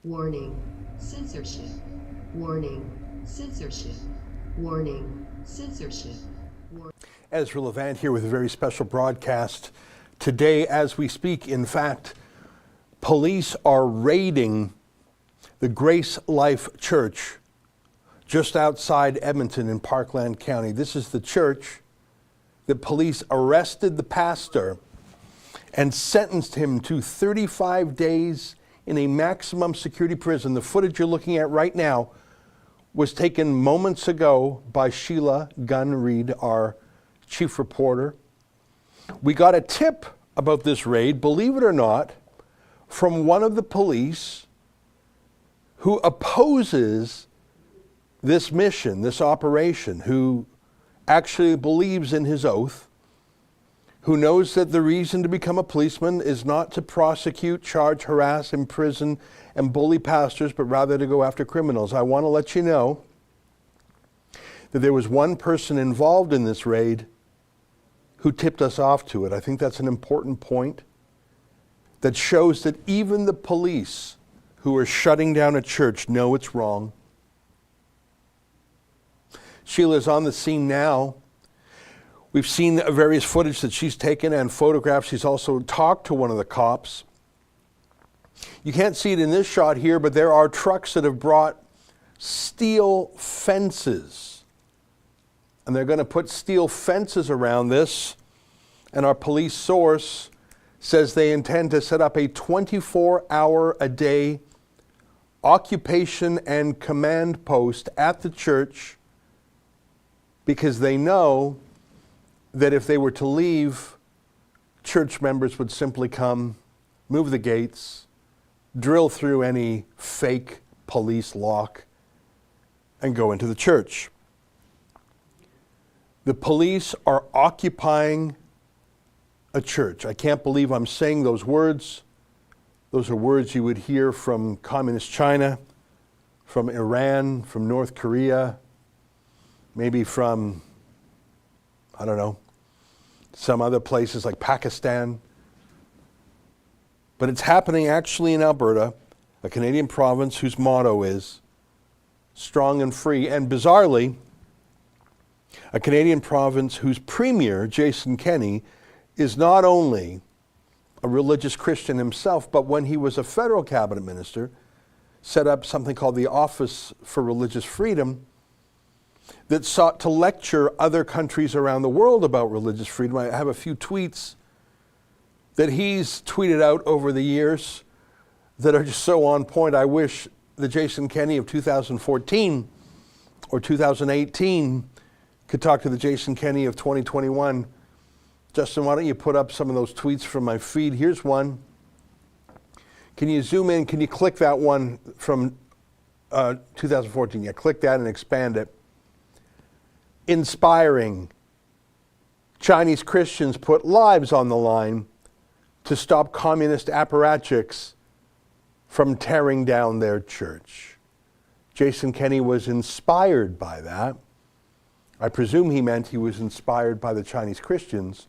Warning, censorship. Warning, censorship. Warning, censorship. Ezra Levant here with a very special broadcast. Today, as we speak, in fact, police are raiding the GraceLife Church just outside Edmonton in Parkland County. This is the church that police arrested the pastor and sentenced him to 35 days in a maximum security prison. The footage you're looking at right now was taken moments ago by Sheila Gunn-Reid, our chief reporter. We got a tip about this raid, believe it or not, from one of the police who opposes this mission, this operation, who actually believes in his oath, who knows that the reason to become a policeman is not to prosecute, charge, harass, imprison, and bully pastors, but rather to go after criminals. I want to let you know that there was one person involved in this raid who tipped us off to it. I think that's an important point that shows that even the police who are shutting down a church know it's wrong. Sheila's on the scene now. We've seen various footage that she's taken and photographs. She's also talked to one of the cops. You can't see it in this shot here, but there are trucks that have brought steel fences. And they're going to put steel fences around this. And our police source says they intend to set up a 24-hour-a-day occupation and command post at the church because they know that if they were to leave, church members would simply come, move the gates, drill through any fake police lock, and go into the church. The police are occupying a church. I can't believe I'm saying those words. Those are words you would hear from Communist China, from Iran, from North Korea, maybe from, I don't know, some other places like Pakistan. But it's happening actually in Alberta, a Canadian province whose motto is strong and free. And bizarrely, a Canadian province whose premier, Jason Kenney, is not only a religious Christian himself, but when he was a federal cabinet minister, set up something called the Office for Religious Freedom that sought to lecture other countries around the world about religious freedom. I have a few tweets that he's tweeted out over the years that are just so on point. I wish the Jason Kenney of 2014 or 2018 could talk to the Jason Kenney of 2021. Justin, why don't you put up some of those tweets from my feed? Here's one. Can you zoom in? Can you click that one from 2014? Yeah, click that and expand it. Inspiring. Chinese Christians put lives on the line to stop communist apparatchiks from tearing down their church. Jason Kenney was inspired by that. I presume he meant he was inspired by the Chinese Christians,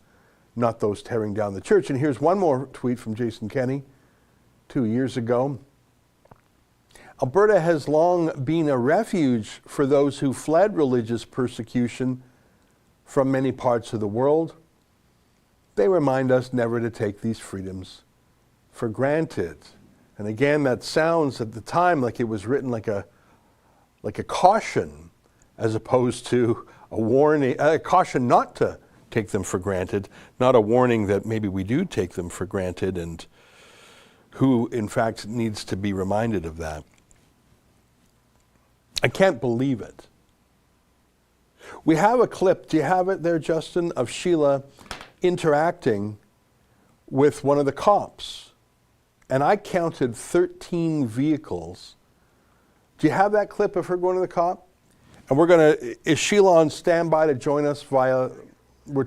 not those tearing down the church. And here's one more tweet from Jason Kenney 2 years ago. Alberta has long been a refuge for those who fled religious persecution from many parts of the world. They remind us never to take these freedoms for granted. And again, that sounds at the time like it was written like a caution, as opposed to a warning, a caution not to take them for granted, not a warning that maybe we do take them for granted, and who in fact needs to be reminded of that. I can't believe it. We have a clip, do you have it there, Justin, of Sheila interacting with one of the cops. And I counted 13 vehicles. Do you have that clip of her going to the cop? And is Sheila on standby to join us via, we're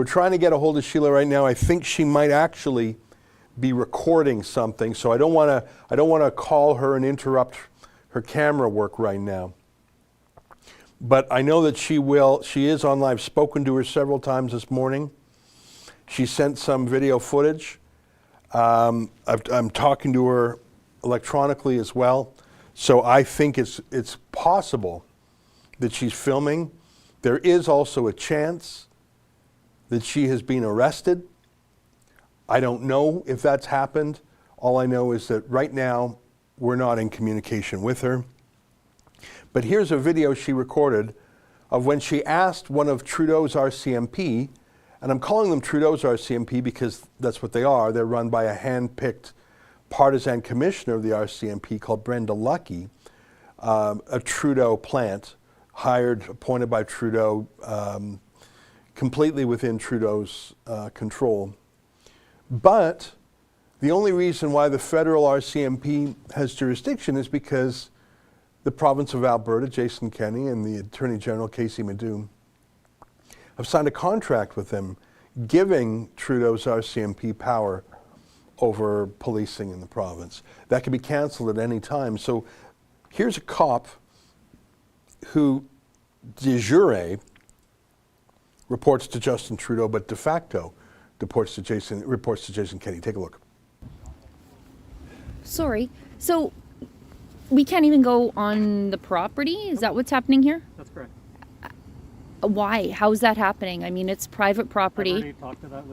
trying to get a hold of Sheila right now. I think she might actually be recording something, so I don't want to call her and interrupt her camera work right now. But I know that she is on live. Spoken to her several times this morning. She sent some video footage. I'm talking to her electronically as well. So I think it's possible that she's filming. There is also a chance that she has been arrested. I don't know if that's happened. All I know is that right now we're not in communication with her. But here's a video she recorded of when she asked one of Trudeau's RCMP, and I'm calling them Trudeau's RCMP because that's what they are. They're run by a hand-picked partisan commissioner of the RCMP called Brenda Lucky, a Trudeau plant, appointed by Trudeau, completely within Trudeau's control. But the only reason why the federal RCMP has jurisdiction is because the province of Alberta, Jason Kenney, and the Attorney General, Casey Madhu, have signed a contract with them giving Trudeau's RCMP power over policing in the province. That can be canceled at any time. So here's a cop who de jure reports to Justin Trudeau, but de facto reports to Jason Kenney. Take a look. Sorry. So we can't even go on the property? Is that what's happening here? That's correct. Why? How is that happening? I mean, it's private property. I've already talked to that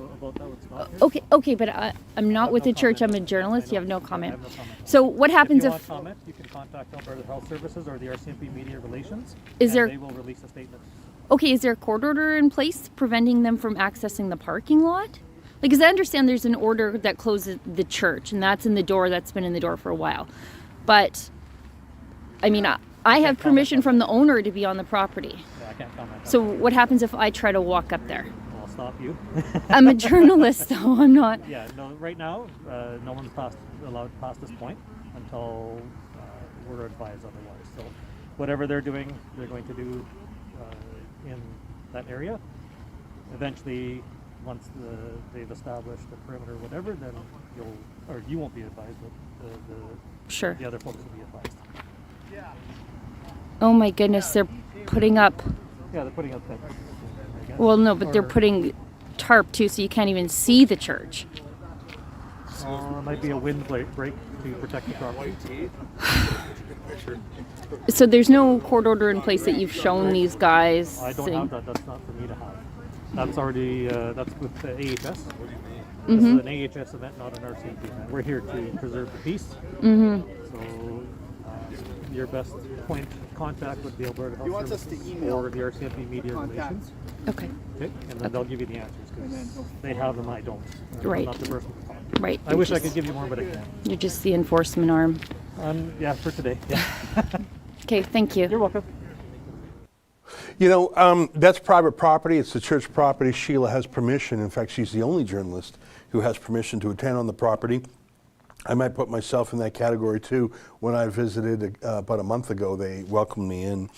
about that with Scott. Okay, but I'm not with the church. I'm a journalist. You have no comment. I have no comment. So what happens if you if... want comment, you can contact Alberta Health Services or the RCMP Media Relations. They will release a statement. Okay, is there a court order in place preventing them from accessing the parking lot? Because I understand there's an order that closes the church, and that's in the door. That's been in the door for a while. But, I mean, I have permission from the owner to be on the property. Yeah, I can't comment. So what happens if I try to walk up there? I'll stop you. I'm a journalist, though. I'm not. Yeah, no. Right now, no one's allowed past this point until we're advised otherwise. So, whatever they're doing, they're going to do in that area. Eventually, once they've established the perimeter, or whatever, then you won't be advised, but Sure. the other folks will be advised. Oh my goodness, they're putting up. Yeah, they're putting up that. Well, no, but they're putting tarp too, so you can't even see the church. It might be a wind break to protect the property. So there's no court order in place that you've shown these guys. I don't have that. That's not for me to have. That's already that's with the AHS. Mm-hmm. This is an AHS event, not an RCMP event. We're here to preserve the peace. Mm-hmm. So your best point of contact would be Alberta Health Services or the RCMP Media Relations. Okay. Okay, and then they'll give you the answers because they have them. I don't. Right. I'm not the person to talk. Right. I wish I could give you more, but I can't. You're just the enforcement arm. Yeah, for today. Yeah. Okay, thank you. You're welcome. You know, that's private property. It's the church property. Sheila has permission. In fact, she's the only journalist who has permission to attend on the property. I might put myself in that category too. When I visited about a month ago, they welcomed me in.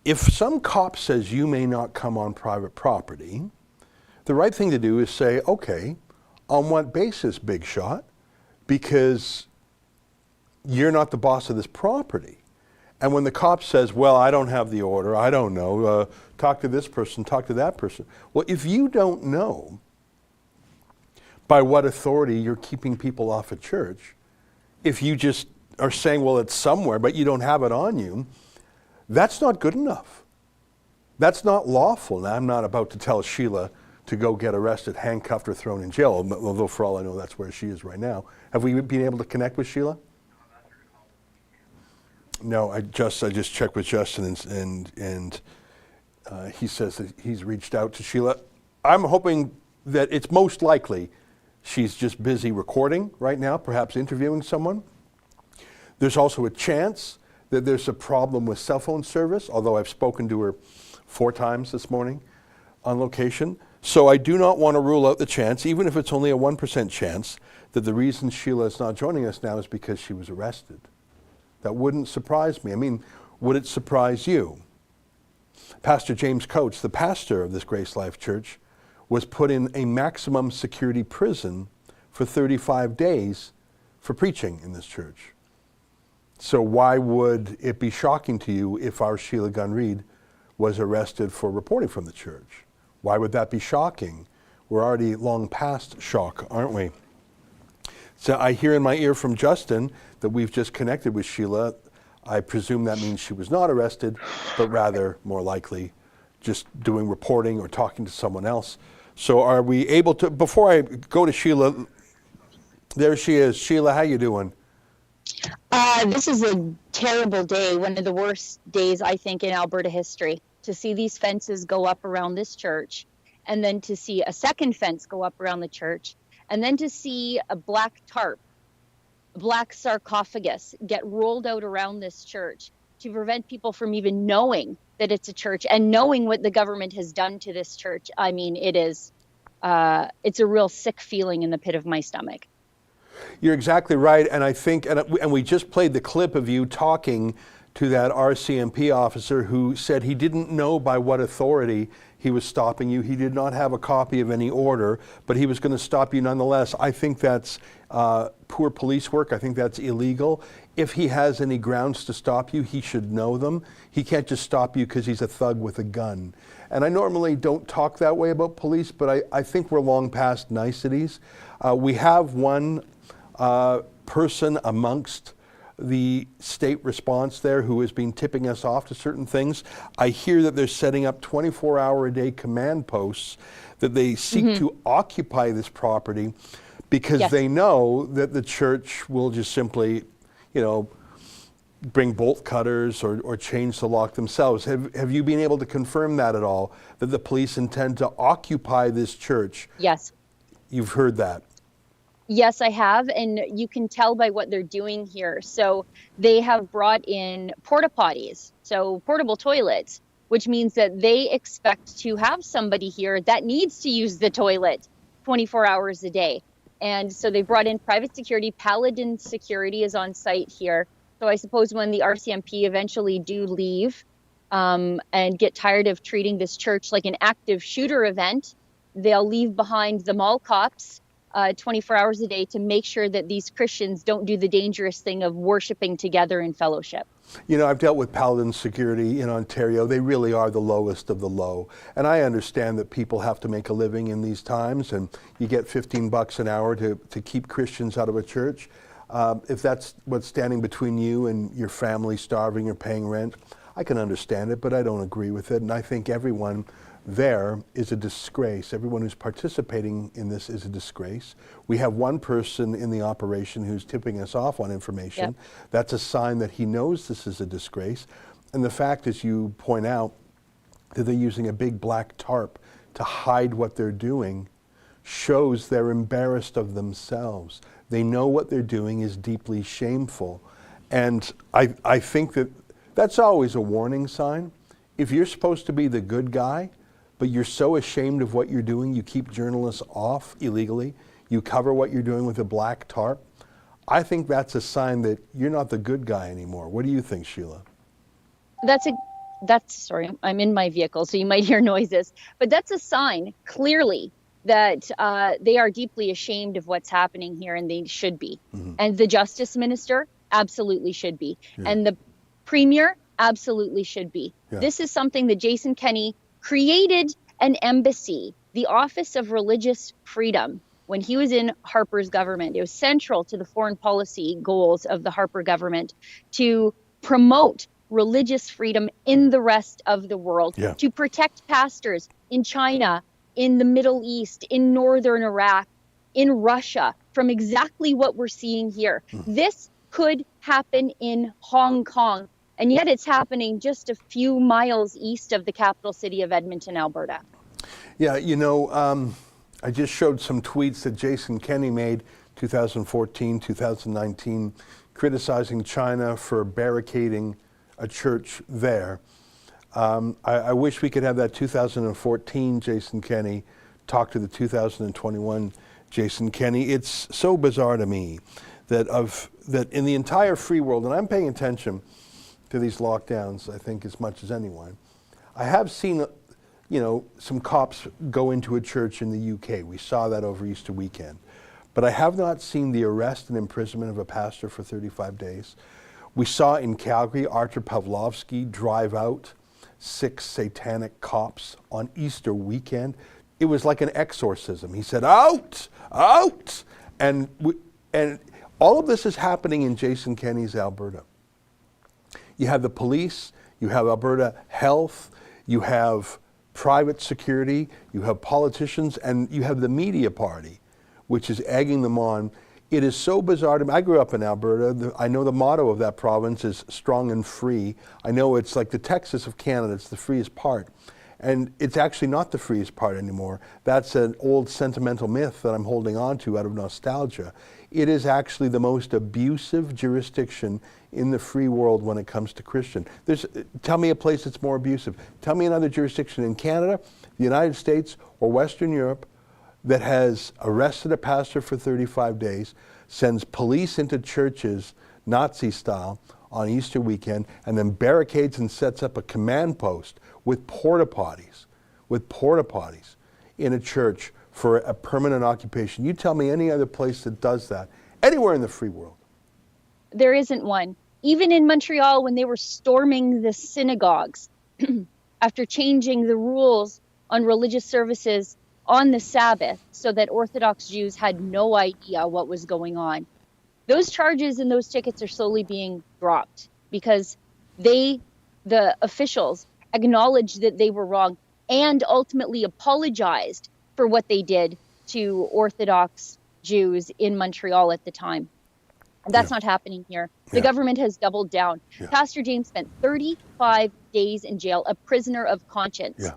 If some cop says you may not come on private property, the right thing to do is say, okay, on what basis, big shot? Because you're not the boss of this property. And when the cop says, well, I don't have the order, I don't know, talk to this person, talk to that person. Well, if you don't know by what authority you're keeping people off a church, if you just are saying, well, it's somewhere, but you don't have it on you, that's not good enough. That's not lawful. Now, I'm not about to tell Sheila to go get arrested, handcuffed, or thrown in jail, although for all I know, that's where she is right now. Have we been able to connect with Sheila? No, I just checked with Justin, and he says that he's reached out to Sheila. I'm hoping that it's most likely she's just busy recording right now, perhaps interviewing someone. There's also a chance that there's a problem with cell phone service, although I've spoken to her 4 times this morning on location. So I do not want to rule out the chance, even if it's only a 1% chance, that the reason Sheila is not joining us now is because she was arrested. That wouldn't surprise me. I mean, would it surprise you? Pastor James Coates, the pastor of this GraceLife Church, was put in a maximum security prison for 35 days for preaching in this church. So why would it be shocking to you if our Sheila Gunn-Reid was arrested for reporting from the church? Why would that be shocking? We're already long past shock, aren't we? So I hear in my ear from Justin that we've just connected with Sheila. I presume that means she was not arrested, but rather, more likely, just doing reporting or talking to someone else. So are we able to, before I go to Sheila, there she is. Sheila, how you doing? This is a terrible day, one of the worst days, I think, in Alberta history. To see these fences go up around this church, and then to see a second fence go up around the church, and then to see a black tarp, a black sarcophagus get rolled out around this church to prevent people from even knowing that it's a church and knowing what the government has done to this church. I mean, it's a real sick feeling in the pit of my stomach. You're exactly right, and I think, and we just played the clip of you talking to that RCMP officer who said he didn't know by what authority he was stopping you. He did not have a copy of any order, but he was going to stop you nonetheless. I think that's poor police work. I think that's illegal. If he has any grounds to stop you, he should know them. He can't just stop you because he's a thug with a gun. And I normally don't talk that way about police, but I think we're long past niceties. We have one person amongst the state response there who has been tipping us off to certain things. I hear that they're setting up 24-hour-a-day command posts that they seek to occupy this property because they know that the church will just simply, bring bolt cutters or change the lock themselves. Have you been able to confirm that at all, that the police intend to occupy this church? Yes. You've heard that? Yes, I have, and you can tell by what they're doing here. So they have brought in porta potties, so portable toilets, which means that they expect to have somebody here that needs to use the toilet 24 hours a day. And so they brought in private security. Paladin Security is on site here. So I suppose when the RCMP eventually do leave and get tired of treating this church like an active shooter event, they'll leave behind the mall cops 24 hours a day to make sure that these Christians don't do the dangerous thing of worshiping together in fellowship. I've dealt with Paladin Security in Ontario. They really are the lowest of the low. And I understand that people have to make a living in these times, and you get $15 an hour to keep Christians out of a church. If that's what's standing between you and your family starving or paying rent, I can understand it, but I don't agree with it. And I think everyone there is a disgrace. Everyone who's participating in this is a disgrace. We have one person in the operation who's tipping us off on information. Yep. That's a sign that he knows this is a disgrace. And the fact, as you point out, that they're using a big black tarp to hide what they're doing shows they're embarrassed of themselves. They know what they're doing is deeply shameful. And I think that that's always a warning sign. If you're supposed to be the good guy, but you're so ashamed of what you're doing, you keep journalists off illegally, you cover what you're doing with a black tarp, I think that's a sign that you're not the good guy anymore. What do you think, Sheila? Sorry, I'm in my vehicle, so you might hear noises, but that's a sign, clearly, that they are deeply ashamed of what's happening here, and they should be. Mm-hmm. And the Justice Minister absolutely should be. Yeah. And the Premier absolutely should be. Yeah. This is something that Jason Kenney created an embassy, the Office of Religious Freedom, when he was in Harper's government. It was central to the foreign policy goals of the Harper government to promote religious freedom in the rest of the world, to protect pastors in China, in the Middle East, in northern Iraq, in Russia, from exactly what we're seeing here. This could happen in Hong Kong. And yet it's happening just a few miles east of the capital city of Edmonton, Alberta. Yeah, I just showed some tweets that Jason Kenney made 2014, 2019, criticizing China for barricading a church there. I wish we could have that 2014 Jason Kenney talk to the 2021 Jason Kenney. It's so bizarre to me that in the entire free world, and I'm paying attention to these lockdowns, I think, as much as anyone. I have seen, some cops go into a church in the UK. We saw that over Easter weekend. But I have not seen the arrest and imprisonment of a pastor for 35 days. We saw in Calgary, Artur Pawlowski drive out 6 satanic cops on Easter weekend. It was like an exorcism. He said, out, out. And And all of this is happening in Jason Kenney's Alberta. You have the police, you have Alberta Health, you have private security, you have politicians, and you have the media party, which is egging them on. It is so bizarre to me. I grew up in Alberta. I know the motto of that province is strong and free. I know it's like the Texas of Canada. It's the freest part. And it's actually not the freest part anymore. That's an old sentimental myth that I'm holding on to out of nostalgia. It is actually the most abusive jurisdiction in the free world when it comes to Christian. Tell me a place that's more abusive. Tell me another jurisdiction in Canada, the United States, or Western Europe that has arrested a pastor for 35 days, sends police into churches, Nazi style, on Easter weekend, and then barricades and sets up a command post with porta potties in a church for a permanent occupation. You tell me any other place that does that, anywhere in the free world. There isn't one. Even in Montreal, when they were storming the synagogues, after changing the rules on religious services on the Sabbath so that Orthodox Jews had no idea what was going on. Those charges and those tickets are slowly being dropped because the officials, acknowledged that they were wrong and ultimately apologized for what they did to Orthodox Jews in Montreal at the time. That's not happening here. The government has doubled down. Pastor James spent 35 days in jail, a prisoner of conscience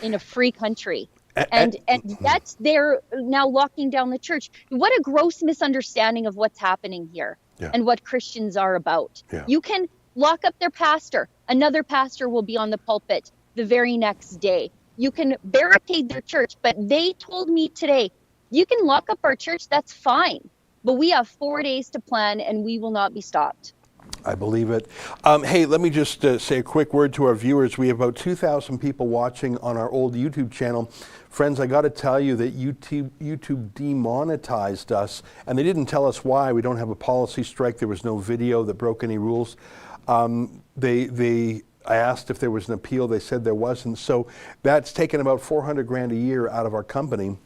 in a free country. And that's they're now locking down the church. What a gross misunderstanding of what's happening here and what Christians are about. You can lock up their pastor. Another pastor will be on the pulpit the very next day. You can barricade their church, but they told me today, you can lock up our church, that's fine. But we have 4 days to plan and we will not be stopped. I believe it. Hey, let me just say a quick word to our viewers. We have about 2,000 people watching on our old YouTube channel. Friends, I got to tell you that YouTube demonetized us, and they didn't tell us why. We don't have a policy strike. There was no video that broke any rules. I asked if there was an appeal. They said there wasn't. So that's taken about $400,000 a year out of our company.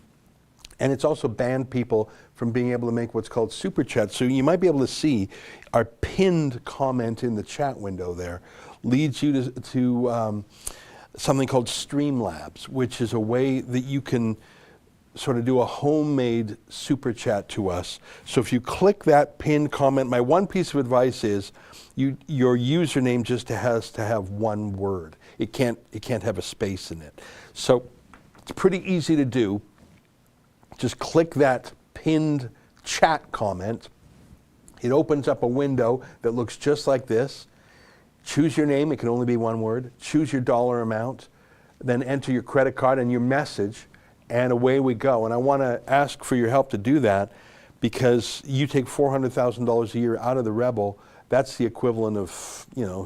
And it's also banned people from being able to make what's called super chats. So you might be able to see our pinned comment in the chat window there leads you to something called Streamlabs, which is a way that you can sort of do a homemade super chat to us. So if you click that pinned comment, my one piece of advice is your username just has to have one word. It can't have a space in it. So it's pretty easy to do. Just click that pinned chat comment. It opens up a window that looks just like this. Choose your name, it can only be one word. Choose your dollar amount, then enter your credit card and your message, and away we go. And I want to ask for your help to do that because you take $400,000 a year out of the Rebel. That's the equivalent of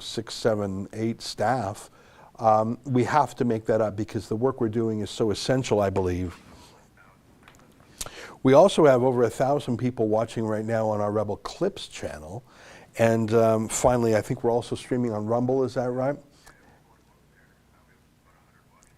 6, 7, 8 staff. We have to make that up because the work we're doing is so essential, I believe. We also have over 1,000 people watching right now on our Rebel Clips channel. And finally, I think we're also streaming on Rumble, is that right?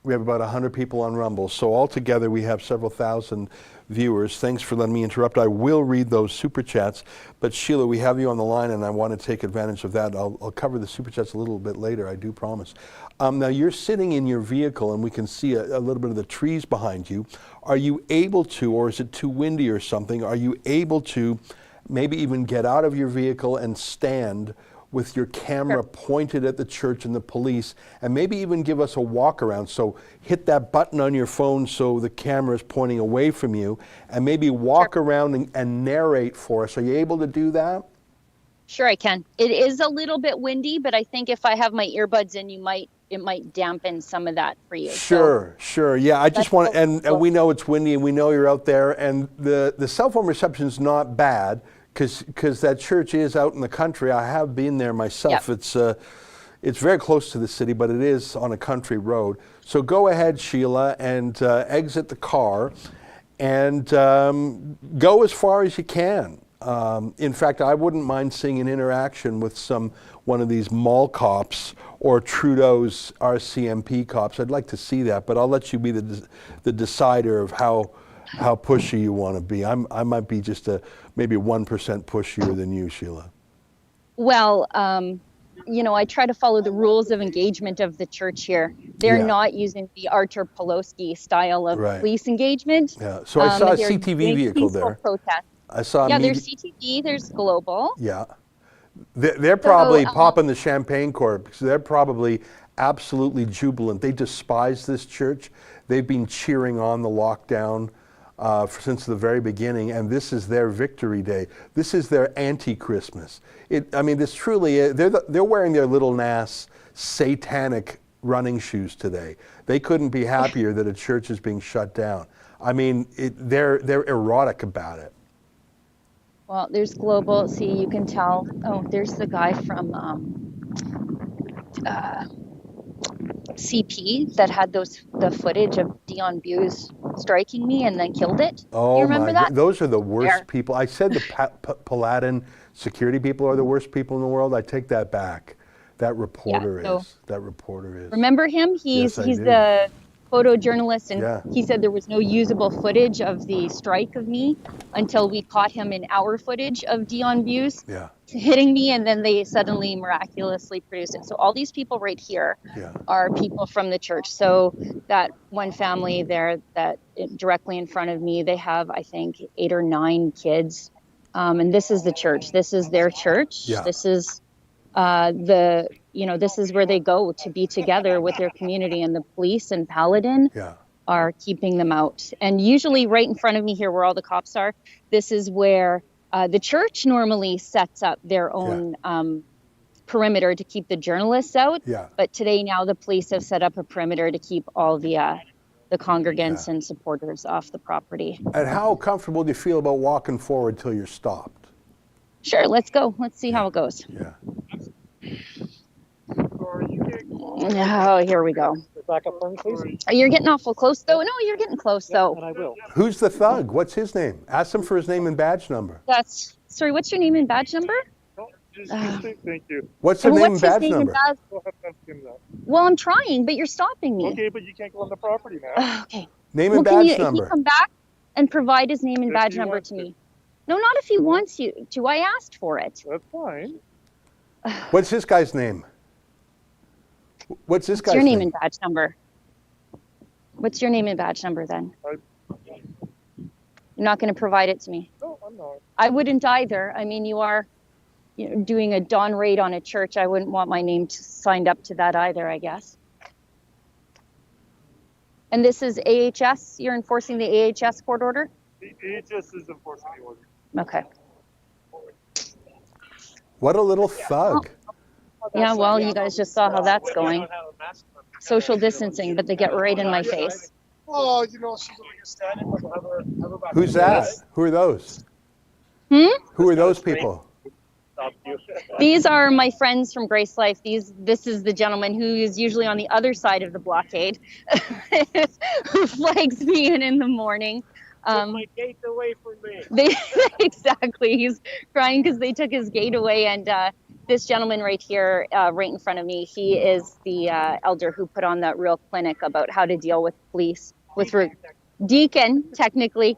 We have about 100 people on Rumble. So altogether, we have several thousand viewers. Thanks for letting me interrupt. I will read those super chats. But Sheila, we have you on the line, and I want to take advantage of that. I'll cover the super chats a little bit later, I do promise. Now, you're sitting in your vehicle, and we can see a little bit of the trees behind you. Are you able to, or is it too windy or something, are you able to maybe even get out of your vehicle and stand with your camera pointed at the church and the police, and maybe even give us a walk around? So hit that button on your phone so the camera is pointing away from you, and maybe walk around and narrate for us. Are you able to do that? Sure, I can. It is a little bit windy, but I think if I have my earbuds in, it might dampen some of that for you. Sure. Yeah, I just want, and we know it's windy, and we know you're out there, and the cell phone reception's not bad, because that church is out in the country. I have been there myself. Yep. It's very close to the city, but it is on a country road. So go ahead, Sheila, and exit the car, and go as far as you can. In fact, I wouldn't mind seeing an interaction with one of these mall cops or Trudeau's RCMP cops. I'd like to see that, but I'll let you be the decider of how pushy you want to be. I might be just maybe 1% pushier than you, Sheila. Well, I try to follow the rules of engagement of the church here. They're Yeah. not using the Artur Pawlowski style of Right. police engagement. Yeah. So I saw a They're CTV doing vehicle peaceful there. protest. I saw. Yeah, there's CTV, there's Global. Yeah. They're probably So, popping the champagne cork because they're probably absolutely jubilant. They despise this church. They've been cheering on the lockdown since the very beginning, and this is their victory day. This is their anti-Christmas. This truly, they're wearing their little Nas satanic running shoes today. They couldn't be happier that a church is being shut down. They're erotic about it. Well, there's Global. See, you can tell. Oh, there's the guy from CP that had the footage of Dion Buse striking me and then killed it. Oh, you remember that? Those are the worst There. people. I said the Paladin security people are the worst people in the world. I take that back. That reporter is. Remember him? He's Yes, I do. the photojournalist, and Yeah. he said there was no usable footage of the strike of me until we caught him in our footage of Dion Buse Yeah. hitting me, and then they suddenly miraculously produced it. So all these people right here Yeah. are people from the church. So that one family there that directly in front of me, they have, I think, 8 or 9 kids. And this is the church. This is their church. Yeah. This is this is where they go to be together with their community, and the police and Paladin Yeah. are keeping them out. And usually right in front of me here where all the cops are, this is where the church normally sets up their own perimeter to keep the journalists out. Yeah. But today now the police have set up a perimeter to keep all the congregants and supporters off the property. And how comfortable do you feel about walking forward till you're stopped? Sure, let's go. Let's see how it goes. Yeah. Oh, here we go. Back up for me, please. You're getting awful close, though. No, you're getting close, though. And I will. Who's the thug? What's his name? Ask him for his name and badge number. Sorry, what's your name and badge number? Thank you. What's the Well, name and what's his badge name and number? badge? Go ahead and ask him that. Well, I'm trying, but you're stopping me. Okay, but you can't go on the property now. Okay. Name Well, and can badge you number. come back and provide his name and If badge he number wants to to. me? No, not if he wants you to. I asked for it. That's fine. What's this guy's name? What's this What's guy's your name and badge number? What's your name and badge number then? You're not going to provide it to me. No, I'm not. I wouldn't either. I mean, you are doing a dawn raid on a church. I wouldn't want my name signed up to that either, I guess. And this is AHS? You're enforcing the AHS court order? The AHS is enforcing the order. Okay. What a little thug. Yeah, well, you guys just saw how that's going. Social distancing, but they get right in my face. Oh, she's over here standing. But have her back. Who's that? Who are those? Who are those people? These are my friends from GraceLife. This is the gentleman who is usually on the other side of the blockade, who flags me in the morning. Took my gate away from me. Exactly. He's crying because they took his gate away. And this gentleman right here, right in front of me, he is the elder who put on that real clinic about how to deal with police, deacon, technically,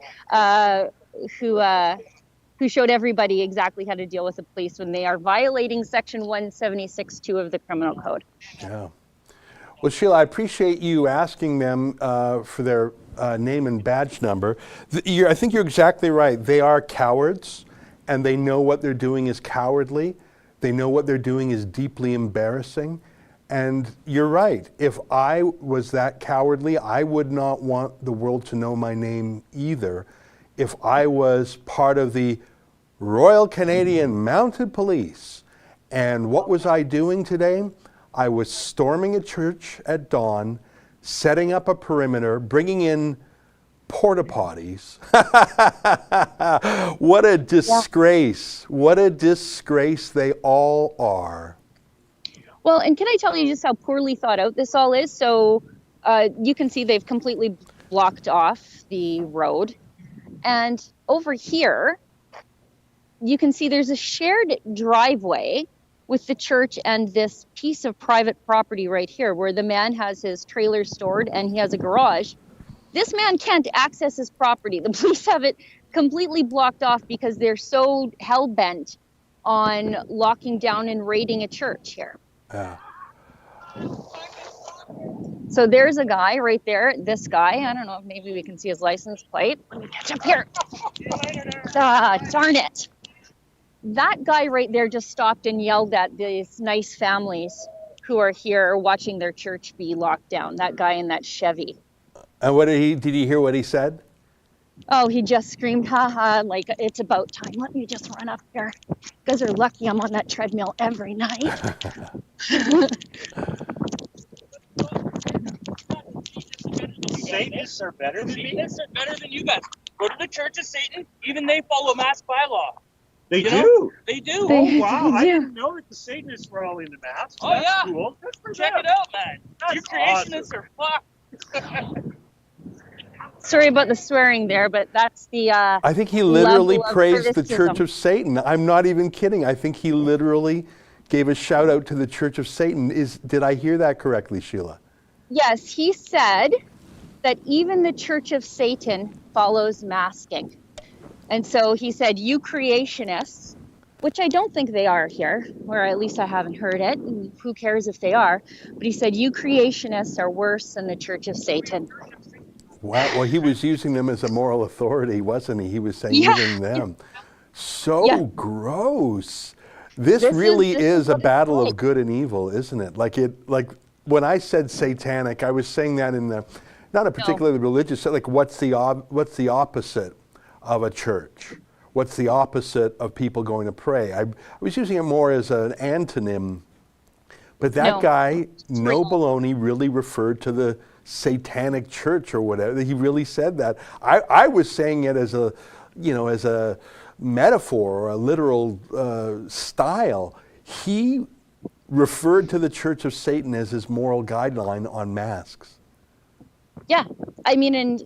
who showed everybody exactly how to deal with the police when they are violating Section 176.2 of the Criminal Code. Yeah. Well, Sheila, I appreciate you asking them for their name and badge number. I think you're exactly right. They are cowards, and they know what they're doing is cowardly. They know what they're doing is deeply embarrassing. And you're right. If I was that cowardly, I would not want the world to know my name either. If I was part of the Royal Canadian Mounted Police. And what was I doing today? I was storming a church at dawn, setting up a perimeter, bringing in porta potties. What a disgrace. What a disgrace they all are. Well, and can I tell you just how poorly thought out this all is? So you can see they've completely blocked off the road. And over here, you can see there's a shared driveway with the church and this piece of private property right here where the man has his trailer stored and he has a garage. This man can't access his property. The police have it completely blocked off because they're so hell-bent on locking down and raiding a church here. Yeah. So there's a guy right there, this guy. I don't know if maybe we can see his license plate. Let me catch up here. Darn it. That guy right there just stopped and yelled at these nice families who are here watching their church be locked down. That guy in that Chevy. And what did you hear what he said? Oh, he just screamed, haha, like it's about time. Let me just run up here. You guys are lucky I'm on that treadmill every night. Satanists are better than me? Satanists are better than you guys. Go to the Church of Satan. Even they follow mask bylaw. They do? They do. They Oh, wow. do. I didn't know that the Satanists were all into masks. Oh, That's yeah. cool. Good for Check them. it out, man. That's You creationists are fucked. Sorry about the swearing there, but that's the I think he literally level of praised the criticism. Church of Satan. I'm not even kidding. I think he literally gave a shout out to the Church of Satan. Did I hear that correctly, Sheila? Yes, he said that even the Church of Satan follows masking. And so he said, you creationists, which I don't think they are here, or at least I haven't heard it. And who cares if they are? But he said, you creationists are worse than the Church of Satan. Wow. Well, he was using them as a moral authority, wasn't he? He was saying Yeah. even them. So Yeah. gross. This This really is is a what it's battle of like. good and evil, isn't it? Like when I said satanic, I was saying that in the not a particularly religious, like what's the opposite of a church? What's the opposite of people going to pray? I was using it more as an antonym, but that No. guy, no baloney, really referred to the satanic church or whatever. He really said that. I was saying it as a, as a metaphor or a literal style. He referred to the Church of Satan as his moral guideline on masks. Yeah, I mean, and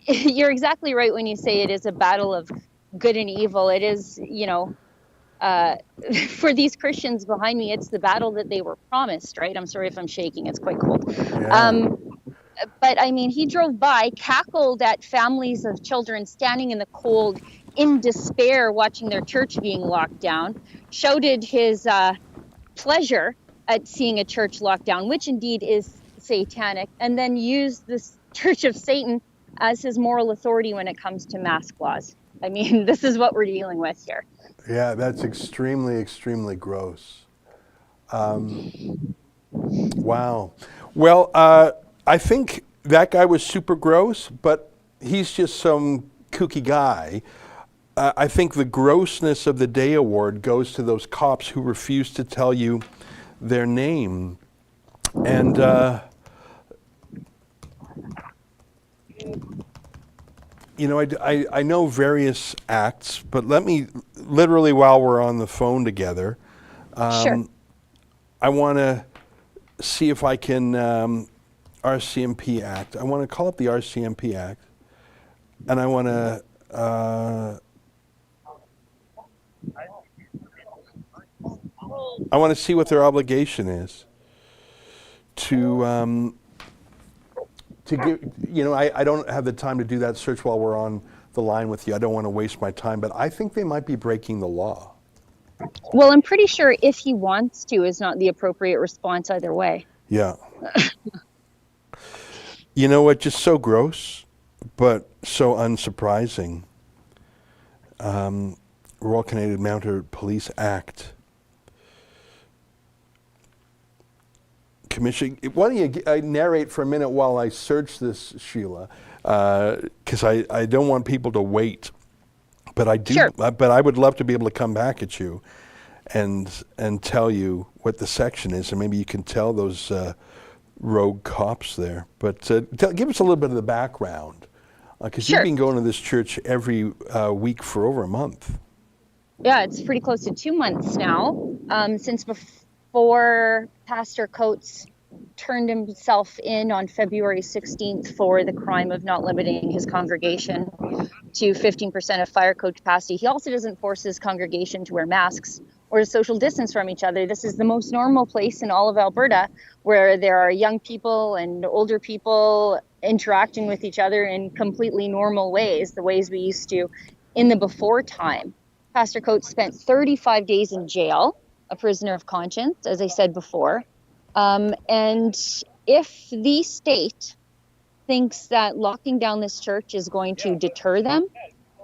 you're exactly right when you say it is a battle of good and evil. It is, for these Christians behind me, it's the battle that they were promised, right? I'm sorry if I'm shaking, it's quite cold. Yeah. But I mean, he drove by, cackled at families of children standing in the cold in despair, watching their church being locked down, shouted his pleasure at seeing a church locked down, which indeed is satanic, and then used this Church of Satan as his moral authority when it comes to mask laws. I mean, this is what we're dealing with here. Yeah, that's extremely, extremely gross. Wow. Well, I think that guy was super gross, but he's just some kooky guy. I think the grossness of the day award goes to those cops who refuse to tell you their name. And I know various acts, but let me, literally while we're on the phone together, Sure. I want to see if I can, RCMP Act. I want to call up the RCMP Act, and I want to, see what their obligation is to give, I don't have the time to do that search while we're on the line with you. I don't want to waste my time, but I think they might be breaking the law. Well, I'm pretty sure if he wants to is not the appropriate response either way. Yeah. You know what? Just so gross, but so unsurprising. Royal Canadian Mounted Police Act. Commission. Why don't you narrate for a minute while I search this, Sheila? Because I don't want people to wait. But I do. Sure. But I would love to be able to come back at you, and tell you what the section is, and maybe you can tell those rogue cops there. But give us a little bit of the background, because Sure. you've been going to this church every week for over a month. Yeah, it's pretty close to 2 months now, since before Pastor Coates turned himself in on February 16th for the crime of not limiting his congregation to 15% of fire code capacity. He also doesn't force his congregation to wear masks or to social distance from each other. This is the most normal place in all of Alberta where there are young people and older people interacting with each other in completely normal ways, the ways we used to in the before time. Pastor Coates spent 35 days in jail, a prisoner of conscience, as I said before. And if the state thinks that locking down this church is going to deter them,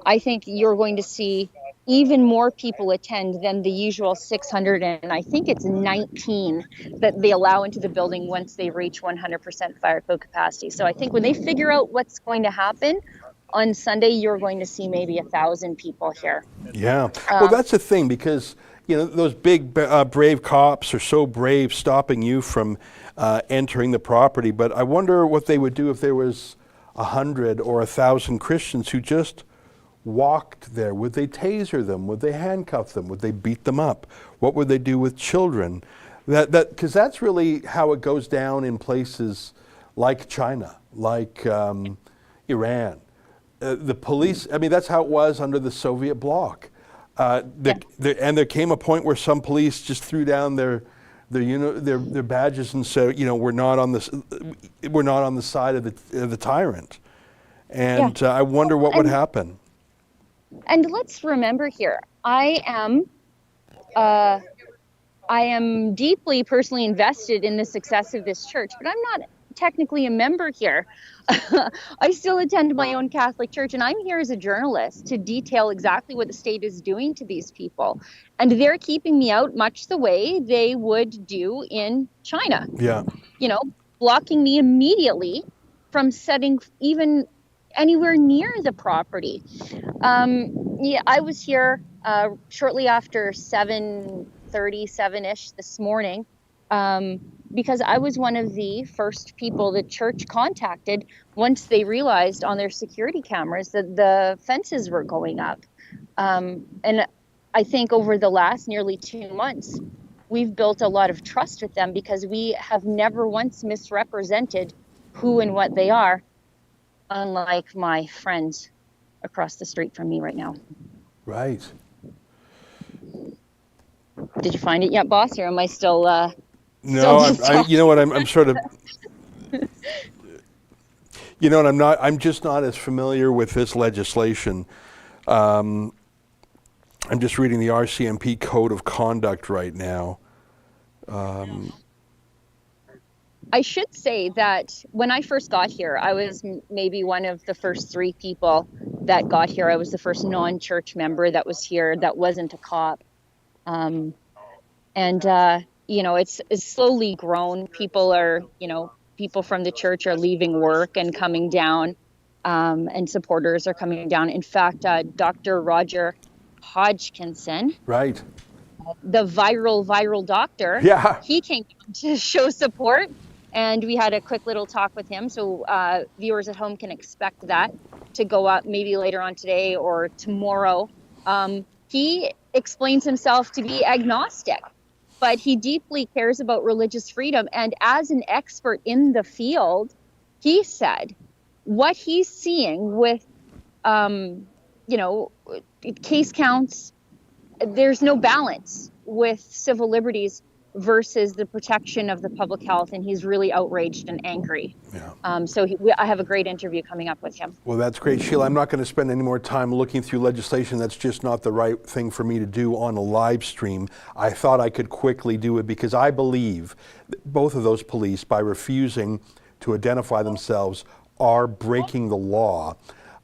I think you're going to see even more people attend than the usual 600, and I think it's 19 that they allow into the building once they reach 100% fire code capacity. So I think when they figure out what's going to happen on Sunday, you're going to see maybe 1,000 people here. Yeah, well, that's the thing, because those big brave cops are so brave stopping you from entering the property, but I wonder what they would do if there was 100 or 1,000 Christians who just walked there. Would they taser them? Would they handcuff them? Would they beat them up? What would they do with children? Because that's really how it goes down in places like China, like Iran. The police, I mean, that's how it was under the Soviet bloc. And there came a point where some police just threw down their badges and said, we're not on the side of the tyrant. And I wonder what would happen. And let's remember here, I am deeply personally invested in the success of this church, but I'm not technically a member here. I still attend my own Catholic church, and I'm here as a journalist to detail exactly what the state is doing to these people. And they're keeping me out much the way they would do in China. Yeah. Blocking me immediately from setting even anywhere near the property. I was here shortly after 7:37-ish this morning because I was one of the first people the church contacted once they realized on their security cameras that the fences were going up. And I think over the last nearly 2 months, we've built a lot of trust with them because we have never once misrepresented who and what they are, unlike my friends across the street from me right now. Right. Did you find it yet, boss, or am I still No, you know what, I'm sort of, I'm just not as familiar with this legislation. I'm just reading the RCMP Code of Conduct right now. I should say that when I first got here, I was maybe one of the first 3 people that got here. I was the first non-church member that was here that wasn't a cop. It's slowly grown. People from the church are leaving work and coming down, and supporters are coming down. In fact, Dr. Roger Hodgkinson, right, the viral doctor, he came to show support, and we had a quick little talk with him. So viewers at home can expect that to go up maybe later on today or tomorrow. He explains himself to be agnostic, but he deeply cares about religious freedom. And as an expert in the field, he said what he's seeing with, case counts, there's no balance with civil liberties versus the protection of the public health, and he's really outraged and angry. Yeah. I have a great interview coming up with him. Well, that's great, Sheila. I'm not going to spend any more time looking through legislation. That's just not the right thing for me to do on a live stream. I thought I could quickly do it because I believe that both of those police, by refusing to identify themselves, are breaking the law.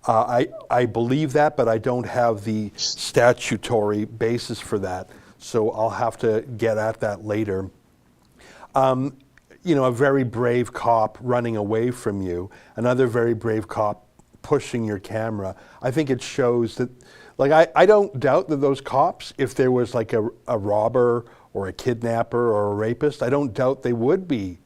I believe that, but I don't have the statutory basis for that. So I'll have to get at that later. A very brave cop running away from you, another very brave cop pushing your camera. I think it shows that, I don't doubt that those cops, if there was like a robber or a kidnapper or a rapist, I don't doubt they would be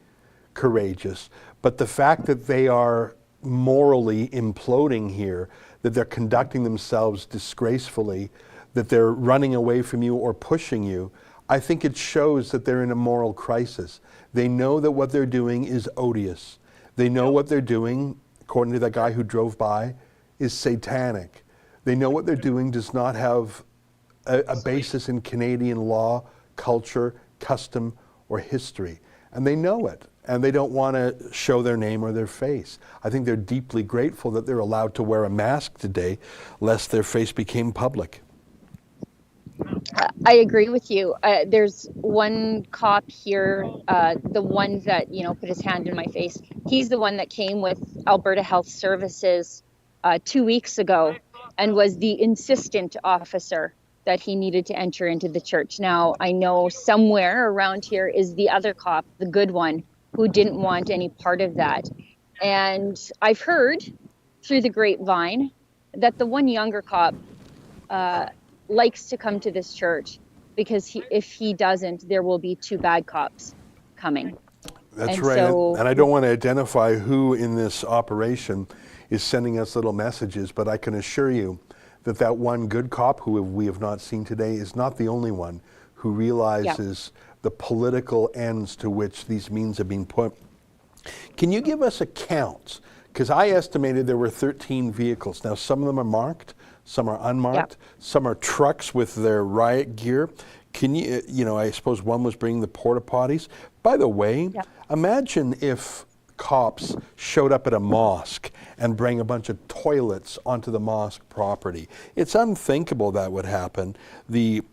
courageous. But the fact that they are morally imploding here, that they're conducting themselves disgracefully, that they're running away from you or pushing you, I think it shows that they're in a moral crisis. They know that what they're doing is odious. They know what they're doing, according to that guy who drove by, is satanic. They know what they're doing does not have a basis in Canadian law, culture, custom, or history. And they know it. and they don't want to show their name or their face. I think they're deeply grateful that they're allowed to wear a mask today, lest their face became public. I agree with you. There's one cop here, the one that, put his hand in my face. He's the one that came with Alberta Health Services 2 weeks ago and was the insistent officer that he needed to enter into the church. Now, I know somewhere around here is the other cop, the good one, who didn't want any part of that. And I've heard through the grapevine that the one younger cop likes to come to this church because if he doesn't, there will be 2 bad cops coming. That's right. And I don't want to identify who in this operation is sending us little messages, but I can assure you that that one good cop who we have not seen today is not the only one who realizes the political ends to which these means have been put. Can you give us a count? Because I estimated there were 13 vehicles. Now, some of them are marked, some are unmarked, some are trucks with their riot gear. Can you, I suppose one was bringing the porta potties. By the way, imagine if cops showed up at a mosque and bring a bunch of toilets onto the mosque property. It's unthinkable that would happen. The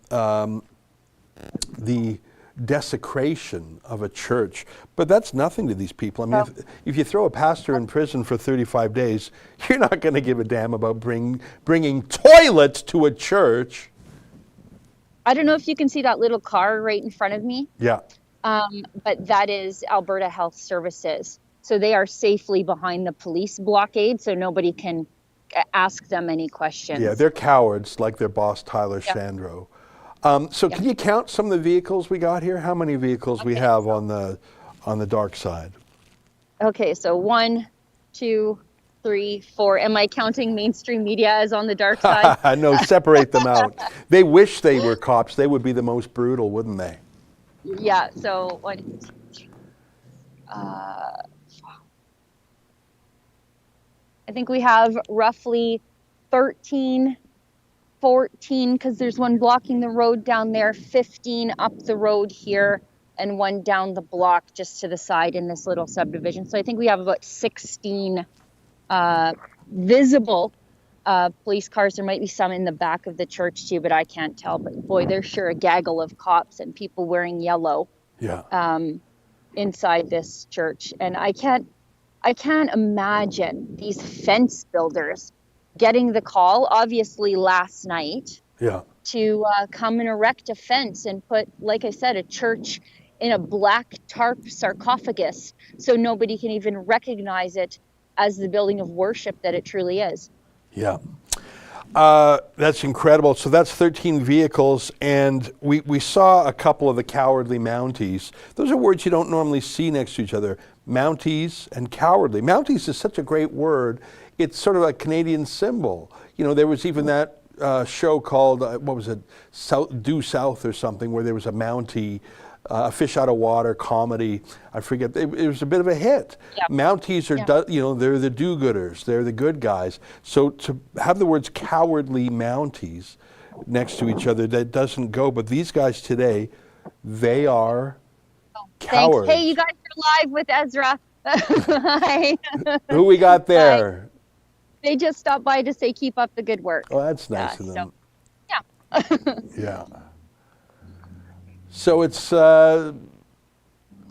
desecration of a church, but that's nothing to these people. I mean, if you throw a pastor in prison for 35 days, you're not going to give a damn about bringing toilets to a church. I don't know if you can see that little car right in front of me. Yeah. But that is Alberta Health Services. So they are safely behind the police blockade, so nobody can ask them any questions. Yeah, they're cowards like their boss, Tyler Shandro. So can you count some of the vehicles we got here? How many vehicles we have on the dark side? Okay, so 1, 2, 3, 4. Am I counting mainstream media as on the dark side? No, separate them out. They wish they were cops. They would be the most brutal, wouldn't they? Yeah, so 1, 2, 3. I think we have roughly 13, 14, because there's one blocking the road down there, 15 up the road here, and one down the block just to the side in this little subdivision. So I think we have about 16 visible police cars. There might be some in the back of the church too, but I can't tell. But boy, there's sure a gaggle of cops and people wearing yellow inside this church. And I can't imagine these fence builders getting the call, obviously last night, to come and erect a fence and put, like I said, a church in a black tarp sarcophagus so nobody can even recognize it as the building of worship that it truly is. Yeah. That's incredible. So that's 13 vehicles, and we saw a couple of the cowardly Mounties. Those are words you don't normally see next to each other. Mounties and cowardly. Mounties is such a great word. It's sort of a Canadian symbol. You know, there was even that show called, what was it, Due South or something, where there was a Mountie, a fish out of water comedy. I forget. It was a bit of a hit. Yep. Mounties are, they're the do-gooders. They're the good guys. So to have the words cowardly Mounties next to each other, that doesn't go. But these guys today, they are cowards. Thanks. Hey, you guys are live with Ezra. Hi. Who we got there? Hi. They just stopped by to say keep up the good work. Oh, that's nice of them. So, yeah. So it's a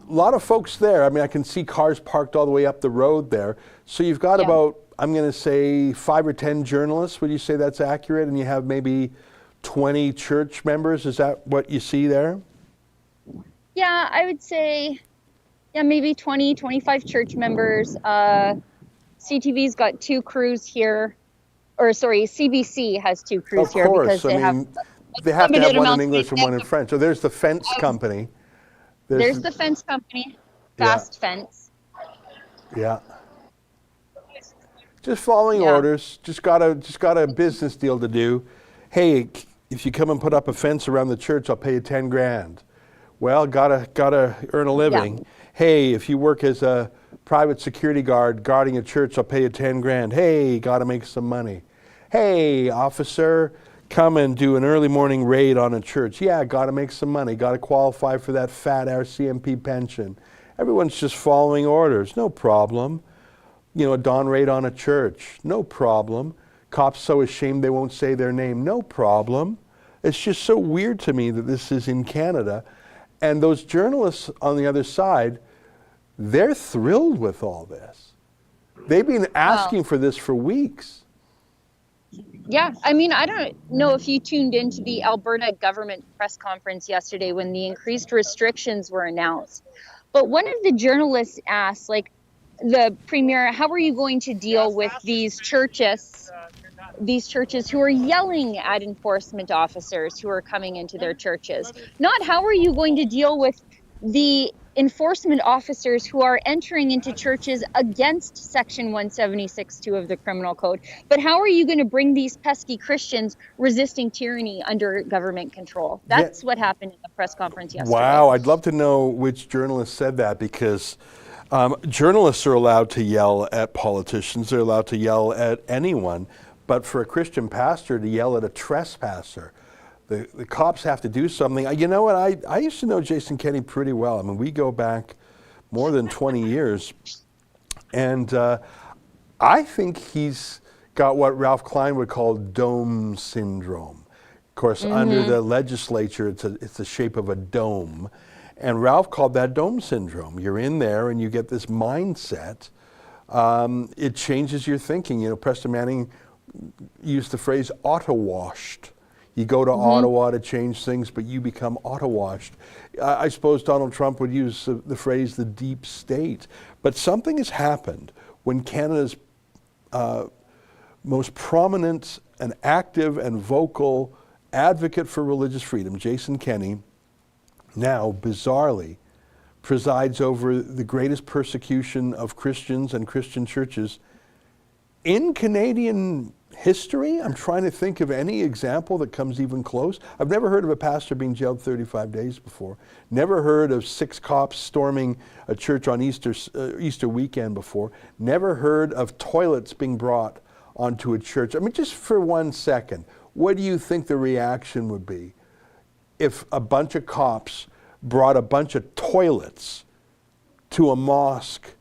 lot of folks there. I mean, I can see cars parked all the way up the road there. So you've got about, I'm going to say 5 or 10 journalists. Would you say that's accurate? And you have maybe 20 church members. Is that what you see there? Yeah, I would say, maybe 20, 25 church members. CTV's got 2 crews here. Or sorry, CBC has 2 crews here because they have to have one in English and one in French. So there's the fence company. There's the fence company, Fast Fence. Yeah. Just following orders. Just got a business deal to do. Hey, if you come and put up a fence around the church, I'll pay you 10 grand. Well, gotta earn a living. Yeah. Hey, if you work as a private security guard guarding a church, I'll pay you 10 grand. Hey, gotta make some money. Hey, officer, come and do an early morning raid on a church. Yeah, got to make some money, got to qualify for that fat RCMP pension. Everyone's just following orders. No problem. You know, a dawn raid on a church. No problem. Cops so ashamed they won't say their name. No problem. It's just so weird to me that this is in Canada. And those journalists on the other side, they're thrilled with all this. They've been asking for this for weeks. Yeah, I mean, I don't know if you tuned into the Alberta government press conference yesterday when the increased restrictions were announced. But one of the journalists asked, like, the premier, how are you going to deal with these churches who are yelling at enforcement officers who are coming into their churches? Not how are you going to deal with the enforcement officers who are entering into churches against Section 176.2 of the Criminal Code, but how are you going to bring these pesky Christians resisting tyranny under government control? That's what happened in the press conference yesterday. Wow, I'd love to know which journalist said that, because journalists are allowed to yell at politicians, they're allowed to yell at anyone, but for a Christian pastor to yell at a trespasser, the cops have to do something. You know what, I used to know Jason Kenney pretty well. I mean, we go back more than 20 years, and I think he's got what Ralph Klein would call dome syndrome. Of course, under the legislature, it's the shape of a dome. And Ralph called that dome syndrome. You're in there and you get this mindset. It changes your thinking. You know, Preston Manning used the phrase auto-washed. You go to Ottawa to change things, but you become auto-washed. I suppose Donald Trump would use the phrase the deep state. But something has happened when Canada's most prominent and active and vocal advocate for religious freedom, Jason Kenney, now bizarrely presides over the greatest persecution of Christians and Christian churches in Canadian history. I'm trying to think of any example that comes even close. I've never heard of a pastor being jailed 35 days before. Never heard of 6 cops storming a church on Easter weekend before. Never heard of toilets being brought onto a church. I mean, just for 1 second, what do you think the reaction would be if a bunch of cops brought a bunch of toilets to a mosque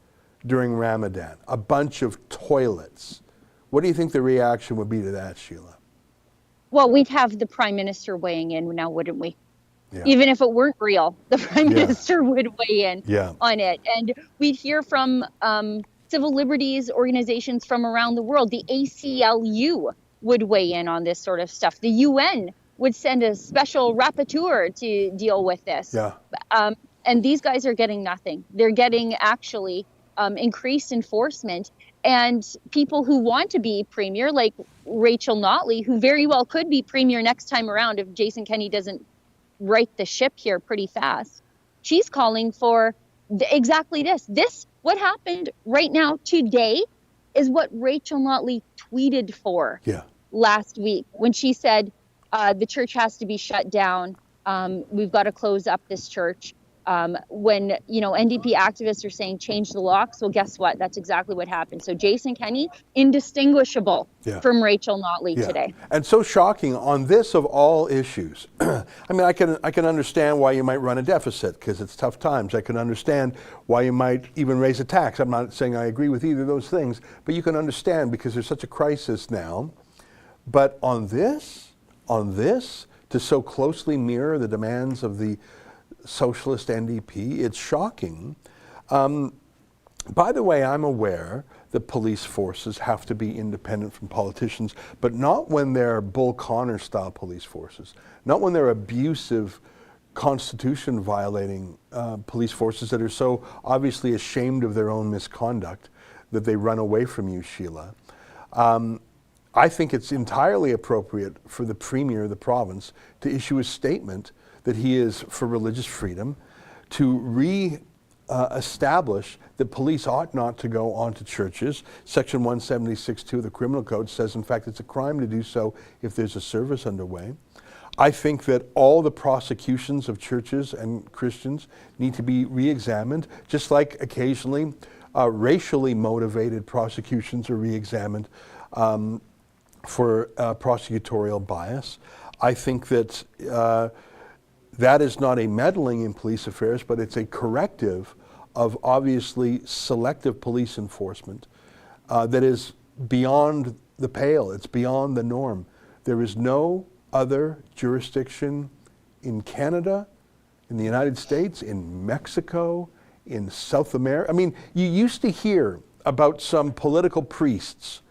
during Ramadan? A bunch of toilets. What do you think the reaction would be to that, Sheila? Well, we'd have the Prime Minister weighing in now, wouldn't we? Yeah. Even if it weren't real, the Prime Minister would weigh in on it. And we'd hear from civil liberties organizations from around the world. The ACLU would weigh in on this sort of stuff. The UN would send a special rapporteur to deal with this. Yeah. And these guys are getting nothing. They're getting actually increased enforcement. And people who want to be premier, like Rachel Notley, who very well could be premier next time around if Jason Kenney doesn't right the ship here pretty fast, she's calling for exactly this. What happened right now today is what Rachel Notley tweeted for last week when she said the church has to be shut down. We've got to close up this church. When, you know, NDP activists are saying change the locks, well, guess what? That's exactly what happened. So Jason Kenney, indistinguishable from Rachel Notley today. And so shocking on this of all issues. I mean, I can understand why you might run a deficit because it's tough times. I can understand why you might even raise a tax. I'm not saying I agree with either of those things, but you can understand because there's such a crisis now. But on this, to so closely mirror the demands of the socialist NDP, it's shocking. By the way, I'm aware that police forces have to be independent from politicians, but not when they're Bull Connor style police forces, not when they're abusive, constitution violating police forces that are so obviously ashamed of their own misconduct that they run away from you, Sheila. I think it's entirely appropriate for the Premier of the province to issue a statement that he is for religious freedom, to re-establish that police ought not to go onto churches. Section 176.2 of the Criminal Code says, in fact, it's a crime to do so if there's a service underway. I think that all the prosecutions of churches and Christians need to be re-examined, just like occasionally racially motivated prosecutions are re-examined for prosecutorial bias. I think that that is not a meddling in police affairs, but it's a corrective of obviously selective police enforcement that is beyond the pale. It's beyond the norm. There is no other jurisdiction in Canada, in the United States, in Mexico, in South America. I mean, you used to hear about some political priests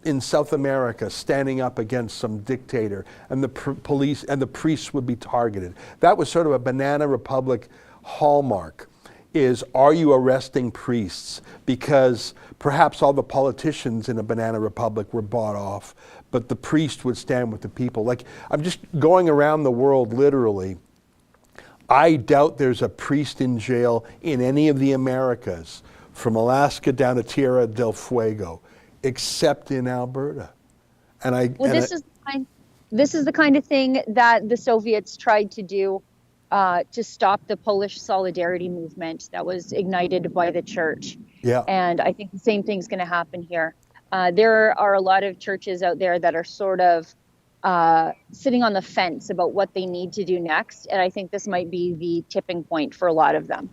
in South America standing up against some dictator, and the police and the priests would be targeted. That was sort of a banana republic hallmark, is, are you arresting priests? Because perhaps all the politicians in a banana republic were bought off, but the priest would stand with the people. Like, I'm just going around the world literally. I doubt there's a priest in jail in any of the Americas, from Alaska down to Tierra del Fuego, except in Alberta. This is the kind of thing that the Soviets tried to do to stop the Polish solidarity movement that was ignited by the church. Yeah. And I think the same thing's going to happen here. There are a lot of churches out there that are sort of sitting on the fence about what they need to do next. And I think this might be the tipping point for a lot of them.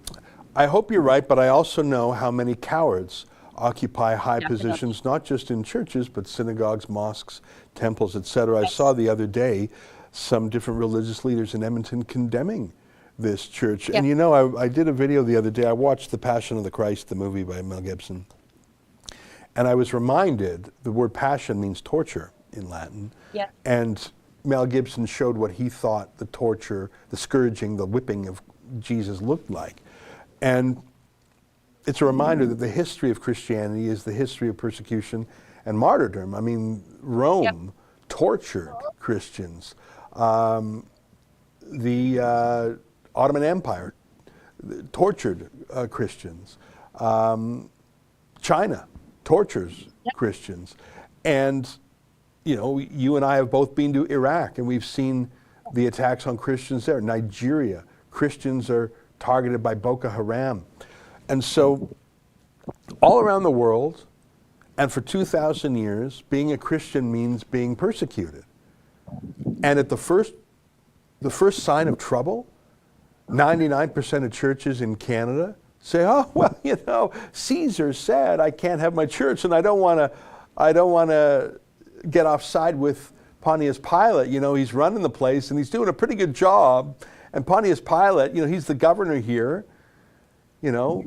I hope you're right, but I also know how many cowards occupy high positions, not just in churches, but synagogues, mosques, temples, etc. I saw the other day some different religious leaders in Edmonton condemning this church. And you know, I did a video the other day. I watched The Passion of the Christ, the movie by Mel Gibson. And I was reminded the word passion means torture in Latin. Yeah. And Mel Gibson showed what he thought the torture, the scourging, the whipping of Jesus looked like. And it's a reminder that the history of Christianity is the history of persecution and martyrdom. I mean, Rome tortured Christians. The Ottoman Empire tortured Christians. China tortures Christians. And, you know, you and I have both been to Iraq, and we've seen the attacks on Christians there. Nigeria, Christians are targeted by Boko Haram. And so all around the world, and for 2,000 years, being a Christian means being persecuted. And at the first sign of trouble, 99% of churches in Canada say, oh, well, you know, Caesar said I can't have my church, and I don't want to get offside with Pontius Pilate. You know, he's running the place, and he's doing a pretty good job. And Pontius Pilate, you know, he's the governor here. You know,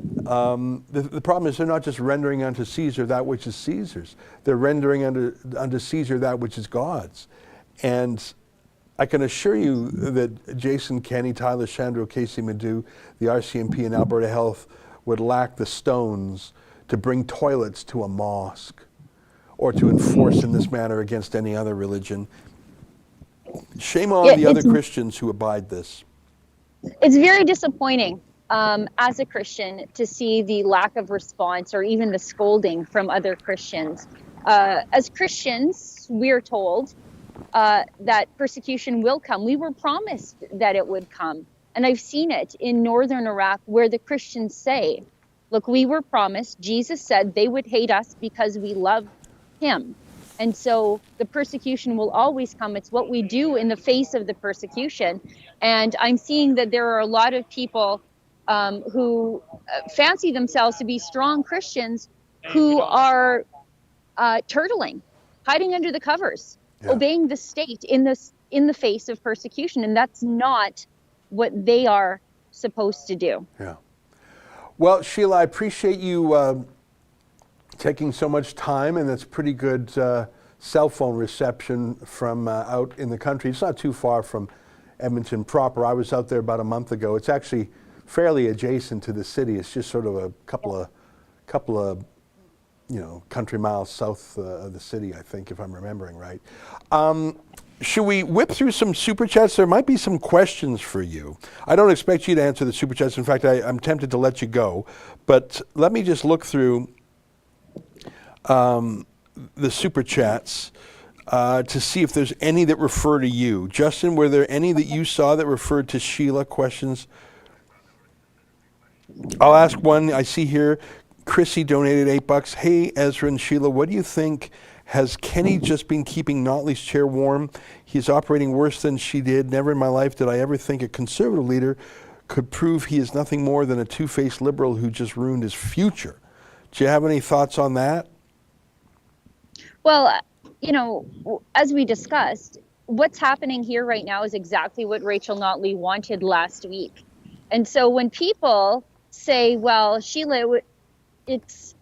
the problem is they're not just rendering unto Caesar that which is Caesar's. They're rendering unto Caesar that which is God's. And I can assure you that Jason, Kenny, Tyler, Chandro, Casey, Madu, the RCMP, and Alberta Health would lack the stones to bring toilets to a mosque or to enforce in this manner against any other religion. Shame on the other Christians who abide this. It's very disappointing as a Christian to see the lack of response or even the scolding from other Christians. As Christians, we're told that persecution will come. We were promised that it would come. And I've seen it in northern Iraq where the Christians say, look, we were promised, Jesus said they would hate us because we love him. And so the persecution will always come. It's what we do in the face of the persecution. And I'm seeing that there are a lot of people who fancy themselves to be strong Christians who are turtling, hiding under the covers, obeying the state in the face of persecution. And that's not what they are supposed to do. Yeah. Well, Sheila, I appreciate you taking so much time, and that's pretty good cell phone reception from out in the country. It's not too far from Edmonton proper. I was out there about a month ago. It's actually fairly adjacent to the city. It's just sort of a couple of you know, country miles south of the city, I think, if I'm remembering right. Should we whip through some super chats? There might be some questions for you. I don't expect you to answer the super chats. In fact, I'm tempted to let you go, but let me just look through the super chats to see if there's any that refer to you. Justin, were there any that you saw that referred to Sheila? Questions? I'll ask one. I see here, Chrissy donated $8. Hey, Ezra and Sheila, what do you think? Has Kenny just been keeping Notley's chair warm? He's operating worse than she did. Never in my life did I ever think a conservative leader could prove he is nothing more than a two-faced liberal who just ruined his future. Do you have any thoughts on that? Well, as we discussed, what's happening here right now is exactly what Rachel Notley wanted last week. And so when people say, well, Sheila, it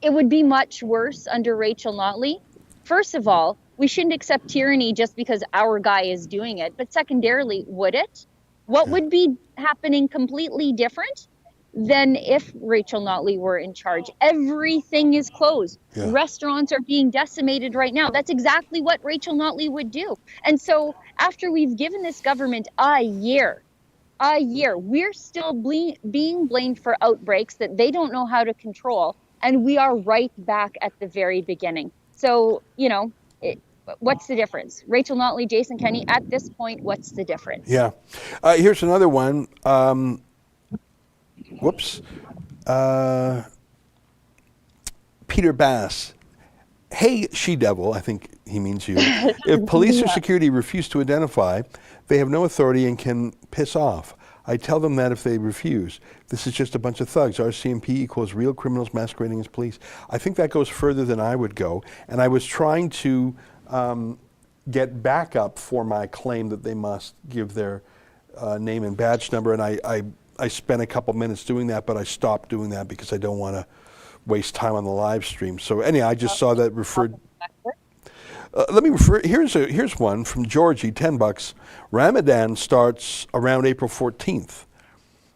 would be much worse under Rachel Notley. First of all, we shouldn't accept tyranny just because our guy is doing it. But secondarily, would it? What would be happening completely different than if Rachel Notley were in charge? Everything is closed. Yeah. Restaurants are being decimated right now. That's exactly what Rachel Notley would do. And so after we've given this government a year, we're still being blamed for outbreaks that they don't know how to control. And we are right back at the very beginning. So, what's the difference? Rachel Notley, Jason Kenney, at this point, what's the difference? Yeah. Here's another one. Peter Bass. Hey, she-devil, I think he means you. If police or security refuse to identify, they have no authority and can piss off. I tell them that if they refuse. This is just a bunch of thugs. RCMP equals real criminals masquerading as police. I think that goes further than I would go. And I was trying to get backup for my claim that they must give their name and badge number. And I spent a couple minutes doing that, but I stopped doing that because I don't want to waste time on the live stream. So anyhow, I just saw that referred. Let me refer. Here's one from Georgie, $10. Ramadan starts around April 14th.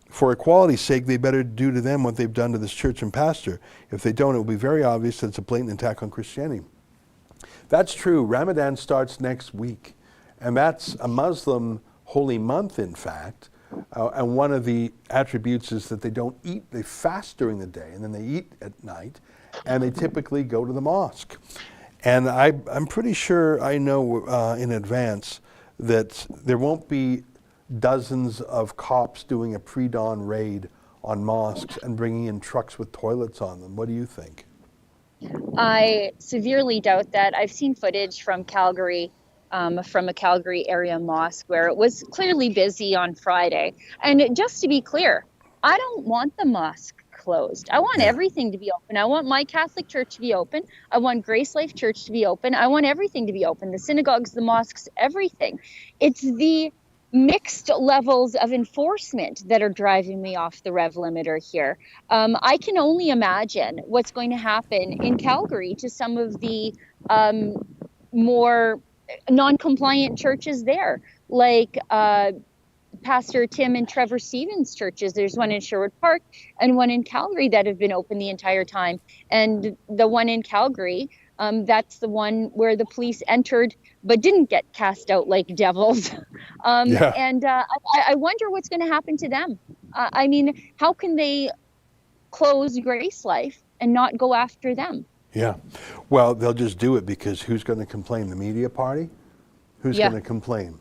For equality's sake, they better do to them what they've done to this church and pastor. If they don't, it will be very obvious that it's a blatant attack on Christianity. That's true. Ramadan starts next week, and that's a Muslim holy month, in fact. And one of the attributes is that they don't eat. They fast during the day, and then they eat at night, and they typically go to the mosque. And I'm pretty sure I know in advance that there won't be dozens of cops doing a pre-dawn raid on mosques and bringing in trucks with toilets on them. What do you think? I severely doubt that. I've seen footage from Calgary, from a Calgary area mosque where it was clearly busy on Friday. And just to be clear, I don't want the mosque closed. I want everything to be open. I want my Catholic church to be open. I want GraceLife Church to be open. I want everything to be open. The synagogues, the mosques, everything. It's the mixed levels of enforcement that are driving me off the rev limiter here. I can only imagine what's going to happen in Calgary to some of the more non-compliant churches there, like Pastor Tim and Trevor Stevens churches. There's one in Sherwood Park and one in Calgary that have been open the entire time. And the one in Calgary, that's the one where the police entered but didn't get cast out like devils. And I wonder what's going to happen to them. I mean, how can they close GraceLife and not go after them? Yeah. Well, they'll just do it because who's going to complain? The media party? Who's going to complain?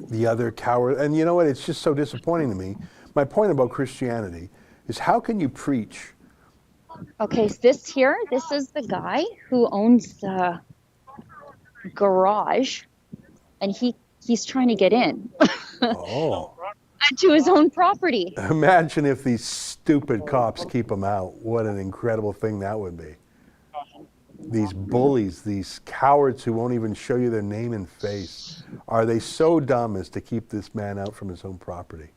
The other coward. And you know what? It's just so disappointing to me. My point about Christianity is how can you preach? Okay, so this is the guy who owns the garage, and he's trying to get in. To his own property. Imagine if these stupid cops keep him out. What an incredible thing that would be. These bullies, these cowards who won't even show you their name and face. Are they so dumb as to keep this man out from his own property?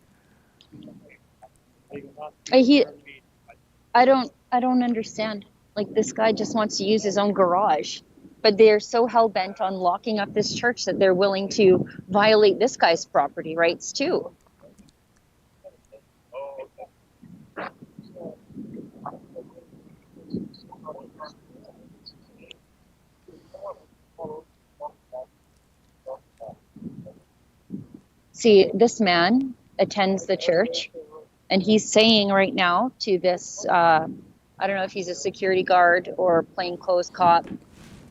I don't understand. Like, this guy just wants to use his own garage. But they're so hell-bent on locking up this church that they're willing to violate this guy's property rights too. See, this man attends the church, and he's saying right now to this, I don't know if he's a security guard or plainclothes cop,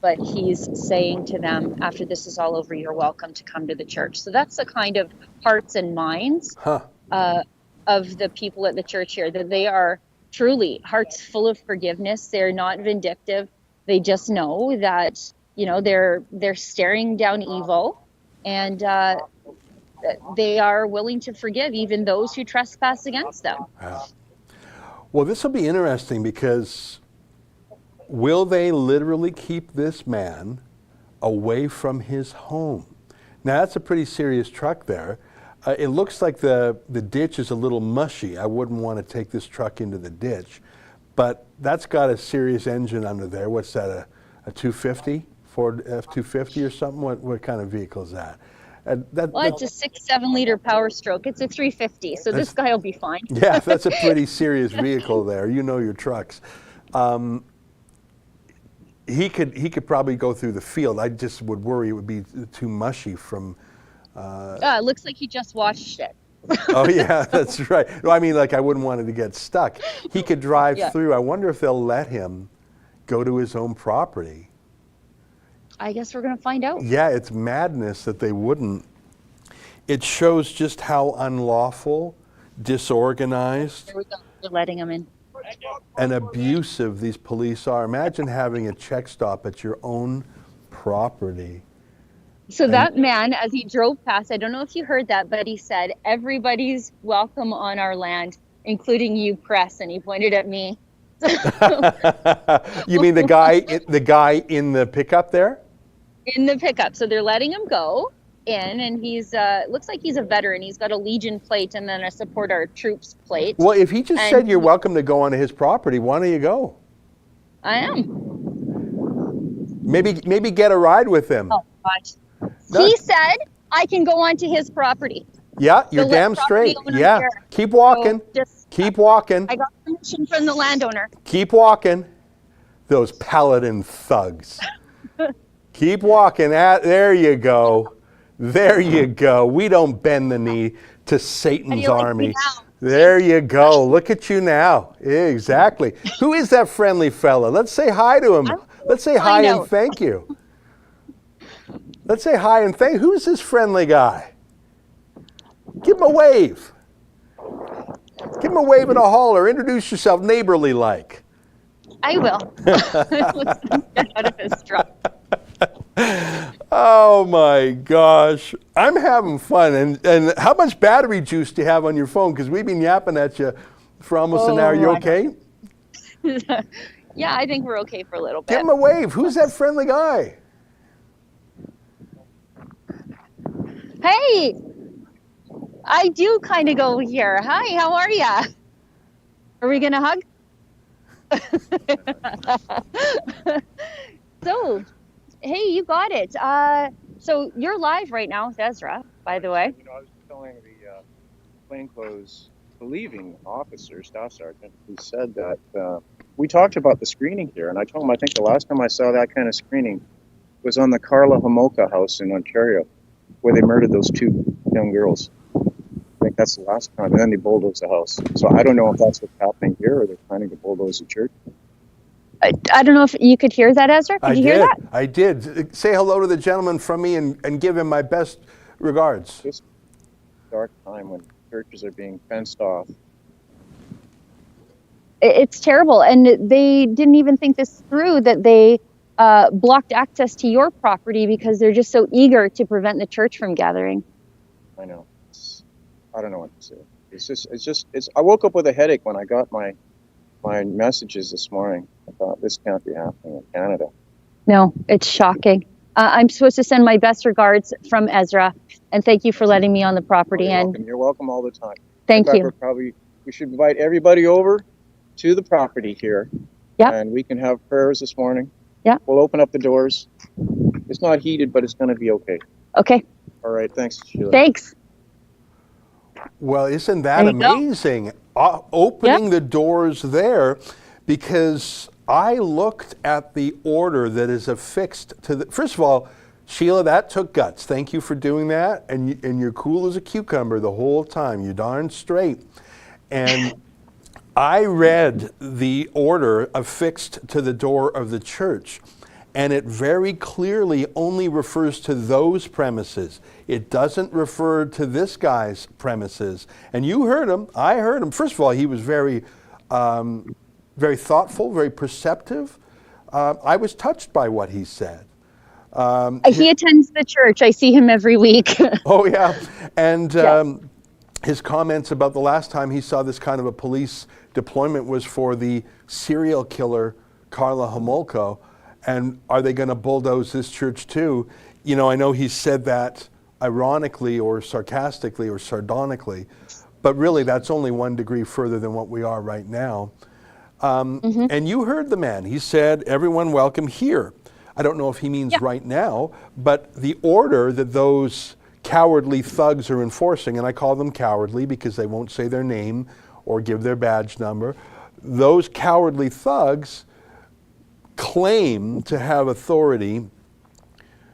but he's saying to them, after this is all over, you're welcome to come to the church. So that's the kind of hearts and minds of the people at the church here, that they are truly hearts full of forgiveness. They're not vindictive. They just know that, they're staring down evil, and they are willing to forgive even those who trespass against them. Wow. Well, this will be interesting because will they literally keep this man away from his home? Now, that's a pretty serious truck there. It looks like the ditch is a little mushy. I wouldn't want to take this truck into the ditch, but that's got a serious engine under there. What's that, a 250? Ford F-250 or something? What kind of vehicle is that? Well, it's a 6-7 liter Power Stroke. It's a 350, so this guy will be fine. Yeah, that's a pretty serious vehicle there. You know your trucks. He could probably go through the field. I just would worry it would be too mushy from. It looks like he just washed it. Oh yeah, that's right. No, I mean, like I wouldn't want it to get stuck. He could drive through. I wonder if they'll let him go to his own property. I guess we're going to find out. Yeah, it's madness that they wouldn't. It shows just how unlawful, disorganized, There we go. They're letting him in. and abusive these police are. Imagine having a check stop at your own property. So that man, as he drove past, I don't know if you heard that, but he said, "Everybody's welcome on our land, including you, press." And he pointed at me. You mean the guy in the pickup there? In the pickup. So they're letting him go in, and he's looks like he's a veteran. He's got a Legion plate and then a Support Our Troops plate. Well, if he just said you're welcome to go onto his property, why don't you go? I am. Maybe get a ride with him. Oh, gosh. He said I can go onto his property. Yeah, you're The damn property straight. owner Yeah, here. keep walking. So just- Keep walking. I got permission from the landowner. Keep walking. Those paladin thugs. Keep walking. There you go. There you go. We don't bend the knee to Satan's army. There you go. Look at you now. Exactly. Who is that friendly fella? Let's say hi to him. Let's say hi and thank you. Let's say hi and thank. Who's this friendly guy? Give him a wave. Give him a wave and a holler. Introduce yourself neighborly like. I will. Let's get out of his truck. Oh my gosh. I'm having fun. And how much battery juice do you have on your phone? Because we've been yapping at you for almost an hour. You okay? Yeah, I think we're okay for a little bit. Give him a wave. Who's that friendly guy? Hey, I do kind of go here. Hi, how are ya? Are we gonna hug? So, hey, you got it. So you're live right now with Ezra, by the way. I was telling the plainclothes relieving officer, staff sergeant, who said that we talked about the screening here, and I told him I think the last time I saw that kind of screening was on the Carla Homolka house in Ontario, where they murdered those two young girls. I think that's the last time, and then they bulldozed the house. So I don't know if that's what's happening here, or they're planning to bulldoze the church. I don't know if you could hear that, Ezra. Could you hear that? I did. Say hello to the gentleman from me and give him my best regards. This dark time when churches are being fenced off. It's terrible, and they didn't even think this through, that they blocked access to your property because they're just so eager to prevent the church from gathering. I know. I don't know what to say. I woke up with a headache when I got my messages this morning. I thought, this can't be happening in Canada. No, it's shocking. I'm supposed to send my best regards from Ezra, and thank you for letting me on the property. You're welcome all the time. Thank you. We should invite everybody over to the property here. Yeah. And we can have prayers this morning. Yeah. We'll open up the doors. It's not heated, but it's going to be okay. Okay. All right. Thanks, Sheila. Thanks. Well, isn't that amazing? Opening the doors there, because I looked at the order that is affixed to the. First of all, Sheila, that took guts. Thank you for doing that. And you're cool as a cucumber the whole time. You're darn straight. And I read the order affixed to the door of the church, and it very clearly only refers to those premises. It doesn't refer to this guy's premises. And you heard him. I heard him. First of all, he was very thoughtful, very perceptive. I was touched by what he said. He attends the church. I see him every week. Oh, yeah. And Yeah. his comments about the last time he saw this kind of a police deployment was for the serial killer, Carla Homolko. And are they going to bulldoze this church too? You know, I know he said that ironically or sarcastically or sardonically, but really that's only 1 degree further than what we are right now. And you heard the man. He said, everyone welcome here. I don't know if he means right now, but the order that those cowardly thugs are enforcing, and I call them cowardly because they won't say their name or give their badge number, those cowardly thugs claim to have authority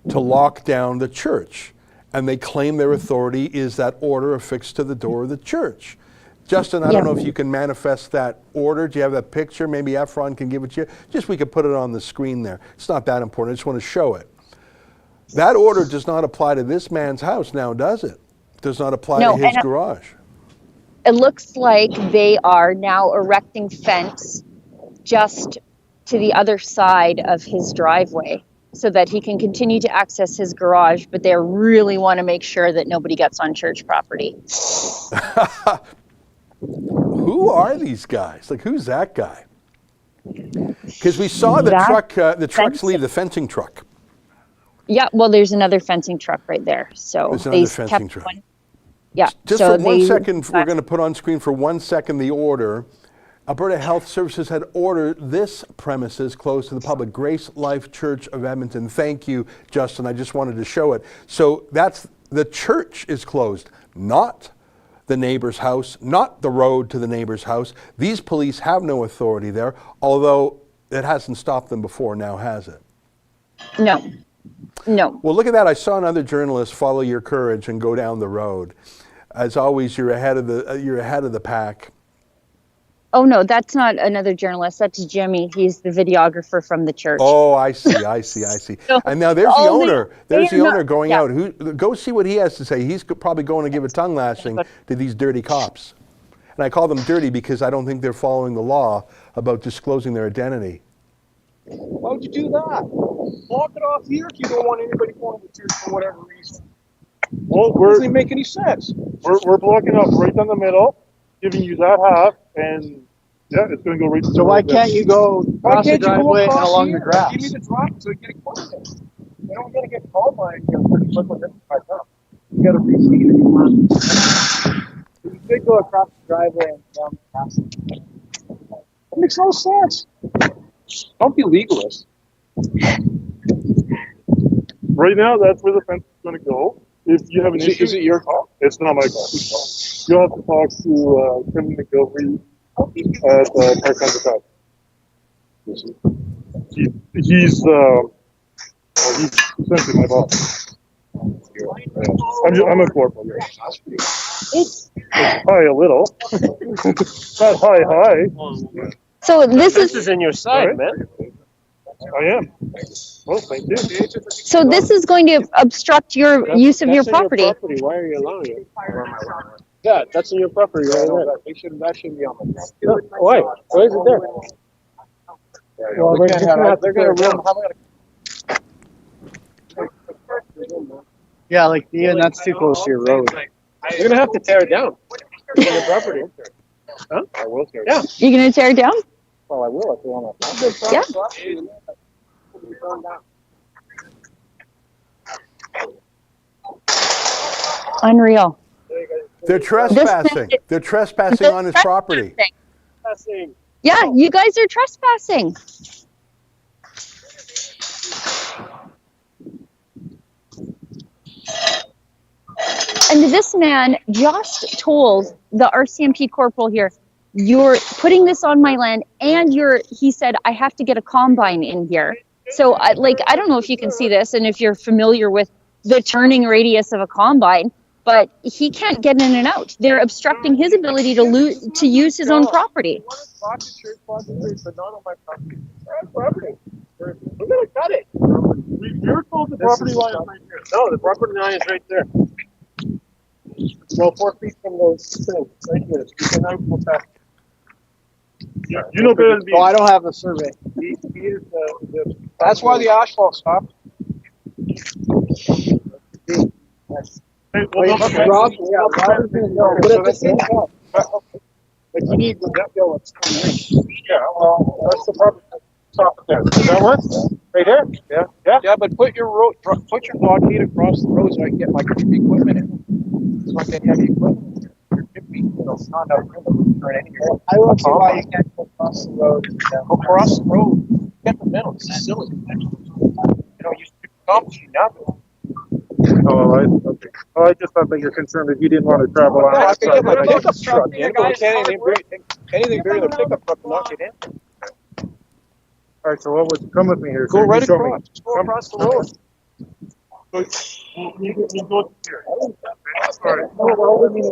to lock down the church. And they claim their authority is that order affixed to the door of the church. Justin, I don't know if you can manifest that order. Do you have that picture? Maybe Efron can give it to you. Just we could put it on the screen there. It's not that important. I just want to show it. That order does not apply to this man's house now, does it? Does not apply to his garage. It looks like they are now erecting fence just to the other side of his driveway so that he can continue to access his garage, but they really want to make sure that nobody gets on church property. Who are these guys? Like, who's that guy? Because we saw the trucks leave, the fencing truck. Yeah, well, there's another fencing truck right there. So there's another fencing truck. Yeah. Just so for 1 second, we're going to put on screen for 1 second the order. Alberta Health Services had ordered this premises closed to the public. GraceLife Church of Edmonton. Thank you, Justin. I just wanted to show it. So that's the church is closed, not the neighbor's house, not the road to the neighbor's house. These police have no authority there, although it hasn't stopped them before, now has it? No. Well, look at that. I saw another journalist follow your courage and go down the road. As always, you're ahead of the pack. Oh, no, that's not another journalist. That's Jimmy. He's the videographer from the church. Oh, I see. So and now there's the owner. There's the owner going out. Go see what he has to say. He's probably going to give a tongue lashing to these dirty cops. And I call them dirty because I don't think they're following the law about disclosing their identity. Why would you do that? Block it off here if you don't want anybody going to church for whatever reason. Well, It doesn't make any sense. we're blocking off right down the middle, giving you that half, and yeah, it's going to go right. So why can't you go Why across the can't you go driveway and across along here? the grass? Give me the drop so I get it closed. They don't gotta get called by you gotta reseed it. You could go across the driveway and down the grass. That makes no sense. Don't be legalist. Right now, that's where the fence is going to go. If you have an issue, Is it your call? it's not my call. You'll have to talk to Tim McGilvery at Park He's essentially my boss. I'm a corporal here. It's high a little. Not high. So this is in your side, man. I am. Well, thank you. So this is going to obstruct your use of your property. Why are you allowing it? Yeah, that's in your property. Right there. That shouldn't be on the ground. Why? Why is it there? Well, they're going to Yeah, like Ian, that's too close to your road. You're going to have to tear it down. It's on your property. Huh? I will tear it down. You're going to tear it down? Well, I will if you want to. Yeah. Unreal. They're trespassing. They're trespassing on his property. Yeah, you guys are trespassing. And this man just told the RCMP corporal here, you're putting this on my land, and he said, I have to get a combine in here. So I don't know if you can see this and if you're familiar with the turning radius of a combine, but he can't get in and out. They're obstructing his ability to use his own property. But not on my property. Property. We're gonna cut it. You're told the property line is right here. No, the property line is right there. Go 4 feet from those things, right here. You can now go back. You know better than me. Oh, I don't have the survey. That's why the asphalt stopped. Hey, well, Rob is gonna know, but at the same time, like you need the uphill that's coming in. yeah, well, that's the problem. Stop it there. Does that work? Right here? Yeah. Yeah. Yeah, but put your blockade across the road so I can get my equipment in. So I can have the equipment. It's not enough room to turn anywhere. I don't see why you can't go across the road. Go across the road. Get the middle. This is silly. You know, you accomplish nothing. Oh, okay. Oh, I just thought that you're concerned that you didn't want to travel on I that can get my side. pickup truck in, but I can't anything bigger than a pickup truck to knock it in. All right, so what was, come with me here. Go sir. You right show me. across. Just go across the road. We'll go here. All right.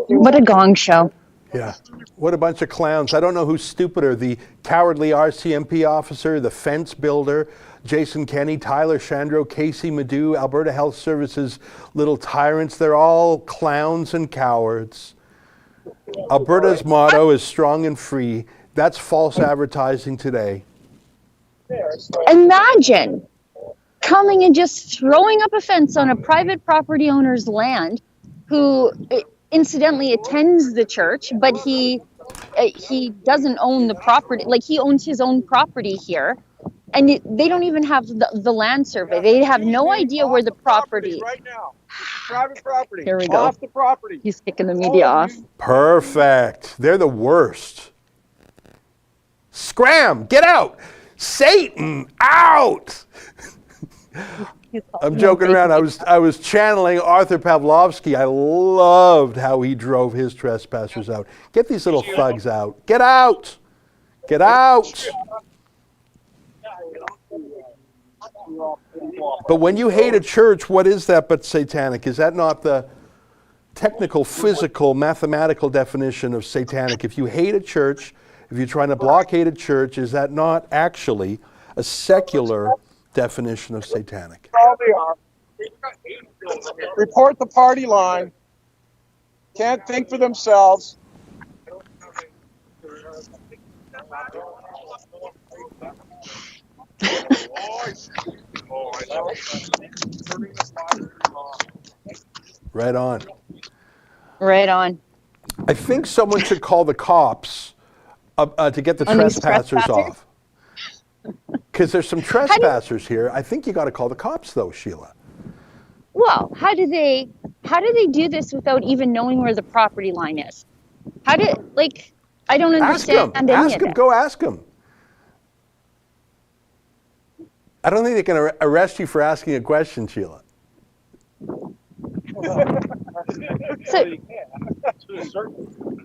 What a gong show. Yeah. What a bunch of clowns. I don't know who's stupider, the cowardly RCMP officer, the fence builder, Jason Kenney, Tyler Shandro, Casey Madu, Alberta Health Services, little tyrants. They're all clowns and cowards. Alberta's motto is strong and free. That's false advertising today. Imagine coming and just throwing up a fence on a private property owner's land who incidentally attends the church, but he doesn't own the property. Like, he owns his own property here, and they don't even have the land survey. They have no idea where the property. Right now, private property. Here we go. Off the property. He's kicking the media off. Perfect. They're the worst. Scram! Get out! Satan! Out! I'm joking around. I was channeling Arthur Pavlovsky. I loved how he drove his trespassers out. Get these little thugs out. Get out! Get out! But when you hate a church, what is that but satanic? Is that not the technical, physical, mathematical definition of satanic? If you hate a church, if you're trying to blockade a church, is that not actually a secular definition of satanic? Probably are. Report the party line. Can't think for themselves. Right on. Right on. I think someone should call the cops to get the trespassers off. Because there's some trespassers here. I think you got to call the cops, though, Sheila. Well, how do they do this without even knowing where the property line is? I don't understand any of Ask them. it. Go ask them. I don't think they can arrest you for asking a question, Sheila.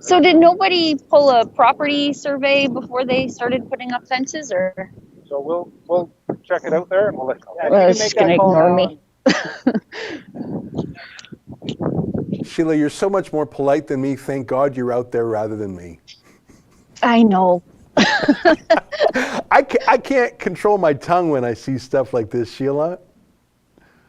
So did nobody pull a property survey before they started putting up fences, or? So we'll check it out there and we'll let you know. Well, it's gonna ignore me. Sheila, you're so much more polite than me. Thank God you're out there rather than me. I know. I can't control my tongue when I see stuff like this, Sheila.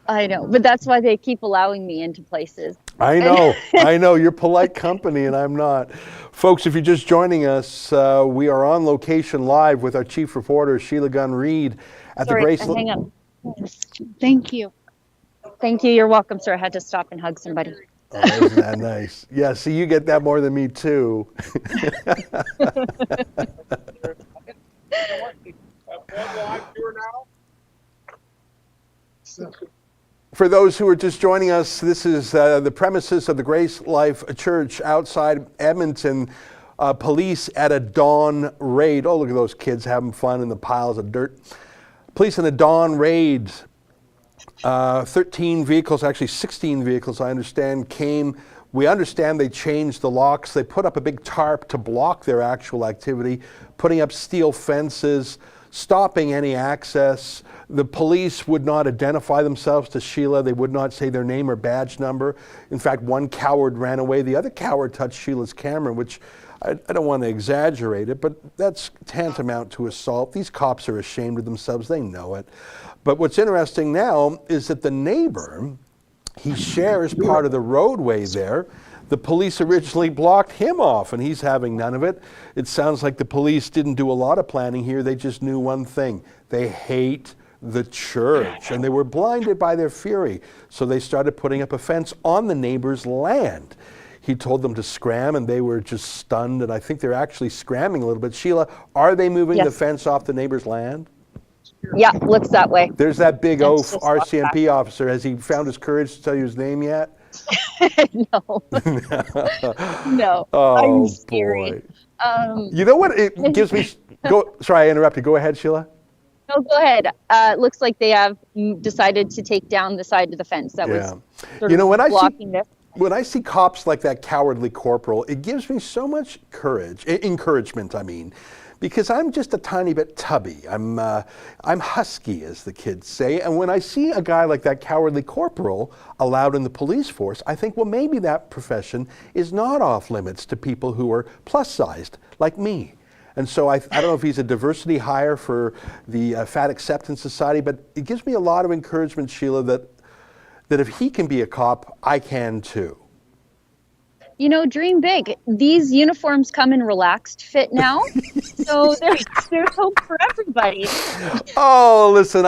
I know, but that's why they keep allowing me into places. I know, I know. You're polite company and I'm not. Folks, if you're just joining us, we are on location live with our chief reporter, Sheila Gunn-Reid at the GraceLife. Hang on. Thank you. Thank you. You're welcome, sir. I had to stop and hug somebody. Oh, isn't that nice? Yeah, see, you get that more than me, too. For those who are just joining us, this is the premises of the GraceLife Church outside Edmonton. Police at a dawn raid. Oh, look at those kids having fun in the piles of dirt. Police in a dawn raid. 13 vehicles, actually 16 vehicles, I understand, came. We understand they changed the locks. They put up a big tarp to block their actual activity, putting up steel fences, stopping any access. The police would not identify themselves to Sheila. They would not say their name or badge number. In fact, one coward ran away. The other coward touched Sheila's camera, which I don't want to exaggerate it, but that's tantamount to assault. These cops are ashamed of themselves. They know it. But what's interesting now is that the neighbor, he shares part of the roadway there. The police originally blocked him off, and he's having none of it. It sounds like the police didn't do a lot of planning here. They just knew one thing. They hate the church, and they were blinded by their fury. So they started putting up a fence on the neighbor's land. He told them to scram, and they were just stunned, and I think they're actually scramming a little bit. Sheila, are they moving the fence off the neighbor's land? Yeah, looks that way. There's that big oaf just RCMP officer. Has he found his courage to tell you his name yet? No. No. Oh, I'm scary. boy. You know what it gives me? Sorry, I interrupted. Go ahead, Sheila. No, go ahead. Looks like they have decided to take down the side of the fence that was sort of blocking this. When I see cops like that cowardly corporal, it gives me so much encouragement, I mean, because I'm just a tiny bit tubby. I'm husky, as the kids say. And when I see a guy like that cowardly corporal allowed in the police force, I think, well, maybe that profession is not off limits to people who are plus-sized, like me. And so I don't know if he's a diversity hire for the Fat Acceptance Society, but it gives me a lot of encouragement, Sheila, that if he can be a cop, I can too. You know, dream big. These uniforms come in relaxed fit now, so there's hope for everybody. Oh, listen,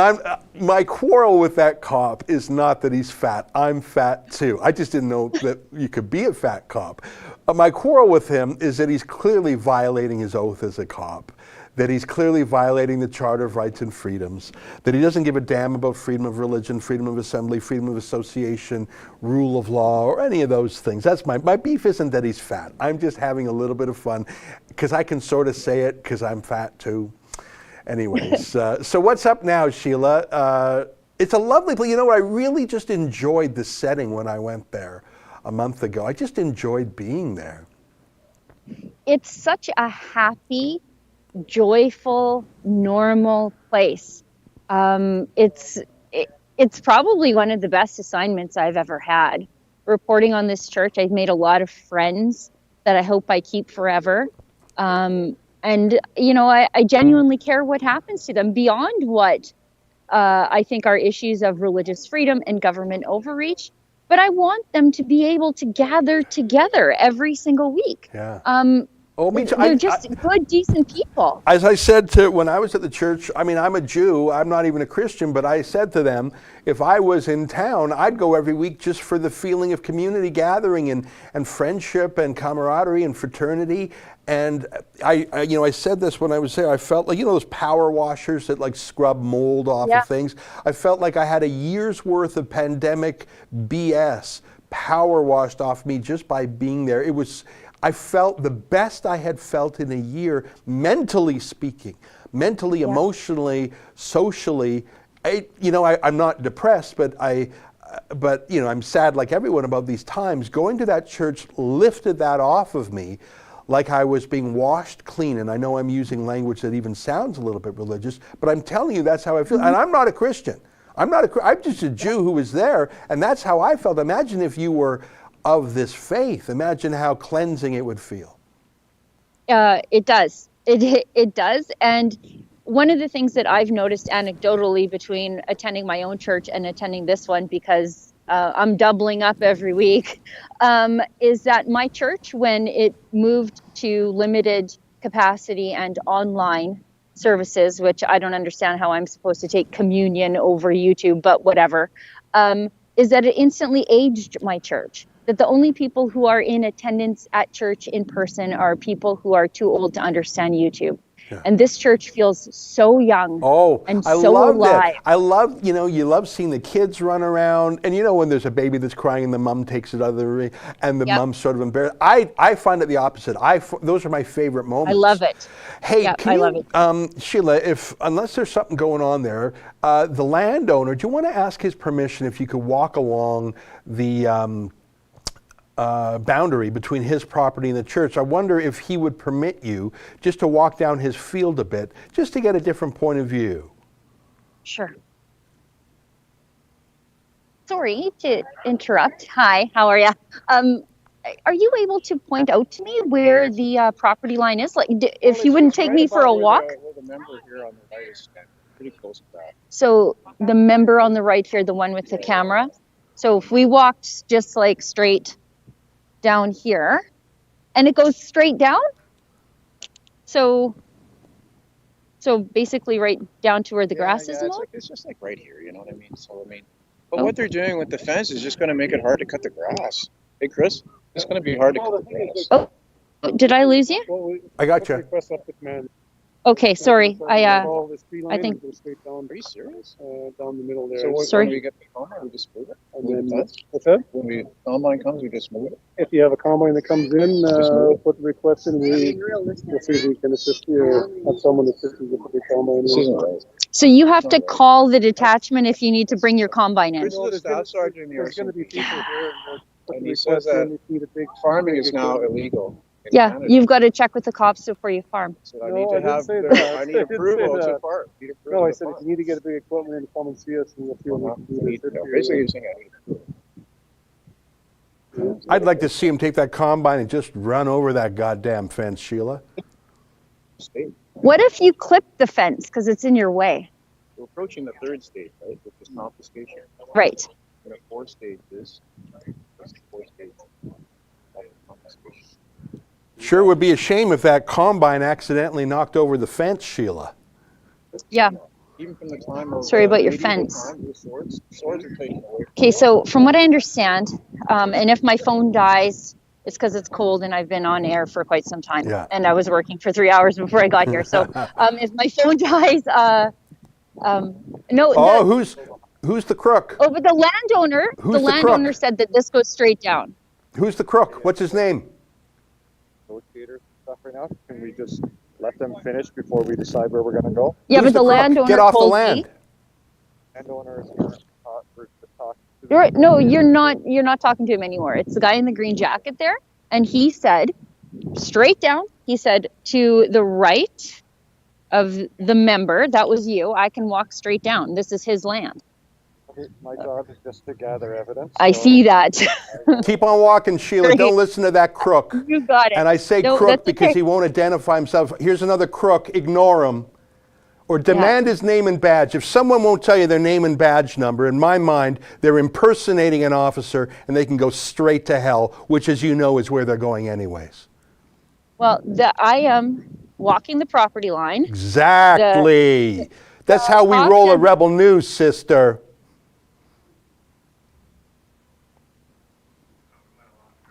my quarrel with that cop is not that he's fat. I'm fat too. I just didn't know that you could be a fat cop. My quarrel with him is that he's clearly violating his oath as a cop, that he's clearly violating the Charter of Rights and Freedoms, that he doesn't give a damn about freedom of religion, freedom of assembly, freedom of association, rule of law, or any of those things. That's my beef isn't that he's fat. I'm just having a little bit of fun because I can sort of say it because I'm fat too. Anyways, so what's up now, Sheila? It's a lovely place. You know what? I really just enjoyed the setting when I went there a month ago. I just enjoyed being there. It's such a happy, joyful, normal place. It's probably one of the best assignments I've ever had. Reporting on this church, I've made a lot of friends that I hope I keep forever. And, you know, I genuinely care what happens to them beyond what I think are issues of religious freedom and government overreach. But I want them to be able to gather together every single week. Yeah. They're just good, decent people. As I said when I was at the church, I mean, I'm a Jew, I'm not even a Christian, but I said to them, if I was in town, I'd go every week just for the feeling of community gathering and friendship and camaraderie and fraternity. And I said this when I was there, I felt like, those power washers that like scrub mold off of things. I felt like I had a year's worth of pandemic BS power washed off me just by being there. I felt the best I had felt in a year, mentally speaking, emotionally, socially. I'm not depressed, but I'm sad like everyone about these times. Going to that church lifted that off of me like I was being washed clean. And I know I'm using language that even sounds a little bit religious, but I'm telling you that's how I feel. And I'm not a Christian. I'm just a Jew who was there, and that's how I felt. Imagine if you were of this faith. Imagine how cleansing it would feel. It does. It does. And one of the things that I've noticed anecdotally between attending my own church and attending this one, because I'm doubling up every week, is that my church, when it moved to limited capacity and online services, which I don't understand how I'm supposed to take communion over YouTube, but whatever, is that it instantly aged my church. That the only people who are in attendance at church in person are people who are too old to understand YouTube. Yeah. And this church feels so young and so alive. I love, you love seeing the kids run around. And when there's a baby that's crying and the mom takes it out of the room and the mom's sort of embarrassed. I find it the opposite. Those are my favorite moments. I love it. Hey, love it. Sheila, unless there's something going on there, the landowner, do you want to ask his permission if you could walk along the boundary between his property and the church? I wonder if he would permit you just to walk down his field a bit, just to get a different point of view. Sure. Sorry to interrupt. Hi, how are you? Are you able to point out to me where the property line is? Like, if you wouldn't take me for a walk? Where the member here on the right is pretty close to that. So the member on the right here, the one with the camera. So if we walked just like straight down here, and it goes straight down. So So basically right down to where the grass is it's mowed? like it's just like right here, you know what I mean? So I mean, but what they're doing with the fence is just going to make it hard to cut the grass. Hey, Chris, it's going to be hard to cut the grass. Oh, did I lose you? I got you. Request up the command. Okay, sorry. Follow this tree line I think- and go straight down. Are you serious? Down the middle there. So Sorry? when we get the combine, we just move it. And then That's what's that? when the combine comes, we just move it. If you have a combine that comes in, put the request in. We'll see if we can assist you or have someone assist you with the combine. This isn't right. So you have to call the detachment if you need to bring your combine in. Chris is the staff sergeant in the There's going to be RCMP, people here. and he says that farming is now illegal. in Yeah, Canada. you've got to check with the cops before you farm. So I No, need I to didn't have, say that. I need I didn't say approval to that. farm. Need approval No, I to said farm. if you need to get a big equipment and come and see us, and we'll see what we can do. to assist you. Basically, you're saying I need approval. I'd like to see him take that combine and just run over that goddamn fence, Sheila. State. What if you clip the fence because it's in your way? We're approaching the third stage, right? Which is confiscation. Right. And the fourth stage is that's the fourth stage of confiscation. Sure would be a shame if that combine accidentally knocked over the fence, Sheila. Yeah. Even from the time of Sorry about your medieval fence. time, the swords are taken away. Okay, so from what I understand, and if my phone dies, it's because it's cold and I've been on air for quite some time. Yeah. And I was working for 3 hours before I got here. So if my phone dies, no. Oh, the, who's the crook? oh, but the landowner, Who's the the landowner crook? said that this goes straight down. Who's the crook? What's his name? Negotiator stuff right now. Can we just let them finish before we decide where we're going to go? Yeah, Who's but the crook? landowner Get off the told land. me. Landowner is here to talk. No, you're not. You're not talking to him anymore. It's the guy in the green jacket there, and he said, straight down. He said to the right of the member. That was you. I can walk straight down. This is his land. My job is just to gather evidence. I see that. Keep on walking, Sheila. Don't listen to that crook. You got it. And I say No, crook that's because okay. he won't identify himself. Here's another crook. Ignore him. Or demand his name and badge. If someone won't tell you their name and badge number, in my mind, they're impersonating an officer and they can go straight to hell, which, as you know, is where they're going anyways. Well, I am walking the property line. Exactly. That's how we roll a Rebel News, sister.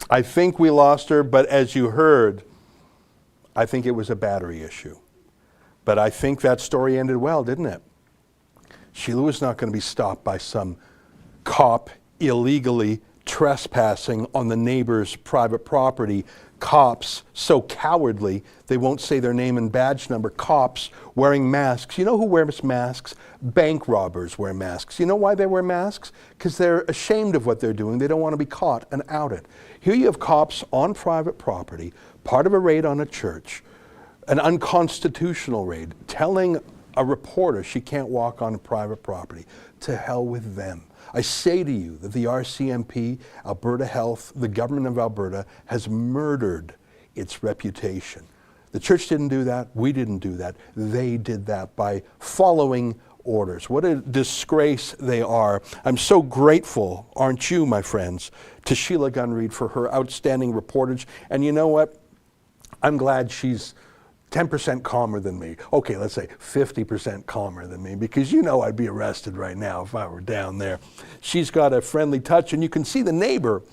I think we lost her, but as you heard, I think it was a battery issue. But I think that story ended well, didn't it? Sheila was not going to be stopped by some cop illegally trespassing on the neighbor's private property. Cops so cowardly, they won't say their name and badge number. Cops wearing masks. You know who wears masks? Bank robbers wear masks. You know why they wear masks? Because they're ashamed of what they're doing. They don't want to be caught and outed. Here you have cops on private property, part of a raid on a church, an unconstitutional raid, telling a reporter she can't walk on private property. To hell with them. I say to you that the RCMP, Alberta Health, the government of Alberta has murdered its reputation. The church didn't do that. We didn't do that. They did that by following orders. What a disgrace they are. I'm so grateful, aren't you, my friends, to Sheila Gunn-Reid for her outstanding reportage. And you know what? I'm glad she's 10% calmer than me. Okay, let's say 50% calmer than me, because you know I'd be arrested right now if I were down there. She's got a friendly touch, and you can see the neighbor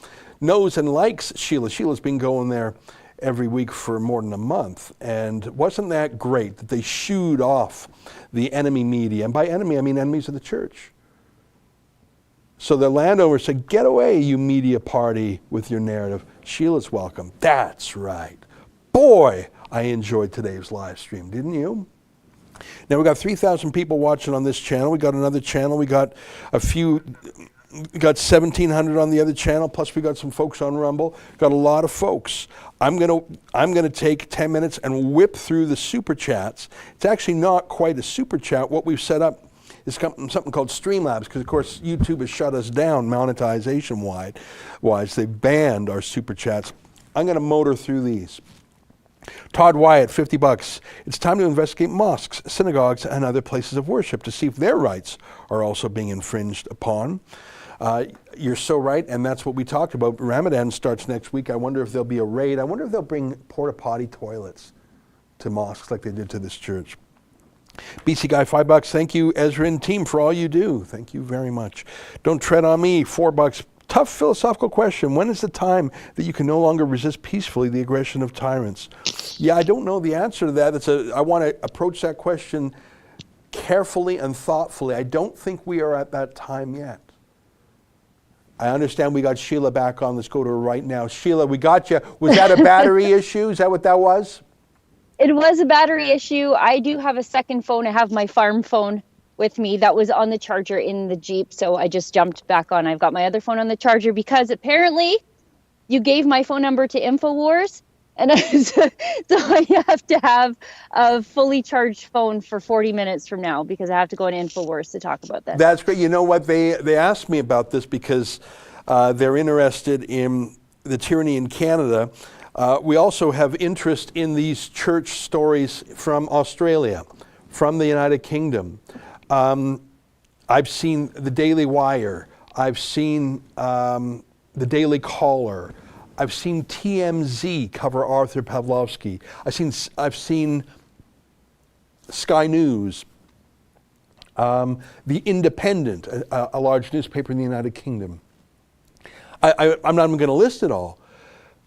knows and likes Sheila. Sheila's been going there every week for more than a month, and wasn't that great that they shooed off the enemy media? And by enemy, I mean enemies of the church. So the landowner said, get away, you media party, with your narrative. Sheila's welcome. That's right. Boy, I enjoyed today's live stream, didn't you? Now we got 3,000 people watching on this channel. We got another channel. We got we got 1,700 on the other channel. Plus we got some folks on Rumble. Got a lot of folks. I'm gonna take 10 minutes and whip through the super chats. It's actually not quite a super chat. What we've set up is something called Streamlabs, because of course YouTube has shut us down monetization wise. They banned our super chats. I'm gonna motor through these. Todd Wyatt, $50. It's time to investigate mosques, synagogues, and other places of worship to see if their rights are also being infringed upon. You're so right, and that's what we talked about. Ramadan starts next week. I wonder if there'll be a raid. I wonder if they'll bring porta-potty toilets to mosques like they did to this church. BC Guy, $5. Thank you, Ezra and team, for all you do. Thank you very much. Don't tread on me, $4. Tough philosophical question. When is the time that you can no longer resist peacefully the aggression of tyrants? Yeah, I don't know the answer to that. I want to approach that question carefully and thoughtfully. I don't think we are at that time yet. I understand we got Sheila back on. Let's go to her right now. Sheila, we got you. Was that a battery issue? Is that what that was? It was a battery issue. I do have a second phone. I have my farm phone with me that was on the charger in the Jeep. So I just jumped back on. I've got my other phone on the charger because apparently you gave my phone number to InfoWars. And so I have to have a fully charged phone for 40 minutes from now because I have to go on InfoWars to talk about that. That's great. You know what? They asked me about this because they're interested in the tyranny in Canada. We also have interest in these church stories from Australia, from the United Kingdom. I've seen the Daily Wire. I've seen the Daily Caller. I've seen TMZ cover Arthur Pawlowski. I've seen Sky News, The Independent, a large newspaper in the United Kingdom. I'm not even going to list it all.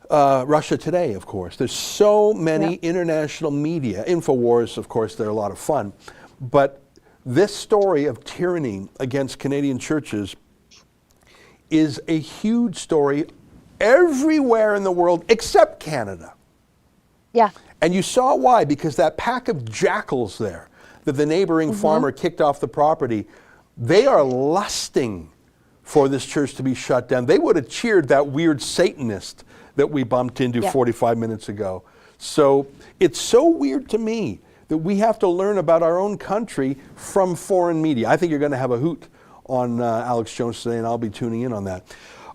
Russia Today, of course. There's so many international media. InfoWars, of course, they're a lot of fun. But this story of tyranny against Canadian churches is a huge story everywhere in the world except Canada. Yeah. And you saw why, because that pack of jackals there that the neighboring farmer kicked off the property, they are lusting for this church to be shut down. They would have cheered that weird Satanist that we bumped into 45 minutes ago. So it's so weird to me that we have to learn about our own country from foreign media. I think you're going to have a hoot on Alex Jones today, and I'll be tuning in on that.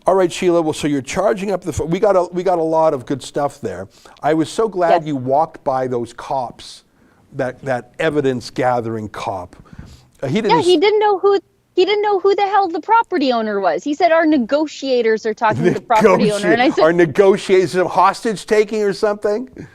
All right, Sheila, well, so you're charging up the phone. We got a lot of good stuff there. I was so glad you walked by those cops, that evidence gathering cop. He didn't know who the hell the property owner was. He said our negotiators are talking to the property owner. And I said, our negotiators of hostage taking or something?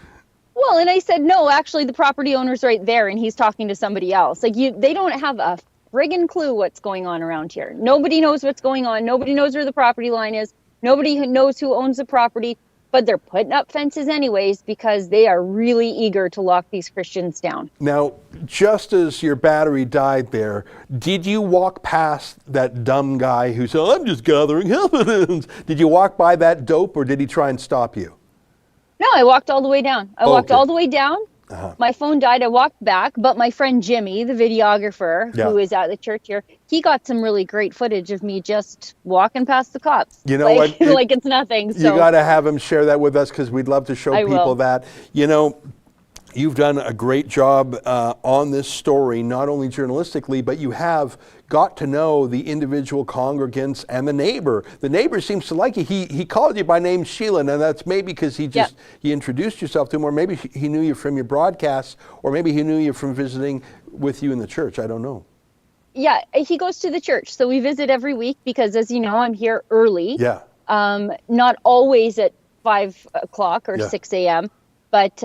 Well, and I said, no, actually the property owner's right there and he's talking to somebody else. Like they don't have a friggin' clue what's going on around here. Nobody knows what's going on. Nobody knows where the property line is. Nobody knows who owns the property, but they're putting up fences anyways because they are really eager to lock these Christians down. Now, just as your battery died there, did you walk past that dumb guy who said, I'm just gathering evidence? Did you walk by that dope or did he try and stop you? No, I walked all the way down. I walked all the way down. My phone died. I walked back, but my friend Jimmy, the videographer who is at the church here, he got some really great footage of me just walking past the cops. You know what? Like it's nothing. So. You got to have him share that with us because we'd love to show people that. You know, you've done a great job on this story, not only journalistically, but you have got to know the individual congregants and the neighbor. The neighbor seems to like you. He called you by name Sheila, and that's maybe because he introduced yourself to him, or maybe he knew you from your broadcasts, or maybe he knew you from visiting with you in the church. I don't know. Yeah, he goes to the church, so we visit every week because, as you know, I'm here early. Yeah. Not always at 5 o'clock or 6 a.m., but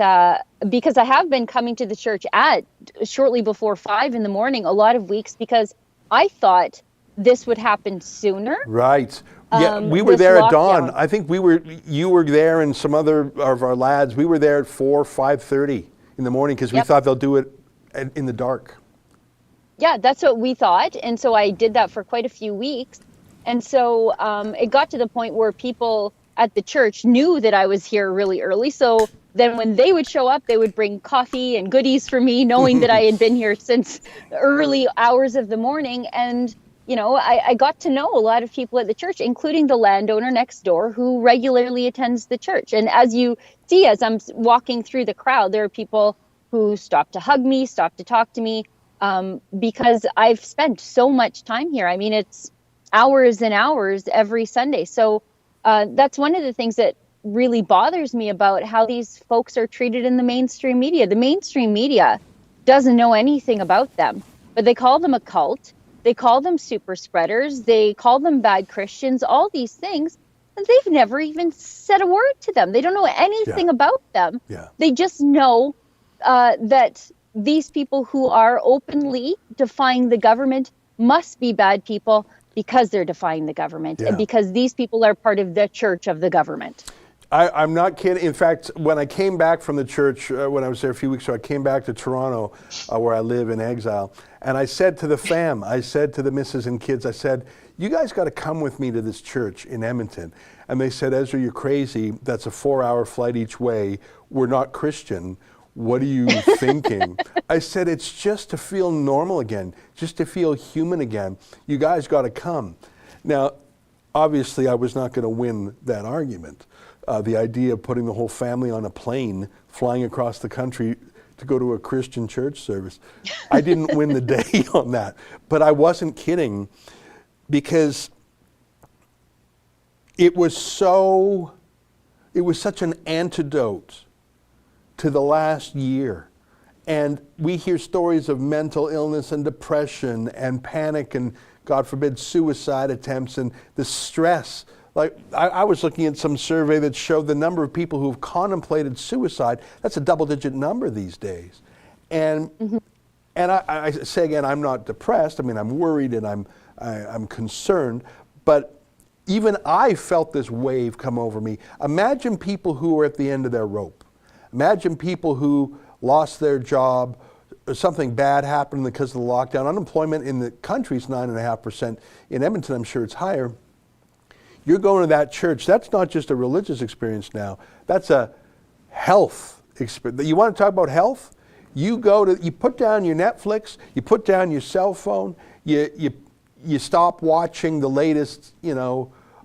because I have been coming to the church at shortly before 5 in the morning a lot of weeks because I thought this would happen sooner. Right. Yeah, we were there at dawn. I think you were there and some other of our lads. We were there at 5:30 in the morning because we thought they'll do it in the dark. Yeah, that's what we thought. And so I did that for quite a few weeks. And so it got to the point where people at the church knew that I was here really early. So then when they would show up, they would bring coffee and goodies for me, knowing that I had been here since the early hours of the morning. And, you know, I got to know a lot of people at the church, including the landowner next door who regularly attends the church. And as you see, as I'm walking through the crowd, there are people who stop to hug me, stop to talk to me, because I've spent so much time here. I mean, it's hours and hours every Sunday. So that's one of the things that really bothers me about how these folks are treated in the mainstream media. The mainstream media doesn't know anything about them, but they call them a cult. They call them super spreaders. They call them bad Christians, all these things. And they've never even said a word to them. They don't know anything about them. Yeah. They just know that these people who are openly defying the government must be bad people because they're defying the government and because these people are part of the church of the government. I'm not kidding. In fact, when I came back from the church, when I was there a few weeks ago, I came back to Toronto, where I live in exile, and I said to the fam, I said to the missus and kids, I said, you guys got to come with me to this church in Edmonton. And they said, Ezra, you're crazy. That's a 4-hour flight each way. We're not Christian. What are you thinking? I said, it's just to feel normal again, just to feel human again. You guys got to come. Now, obviously, I was not going to win that argument. The idea of putting the whole family on a plane, flying across the country to go to a Christian church service. I didn't win the day on that. But I wasn't kidding, because it was such an antidote to the last year. And we hear stories of mental illness and depression and panic and, God forbid, suicide attempts and the stress. Like, I was looking at some survey that showed the number of people who've contemplated suicide. That's a double-digit number these days. And and I say again, I'm not depressed. I mean, I'm worried and I'm concerned. But even I felt this wave come over me. Imagine people who are at the end of their rope. Imagine people who lost their job, or something bad happened because of the lockdown. Unemployment in the country is 9.5%. In Edmonton, I'm sure it's higher. You're going to that church. That's not just a religious experience now. That's a health experience. You want to talk about health? You put down your Netflix, you put down your cell phone, you stop watching the latest,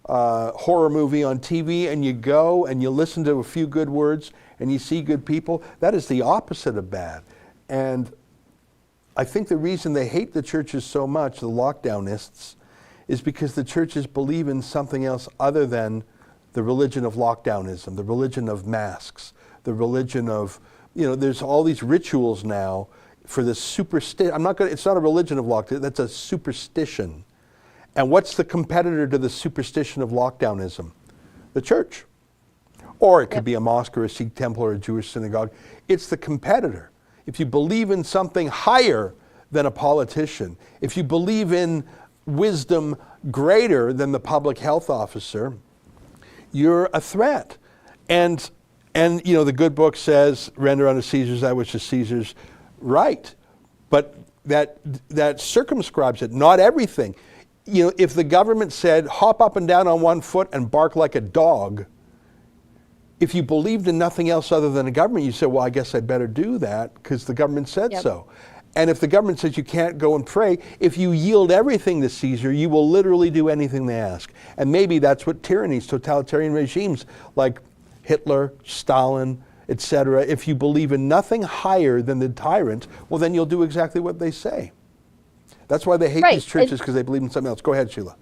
horror movie on TV, and you go and you listen to a few good words and you see good people. That is the opposite of bad. And I think the reason they hate the churches so much, the lockdownists, is because the churches believe in something else other than the religion of lockdownism, the religion of masks, the religion of, there's all these rituals now for this superstition. It's not a religion of lockdown, that's a superstition. And what's the competitor to the superstition of lockdownism? The church. Or it could be a mosque or a Sikh temple or a Jewish synagogue. It's the competitor. If you believe in something higher than a politician, if you believe in wisdom greater than the public health officer, you're a threat. And the good book says, render unto Caesar that which is Caesar's, right. But that circumscribes it, not everything. If the government said, hop up and down on one foot and bark like a dog, if you believed in nothing else other than the government, you said, well, I guess I'd better do that because the government said so. And if the government says you can't go and pray, if you yield everything to Caesar, you will literally do anything they ask. And maybe that's what tyrannies, totalitarian regimes like Hitler, Stalin, etc., if you believe in nothing higher than the tyrant, well, then you'll do exactly what they say. That's why they hate these churches, because they believe in something else. Go ahead, Sheila.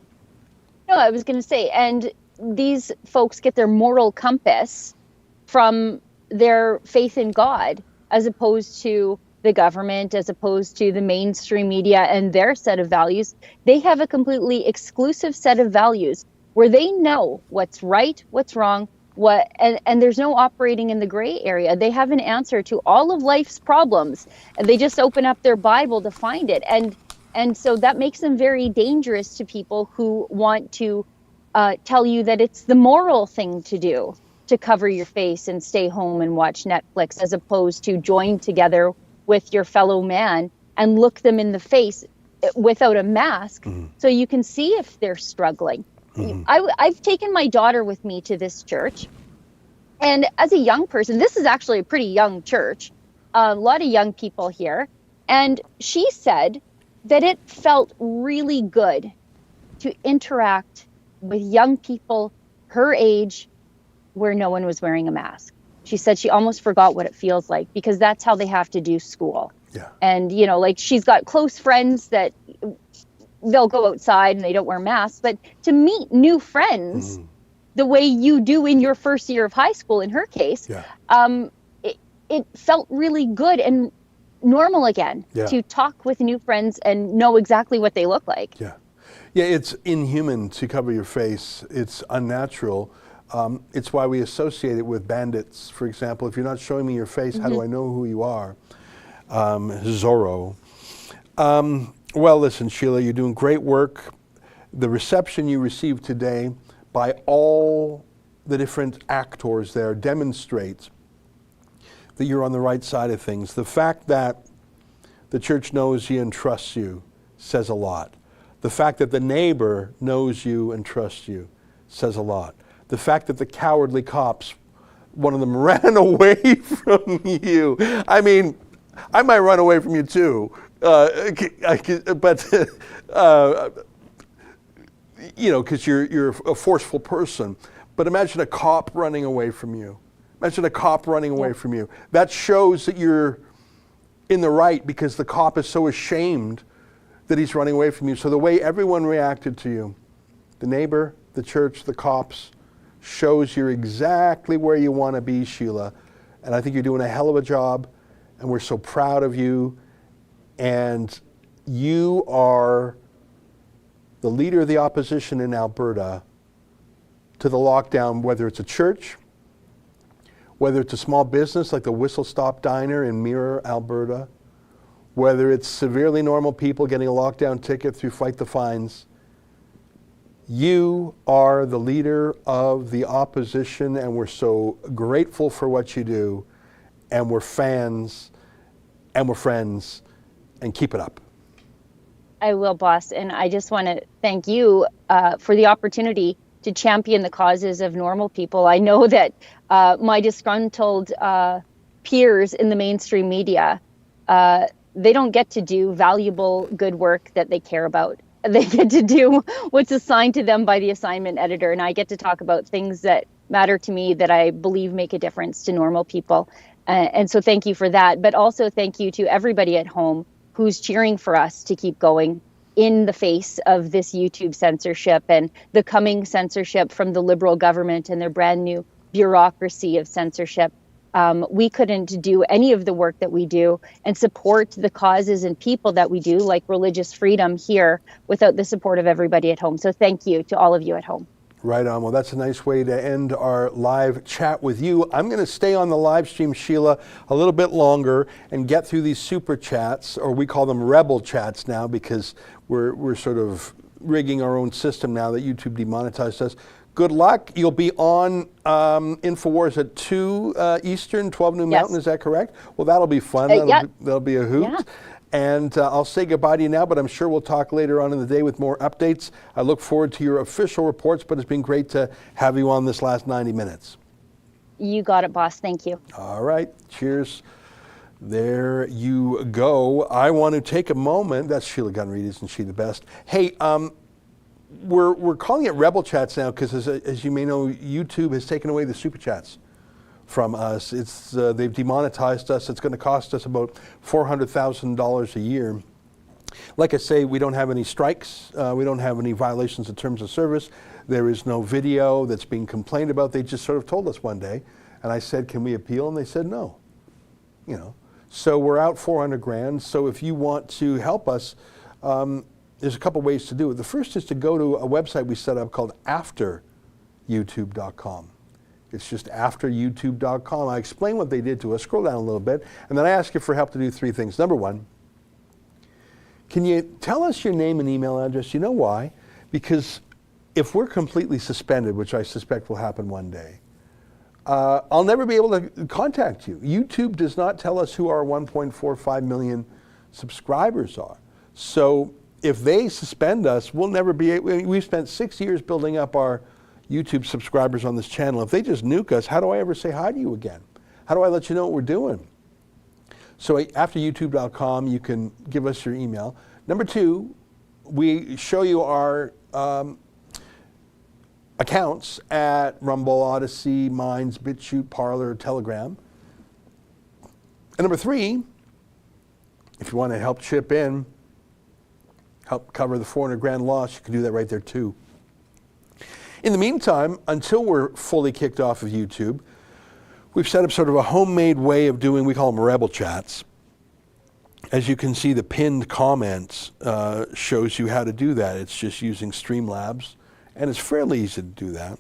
No, I was going to say, and these folks get their moral compass from their faith in God, as opposed to the government, as opposed to the mainstream media and their set of values. They have a completely exclusive set of values where they know what's right, what's wrong, and there's no operating in the gray area. They have an answer to all of life's problems, and they just open up their Bible to find it. And so that makes them very dangerous to people who want to tell you that it's the moral thing to do to cover your face and stay home and watch Netflix, as opposed to join together with your fellow man and look them in the face without a mask so you can see if they're struggling. I've taken my daughter with me to this church, and as a young person, this is actually a pretty young church, a lot of young people here, and she said that it felt really good to interact with young people her age where no one was wearing a mask. She said she almost forgot what it feels like, because that's how they have to do school. Yeah. And, she's got close friends that they'll go outside and they don't wear masks, but to meet new friends the way you do in your first year of high school, in her case, it felt really good and normal again to talk with new friends and know exactly what they look like. Yeah, it's inhuman to cover your face. It's unnatural. It's why we associate it with bandits, for example. If you're not showing me your face, how do I know who you are? Zorro. Well, listen, Sheila, you're doing great work. The reception you received today by all the different actors there demonstrates that you're on the right side of things. The fact that the church knows you and trusts you says a lot. The fact that the neighbor knows you and trusts you says a lot. The fact that the cowardly cops, one of them ran away from you. I mean, I might run away from you too, but you know, because you're a forceful person. But imagine a cop running away from you. Imagine a cop running away from you. That shows that you're in the right, because the cop is so ashamed that he's running away from you. So the way everyone reacted to you, the neighbor, the church, the cops, shows you're exactly where you want to be, Sheila. And I think you're doing a hell of a job, and we're so proud of you. And you are the leader of the opposition in Alberta to the lockdown, whether it's a church, whether it's a small business like the Whistle Stop Diner in Mirror, Alberta, whether it's severely normal people getting a lockdown ticket through Fight the Fines. You are the leader of the opposition, and we're so grateful for what you do, and we're fans, and we're friends, and keep it up. I will, boss. And I just want to thank you for the opportunity to champion the causes of normal people. I know that my disgruntled peers in the mainstream media, they don't get to do valuable, good work that they care about. They get to do what's assigned to them by the assignment editor. And I get to talk about things that matter to me, that I believe make a difference to normal people. And so thank you for that. But also thank you to everybody at home who's cheering for us to keep going in the face of this YouTube censorship and the coming censorship from the Liberal government and their brand new bureaucracy of censorship. We couldn't do any of the work that we do and support the causes and people that we do, like religious freedom here, without the support of everybody at home. So thank you to all of you at home. Right on. Well, that's a nice way to end our live chat with you. I'm going to stay on the live stream, Sheila, a little bit longer and get through these super chats, or we call them rebel chats now, because we're sort of rigging our own system now that YouTube demonetized us. Good luck. You'll be on InfoWars at 2 Eastern, 12 noon Mountain. Is that correct? Well, that'll be fun. That'll be a hoot. Yeah. And I'll say goodbye to you now, but I'm sure we'll talk later on in the day with more updates. I look forward to your official reports, but it's been great to have you on this last 90 minutes. You got it, boss. Thank you. All right. Cheers. There you go. I want to take a moment. That's Sheila Gunn-Reid, isn't she the best? Hey, we're calling it Rebel Chats now because, as you may know, YouTube has taken away the super chats from us. It's they've demonetized us. It's going to cost us about $400,000 a year. Like I say, we don't have any strikes. We don't have any violations of terms of service. There is no video that's being complained about. They just sort of told us one day, and I said, "Can we appeal?" And they said no. You know, so we're out $400,000. So if you want to help us, there's a couple ways to do it. The first is to go to a website we set up called AfterYouTube.com. It's just AfterYouTube.com. I explain what they did to us, scroll down a little bit, and then I ask you for help to do three things. Number one, can you tell us your name and email address? You know why? Because if we're completely suspended, which I suspect will happen one day, I'll never be able to contact you. YouTube does not tell us who our 1.45 million subscribers are. So if they suspend us, we'll never be able, we've spent 6 years building up our YouTube subscribers on this channel. If they just nuke us, how do I ever say hi to you again? How do I let you know what we're doing? So AfterYouTube.com, you can give us your email. Number two, we show you our accounts at Rumble, Odyssey, Minds, BitChute, Parler, Telegram. And number three, if you want to help chip in, help cover the $400,000 loss, you can do that right there too. In the meantime, until we're fully kicked off of YouTube, we've set up sort of a homemade way of doing, we call them Rebel Chats. As you can see, the pinned comments shows you how to do that. It's just using Streamlabs, and it's fairly easy to do that.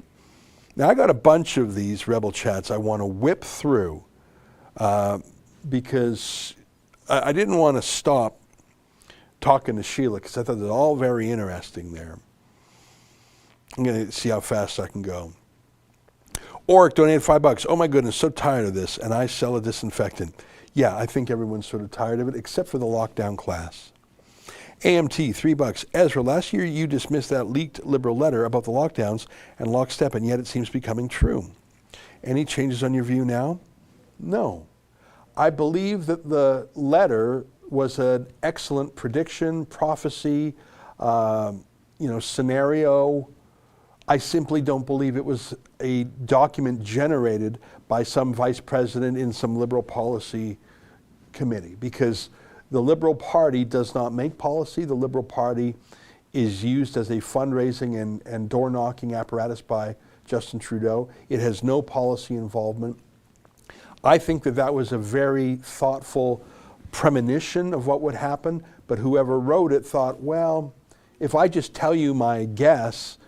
Now, I got a bunch of these Rebel Chats I want to whip through because I didn't want to stop talking to Sheila because I thought it was all very interesting there. I'm going to see how fast I can go. Oric donated $5. Oh my goodness, so tired of this, and I sell a disinfectant. Yeah, I think everyone's sort of tired of it, except for the lockdown class. AMT, $3. Ezra, last year you dismissed that leaked Liberal letter about the lockdowns and lockstep, and yet it seems becoming true. Any changes on your view now? No. I believe that the letter was an excellent prediction, prophecy, scenario. I simply don't believe it was a document generated by some vice president in some Liberal policy committee, because the Liberal Party does not make policy. The Liberal Party is used as a fundraising and door-knocking apparatus by Justin Trudeau. It has no policy involvement. I think that that was a very thoughtful premonition of what would happen, but whoever wrote it thought, well, if I just tell you my guess,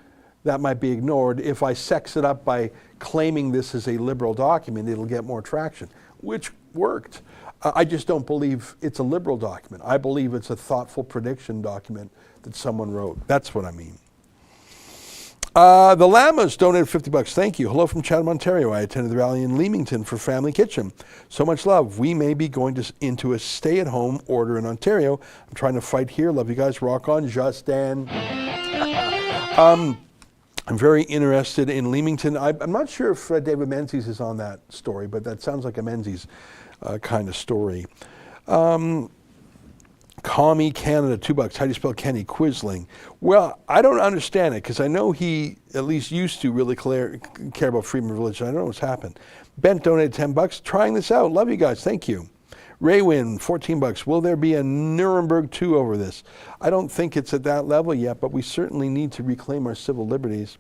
that might be ignored. If I sex it up by claiming this is a Liberal document, it'll get more traction, which worked. I just don't believe it's a Liberal document. I believe it's a thoughtful prediction document that someone wrote. That's what I mean. The Lamas donated $50. Thank you. Hello from Chatham, Ontario. I attended the rally in Leamington for Family Kitchen. So much love. We may be going into a stay-at-home order in Ontario. I'm trying to fight here. Love you guys. Rock on, Justin. I'm very interested in Leamington. I'm not sure if David Menzies is on that story, but that sounds like a Menzies kind of story. Commie Canada, $2. How do you spell Kenny? Quisling. Well, I don't understand it because I know he at least used to really care about freedom of religion. I don't know what's happened. Bent donated $10. Trying this out. Love you guys. Thank you. Raywin, $14. Will there be a Nuremberg 2 over this? I don't think it's at that level yet, but we certainly need to reclaim our civil liberties.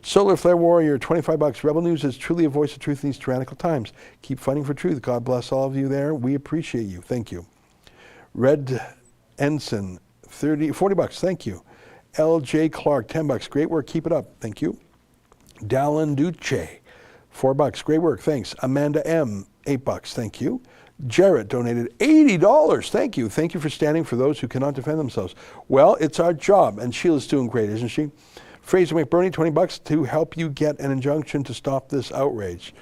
Solar Flare Warrior, $25. Rebel News is truly a voice of truth in these tyrannical times. Keep fighting for truth. God bless all of you there. We appreciate you. Thank you. Red Ensign, $40. Thank you. L.J. Clark, $10. Great work. Keep it up. Thank you. Dallin Duce, $4. Great work. Thanks. Amanda M., $8. Thank you. Jarrett donated $80. Thank you. Thank you for standing for those who cannot defend themselves. Well, it's our job, and Sheila's doing great, isn't she? Fraser McBurney, $20 to help you get an injunction to stop this outrage.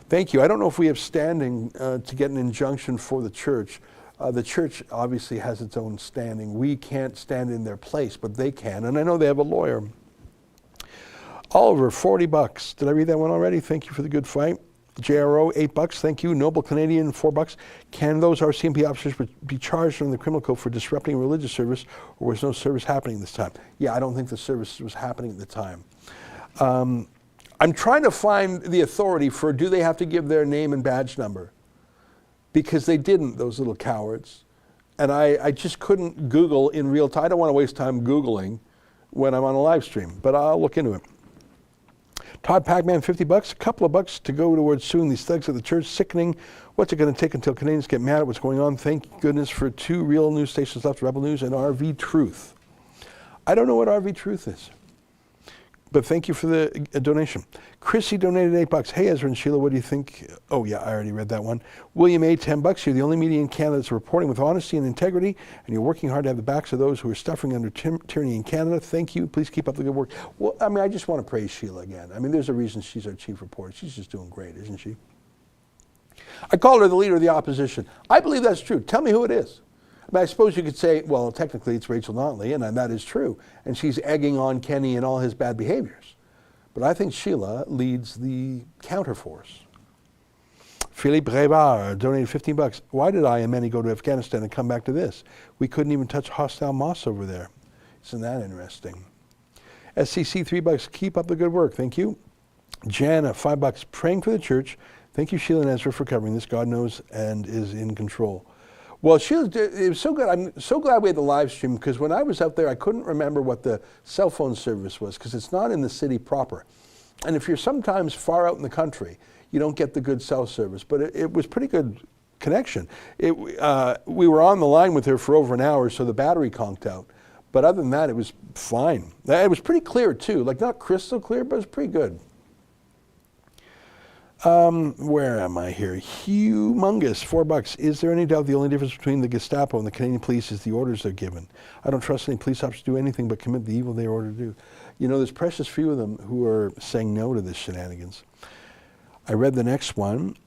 Thank you. I don't know if we have standing to get an injunction for the church. The church obviously has its own standing. We can't stand in their place, but they can, and I know they have a lawyer. Oliver, $40. Did I read that one already? Thank you for the good fight. JRO, $8. Thank you. Noble Canadian, $4. Can those RCMP officers be charged under the criminal code for disrupting a religious service, or was no service happening this time? Yeah, I don't think the service was happening at the time. I'm trying to find the authority for, do they have to give their name and badge number? Because they didn't, those little cowards. And I just couldn't Google in real time. I don't want to waste time Googling when I'm on a live stream, but I'll look into it. Todd Pac-Man, $50. A couple of bucks to go towards suing these thugs at the church. Sickening. What's it going to take until Canadians get mad at what's going on? Thank goodness for 2 real news stations left, Rebel News and RV Truth. I don't know what RV Truth is, but thank you for the donation. Chrissy donated $8. Hey, Ezra and Sheila, what do you think? Oh yeah, I already read that one. William A, $10. You're the only media in Canada that's reporting with honesty and integrity, and you're working hard to have the backs of those who are suffering under tyranny in Canada. Thank you. Please keep up the good work. Well, I mean, I just want to praise Sheila again. I mean, there's a reason she's our chief reporter. She's just doing great, isn't she? I called her the leader of the opposition. I believe that's true. Tell me who it is. I mean, I suppose you could say, well, technically it's Rachel Notley, and that is true. And she's egging on Kenny and all his bad behaviors. But I think Sheila leads the counterforce. Philippe Rébard donated $15. Why did I and many go to Afghanistan and come back to this? We couldn't even touch hostile mosques over there. Isn't that interesting? SCC, $3. Keep up the good work. Thank you. Jana, $5. Praying for the church. Thank you, Sheila and Ezra, for covering this. God knows and is in control. Well, Sheila, it was so good. I'm so glad we had the live stream, because when I was out there, I couldn't remember what the cell phone service was, because it's not in the city proper. And if you're sometimes far out in the country, you don't get the good cell service. But it was pretty good connection. We were on the line with her for over an hour, so the battery conked out. But other than that, it was fine. It was pretty clear, too. Like, not crystal clear, but it was pretty good. Where am I here? Humongous, $4. Is there any doubt the only difference between the Gestapo and the Canadian police is the orders they're given? I don't trust any police officers to do anything but commit the evil they are ordered to do. You know, there's precious few of them who are saying no to this shenanigans. I read the next one.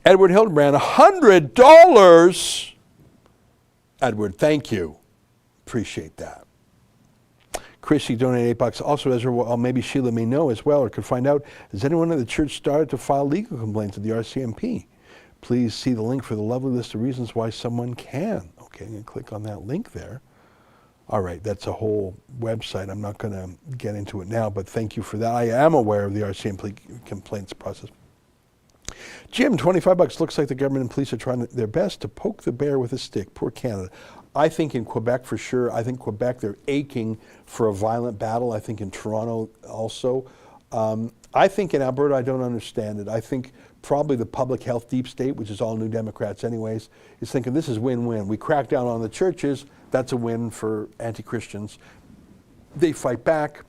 Edward Hildebrand, $100. Edward, thank you. Appreciate that. Chrissy donated $8. Also, Ezra, well, maybe Sheila may know as well or could find out, has anyone at the church started to file legal complaints at the RCMP? Please see the link for the lovely list of reasons why someone can. Okay, I'm going to click on that link there. All right, that's a whole website. I'm not going to get into it now, but thank you for that. I am aware of the RCMP complaints process. Jim, $25. Looks like the government and police are trying their best to poke the bear with a stick. Poor Canada. I think in Quebec for sure. I think Quebec, they're aching for a violent battle. I think in Toronto also. I think in Alberta, I don't understand it. I think probably the public health deep state, which is all New Democrats anyways, is thinking this is win-win. We crack down on the churches. That's a win for anti-Christians. They fight back.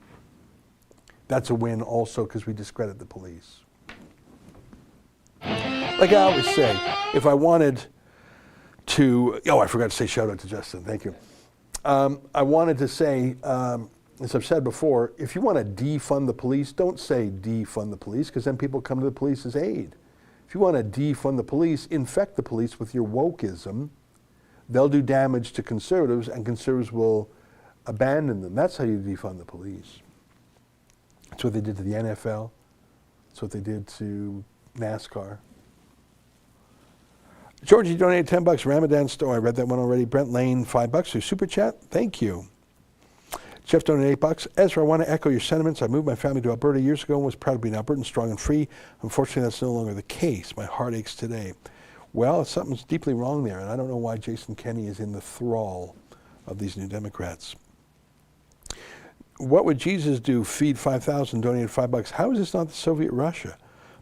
That's a win also because we discredit the police. Like I always say, if I wanted to, I forgot to say shout out to Justin, thank you. I wanted to say, as I've said before, if you want to defund the police, don't say defund the police, because then people come to the police's aid. If you want to defund the police, infect the police with your wokeism. They'll do damage to conservatives, and conservatives will abandon them. That's how you defund the police. That's what they did to the NFL. That's what they did to NASCAR. Georgie donated $10. Ramadan store. I read that one already. Brent Lane, $5 through Super Chat. Thank you. Jeff donated $8. Ezra, I want to echo your sentiments. I moved my family to Alberta years ago and was proud to be an Albertan, strong and free. Unfortunately, that's no longer the case. My heart aches today. Well, something's deeply wrong there, and I don't know why Jason Kenney is in the thrall of these New Democrats. What would Jesus do? Feed 5,000, donated $5. How is this not the Soviet Russia?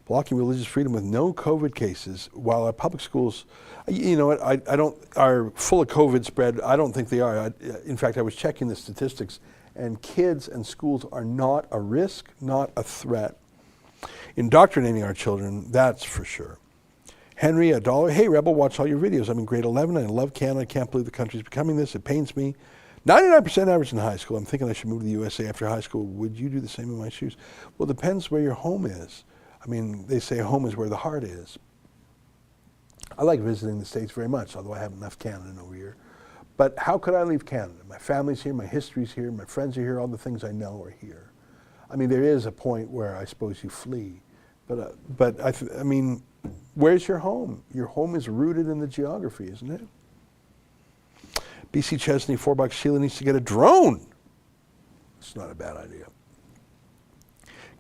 Blocking religious freedom with no COVID cases, while our public schools, you know what, I don't, are full of COVID spread. I don't think they are. In fact, I was checking the statistics, and kids and schools are not a risk, not a threat. Indoctrinating our children, that's for sure. Henry, $1. Hey, Rebel, watch all your videos. I'm in grade 11. I love Canada. I can't believe the country's becoming this. It pains me. 99% average in high school. I'm thinking I should move to the USA after high school. Would you do the same in my shoes? Well, it depends where your home is. I mean, they say home is where the heart is. I like visiting the States very much, although I haven't left Canada in over a year. But how could I leave Canada? My family's here, my history's here, my friends are here, all the things I know are here. I mean, there is a point where I suppose you flee. But I mean, where's your home? Your home is rooted in the geography, isn't it? BC Chesney, $4. Sheila needs to get a drone. It's not a bad idea.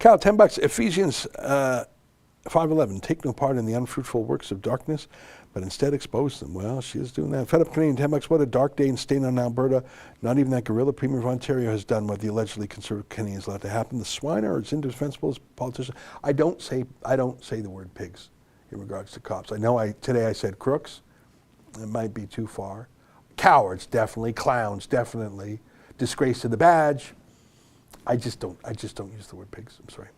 Cal, $10. Ephesians 5:11. Take no part in the unfruitful works of darkness, but instead expose them. Well, she is doing that. Fed Up Canadian, $10. What a dark day in stain on Alberta. Not even that guerrilla premier of Ontario has done what the allegedly conservative Canadians allowed to happen. The swine are as indefensible as politicians. I don't say the word pigs in regards to cops. I know today I said crooks. It might be too far. Cowards, definitely. Clowns, definitely. Disgrace to the badge. I just don't use the word pigs. I'm sorry.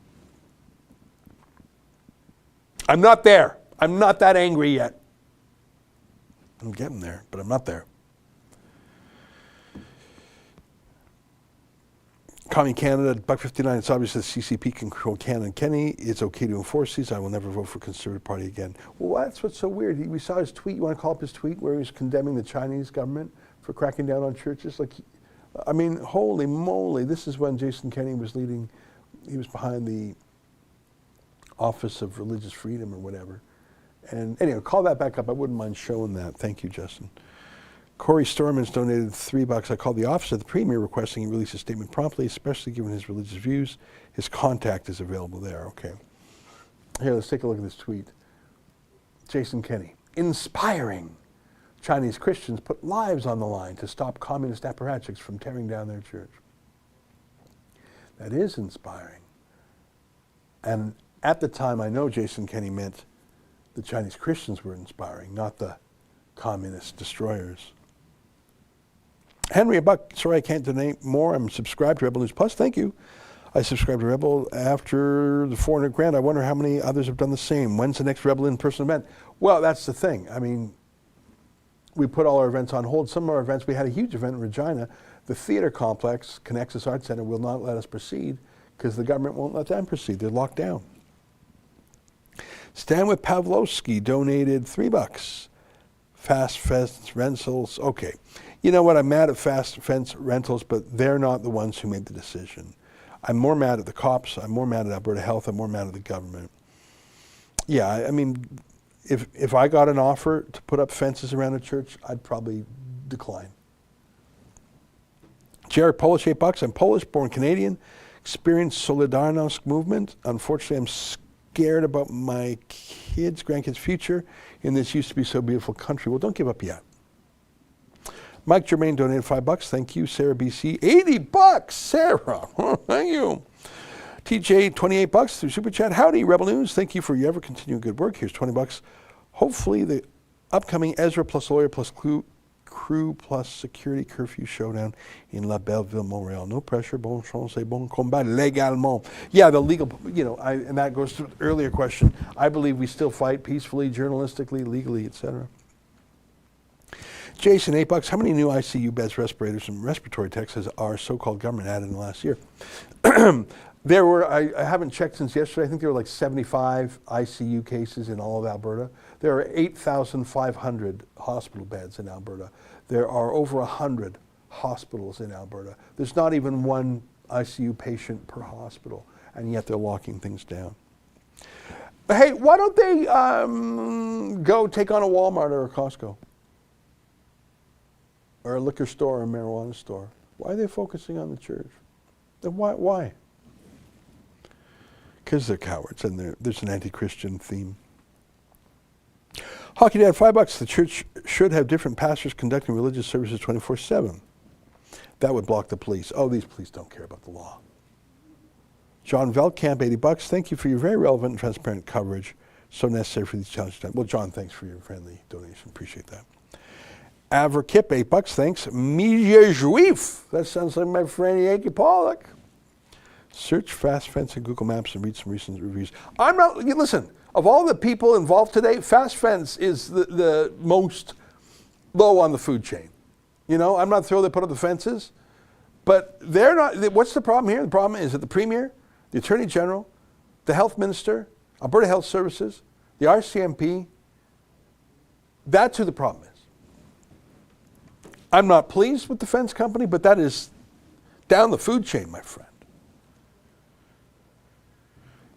I'm not there. I'm not that angry yet. I'm getting there, but I'm not there. Commie Canada, $1.59. It's obvious that CCP can control Canada and Kenney. It's okay to enforce these. I will never vote for Conservative Party again. Well, that's what's so weird. We saw his tweet. You want to call up his tweet where he was condemning the Chinese government for cracking down on churches? I mean, holy moly, this is when Jason Kenney was leading, he was behind the Office of Religious Freedom or whatever. And anyway, call that back up. I wouldn't mind showing that. Thank you, Justin. Corey Storman's donated $3. I called the office of the Premier requesting he release a statement promptly, especially given his religious views. His contact is available there. Okay. Here, let's take a look at this tweet. Jason Kenney, inspiring. Chinese Christians put lives on the line to stop communist apparatchiks from tearing down their church. That is inspiring. And at the time, I know Jason Kenney meant the Chinese Christians were inspiring, not the communist destroyers. Henry, $1. Sorry I can't donate more. I'm subscribed to Rebel News Plus. Thank you. I subscribed to Rebel after the 400 grand. I wonder how many others have done the same. When's the next Rebel in-person event? Well, that's the thing. I mean, we put all our events on hold. Some of our events, we had a huge event in Regina. The theater complex, Connexus Arts Center, will not let us proceed because the government won't let them proceed. They're locked down. Stan with Pavlovsky donated $3. Fast Fence Rentals. Okay. You know what? I'm mad at Fast Fence Rentals, but they're not the ones who made the decision. I'm more mad at the cops. I'm more mad at Alberta Health. I'm more mad at the government. Yeah, I mean, if I got an offer to put up fences around a church, I'd probably decline. Jared, Polish, $8. I'm Polish, born Canadian, experienced Solidarność movement. Unfortunately, I'm scared about my kids, grandkids' future in this used to be so beautiful country. Well, don't give up yet. Mike Germain donated $5. Thank you. Sarah BC, $80. Sarah, thank you. TJ, $28 through Super Chat. Howdy, Rebel News. Thank you for your ever continuing good work. Here's $20. Hopefully the upcoming Ezra plus lawyer plus crew plus security curfew showdown in La Belleville, Montreal. No pressure. Bon chance et bon combat légalement. Yeah, the legal, and that goes to the earlier question. I believe we still fight peacefully, journalistically, legally, etc. Jason, $8. How many new ICU beds, respirators, and respiratory techs has our so-called government added in the last year? There were, I haven't checked since yesterday, I think there were like 75 ICU cases in all of Alberta. There are 8,500 hospital beds in Alberta. There are over 100 hospitals in Alberta. There's not even one ICU patient per hospital, and yet they're locking things down. But hey, why don't they go take on a Walmart or a Costco? Or a liquor store or a marijuana store? Why are they focusing on the church? Then why? Because they're cowards and there's an anti-Christian theme. Hockey Dad, $5. The church should have different pastors conducting religious services 24/7. That would block the police. Oh, these police don't care about the law. John Veldkamp, $80. Thank you for your very relevant and transparent coverage. So necessary for these challenges. Well, John, thanks for your friendly donation. Appreciate that. Avra Kip, $8. Thanks. Media Juif. That sounds like my friend Yankee Pollock. Search Fast Fence in Google Maps and read some recent reviews. Listen, of all the people involved today, Fast Fence is the most low on the food chain. I'm not thrilled they put up the fences, but they're not. What's the problem here? The problem is that the Premier, the Attorney General, the Health Minister, Alberta Health Services, the RCMP, that's who the problem is. I'm not pleased with the fence company, but that is down the food chain, my friend.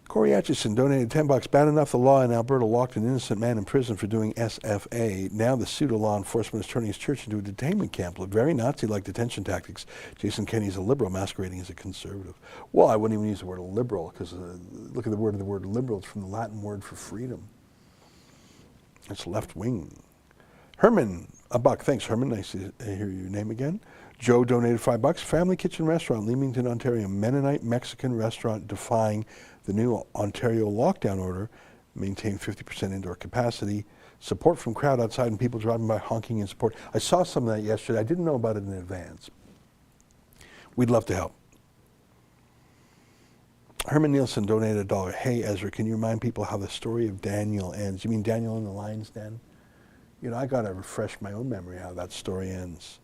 Corey Atchison donated $10. Bad enough the law in Alberta locked an innocent man in prison for doing SFA. Now the pseudo-law enforcement is turning his church into a detainment camp. Very Nazi-like detention tactics. Jason Kenney's a liberal masquerading as a conservative. Well, I wouldn't even use the word liberal because look at the word liberal. It's from the Latin word for freedom. It's left wing. Herman, $1. Thanks, Herman. Nice to hear your name again. Joe donated $5. Family Kitchen Restaurant, Leamington, Ontario. Mennonite Mexican restaurant defying the new Ontario lockdown order. Maintain 50% indoor capacity. Support from crowd outside and people driving by honking in support. I saw some of that yesterday. I didn't know about it in advance. We'd love to help. Herman Nielsen donated $1. Hey, Ezra, can you remind people how the story of Daniel ends? You mean Daniel in the lion's den? I got to refresh my own memory how that story ends.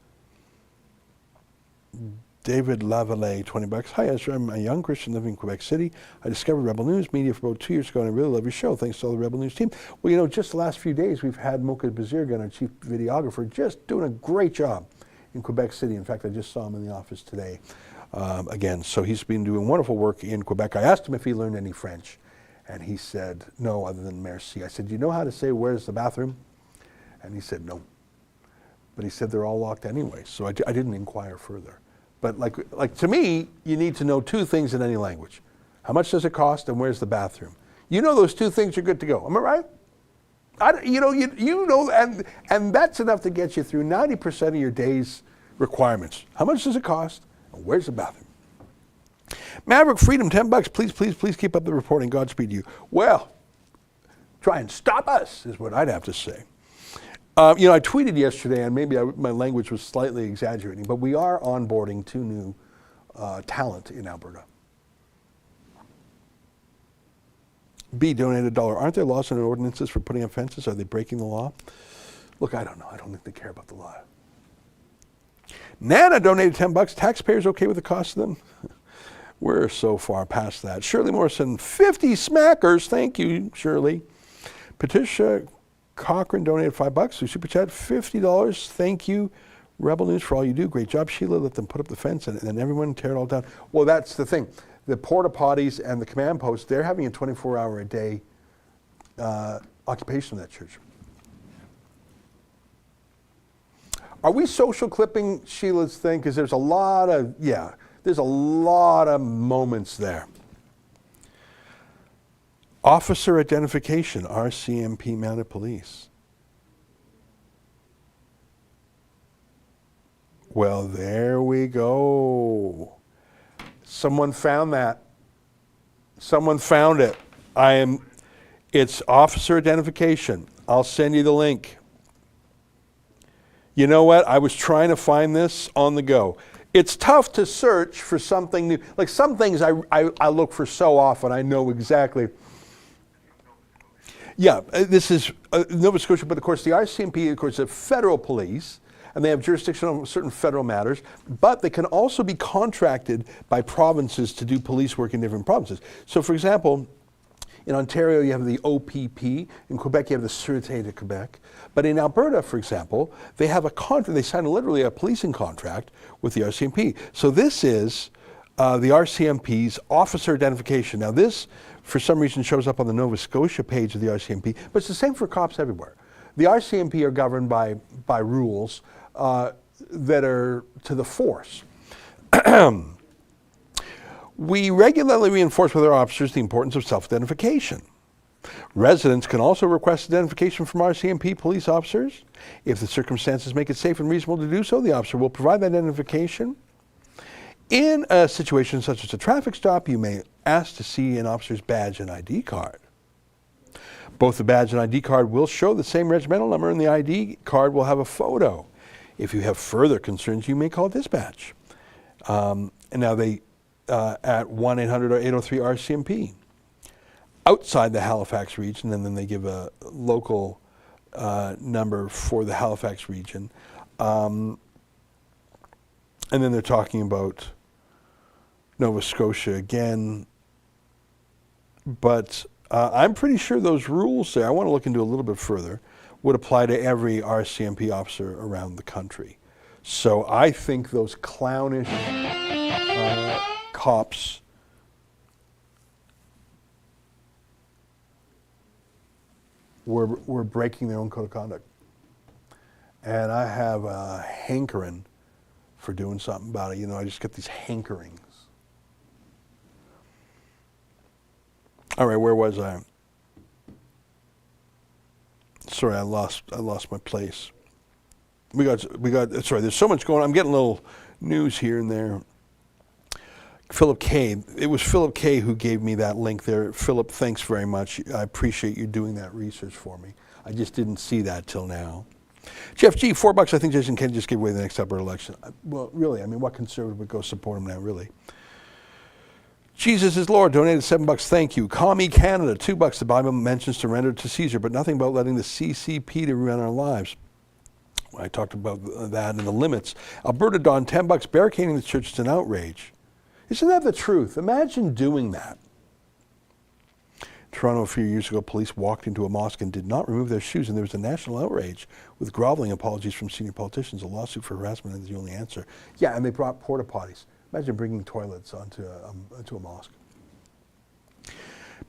David Lavallee, $20. Hi, Ezra. I'm a young Christian living in Quebec City. I discovered Rebel News Media for about 2 years ago, and I really love your show. Thanks to all the Rebel News team. Well, just the last few days, we've had Mocha Bazirgan, our chief videographer, just doing a great job in Quebec City. In fact, I just saw him in the office today again. So he's been doing wonderful work in Quebec. I asked him if he learned any French, and he said no, other than merci. I said, do you know how to say, where's the bathroom? And he said no. But he said they're all locked anyway, so I didn't inquire further. But like to me, you need to know two things in any language. How much does it cost and where's the bathroom? Those two things, you're good to go. Am I right? And that's enough to get you through 90% of your day's requirements. How much does it cost and where's the bathroom? Maverick Freedom, $10. Please keep up the reporting. Godspeed to you. Well, try and stop us is what I'd have to say. I tweeted yesterday, and maybe my language was slightly exaggerating, but we are onboarding 2 new talent in Alberta. B donated $1. Aren't there laws and ordinances for putting up fences? Are they breaking the law? Look, I don't know. I don't think they care about the law. Nana donated $10. Taxpayers okay with the cost of them? We're so far past that. Shirley Morrison, 50 smackers. Thank you, Shirley. Patricia Cochran donated $5 through Super Chat. $50. Thank you. Rebel News for all you do. Great job, Sheila. Let them put up the fence and then everyone tear it all down. Well, that's the thing. The porta potties and the command posts, they're having a 24-hour-a-day occupation of that church. Are we social clipping Sheila's thing? Because there's a lot of, there's a lot of moments there. Officer identification, RCMP mounted police. Well, there we go. Someone found that. Someone found it. It's officer identification. I'll send you the link. You know what? I was trying to find this on the go. It's tough to search for something new. Like some things I look for so often, I know exactly. Yeah, this is Nova Scotia, but of course the RCMP, of course, is federal police, and they have jurisdiction on certain federal matters, but they can also be contracted by provinces to do police work in different provinces. So for example, in Ontario you have the OPP, in Quebec you have the Sûreté de Quebec, but in Alberta, for example, they have a contract, they sign literally a policing contract with the RCMP. So this is the RCMP's officer identification. Now this, for some reason, shows up on the Nova Scotia page of the RCMP, but it's the same for cops everywhere. The RCMP are governed by rules that are to the force. We regularly reinforce with our officers the importance of self-identification. Residents can also request identification from RCMP police officers. If the circumstances make it safe and reasonable to do so, the officer will provide that identification. In a situation such as a traffic stop, you may ask to see an officer's badge and ID card. Both the badge and ID card will show the same regimental number, and the ID card will have a photo. If you have further concerns, you may call dispatch. And now they at 1-800-803-RCMP. Outside the Halifax region, and then they give a local number for the Halifax region. And then they're talking about Nova Scotia again. But I'm pretty sure those rules there, I want to look into a little bit further, would apply to every RCMP officer around the country. So I think those clownish cops were breaking their own code of conduct. And I have a hankering for doing something about it. You know, I just get these hankerings. All right, where was I? Sorry, I lost my place. We got. Sorry, there's so much going on. I'm getting a little news here and there. Philip K. It was Philip K. who gave me that link there. Philip, thanks very much. I appreciate you doing that research for me. I just didn't see that till now. Jeff G, $4. I think Jason Kennedy just gave away the next Alberta election. Well, really, I mean, what conservative would go support him now, really? Jesus is Lord, donated $7. Thank you. Commie Canada, $2. The Bible mentions to render to Caesar, but nothing about letting the CCP to run our lives. I talked about that and the limits. Alberta Don, $10. Barricading the church is an outrage. Isn't that the truth? Imagine doing that. Toronto, a few years ago, police walked into a mosque and did not remove their shoes, and there was a national outrage with groveling apologies from senior politicians. A lawsuit for harassment is the only answer. Yeah, and they brought porta potties. Imagine bringing toilets onto a mosque.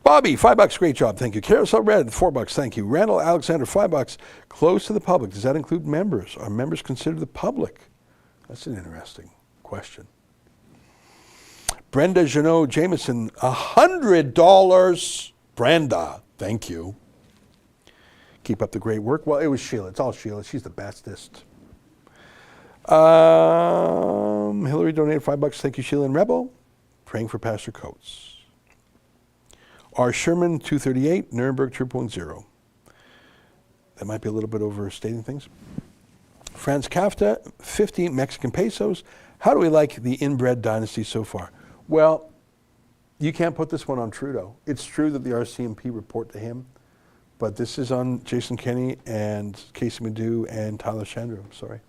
Bobby, $5. Great job, thank you. Carousel Red, $4. Thank you. Randall Alexander, $5. Closed to the public. Does that include members? Are members considered the public? That's an interesting question. Brenda Janot Jameson, $100. Brenda, thank you. Keep up the great work. Well, it was Sheila. It's all Sheila. She's the bestest. Hillary donated $5. Thank you, Sheila and Rebel. Praying for Pastor Coates. R. Sherman, 238, Nuremberg 2.0. That might be a little bit overstating things. Franz Kafta, 50 Mexican pesos. How do we like the inbred dynasty so far? Well, You can't put this one on Trudeau. It's true that the RCMP report to him, but this is on Jason Kenney and Casey Madhu and Tyler Shandro. Sorry.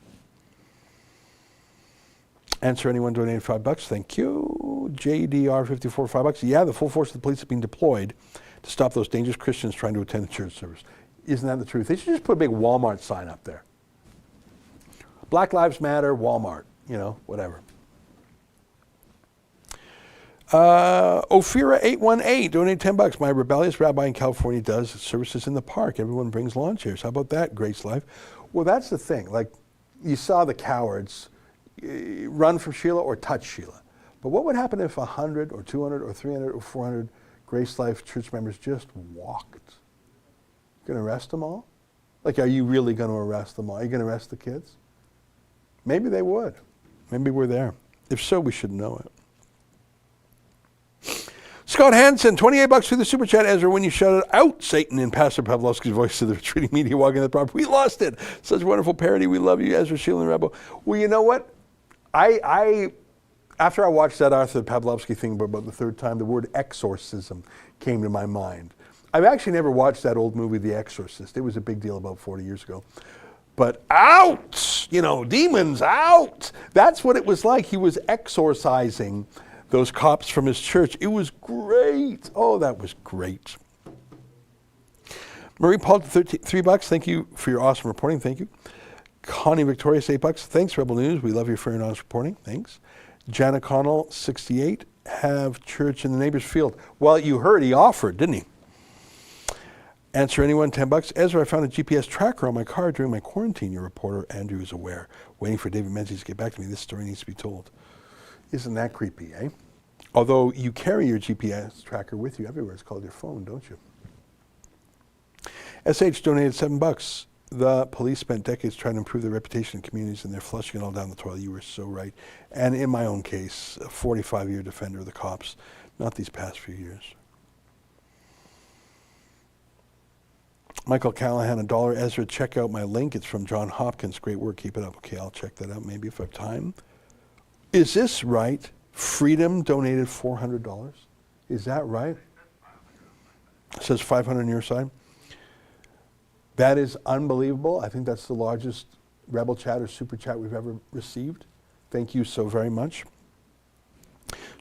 Answer anyone donated $5. Thank you. JDR54, $5. Yeah, the full force of the police have been deployed to stop those dangerous Christians trying to attend the church service. Isn't that the truth? They should just put a big Walmart sign up there. Black Lives Matter, Walmart, whatever. Ophira818, donate $10. My rebellious rabbi in California does services in the park. Everyone brings lawn chairs. How about that, GraceLife? Well, that's the thing. Like, you saw the cowards run from Sheila or touch Sheila. But what would happen if 100 or 200 or 300 or 400 GraceLife church members just walked? Going to arrest them all? Like, are you really going to arrest them all? Are you going to arrest the kids? Maybe they would. Maybe we're there. If so, we should know it. Scott Hansen, $28 through the super chat. Ezra, when you shouted out Satan in Pastor Pavlovsky's voice to the retreating media walking the property, we lost it. Such wonderful parody. We love you, Ezra, Sheila, and Rebel. Well, you know what? After I watched that Arthur Pavlovsky thing about the third time, the word exorcism came to my mind. I've actually never watched that old movie, The Exorcist. It was a big deal about 40 years ago. But out, demons out. That's what it was like. He was exorcising those cops from his church. It was great. Oh, that was great. Marie Paul, $3. Thank you for your awesome reporting. Thank you. Connie Victorious, $8. Thanks, Rebel News. We love your fair and honest reporting. Thanks. Janet Connell, 68. Have church in the neighbor's field. Well, you heard he offered, didn't he? Answer anyone, $10. Ezra, I found a GPS tracker on my car during my quarantine. Your reporter, Andrew, is aware. Waiting for David Menzies to get back to me. This story needs to be told. Isn't that creepy, eh? Although you carry your GPS tracker with you everywhere. It's called your phone, don't you? SH donated $7. The police spent decades trying to improve their reputation in communities, and they're flushing it all down the toilet. You were so right. And in my own case, a 45-year defender of the cops, not these past few years. Michael Callahan, $1. Ezra, check out my link. It's from John Hopkins. Great work. Keep it up. Okay, I'll check that out maybe if I have time. Is this right? Freedom donated $400. Is that right? It says 500 on your side. That is unbelievable. I think that's the largest Rebel Chat or Super Chat we've ever received. Thank you so very much.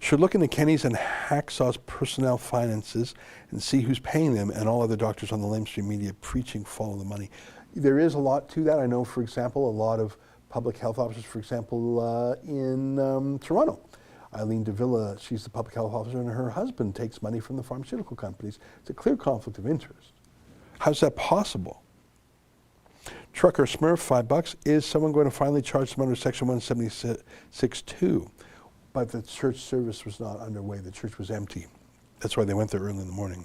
Should look into Kenny's and Hacksaw's personnel finances and see who's paying them and all other doctors on the lamestream media preaching follow the money. There is a lot to that. I know, for example, a lot of public health officers, for example, in Toronto. Eileen Davila, she's the public health officer, and her husband takes money from the pharmaceutical companies. It's a clear conflict of interest. How's that possible? Trucker Smurf, $5. Is someone going to finally charge them under Section 176.2? But the church service was not underway. The church was empty. That's why they went there early in the morning.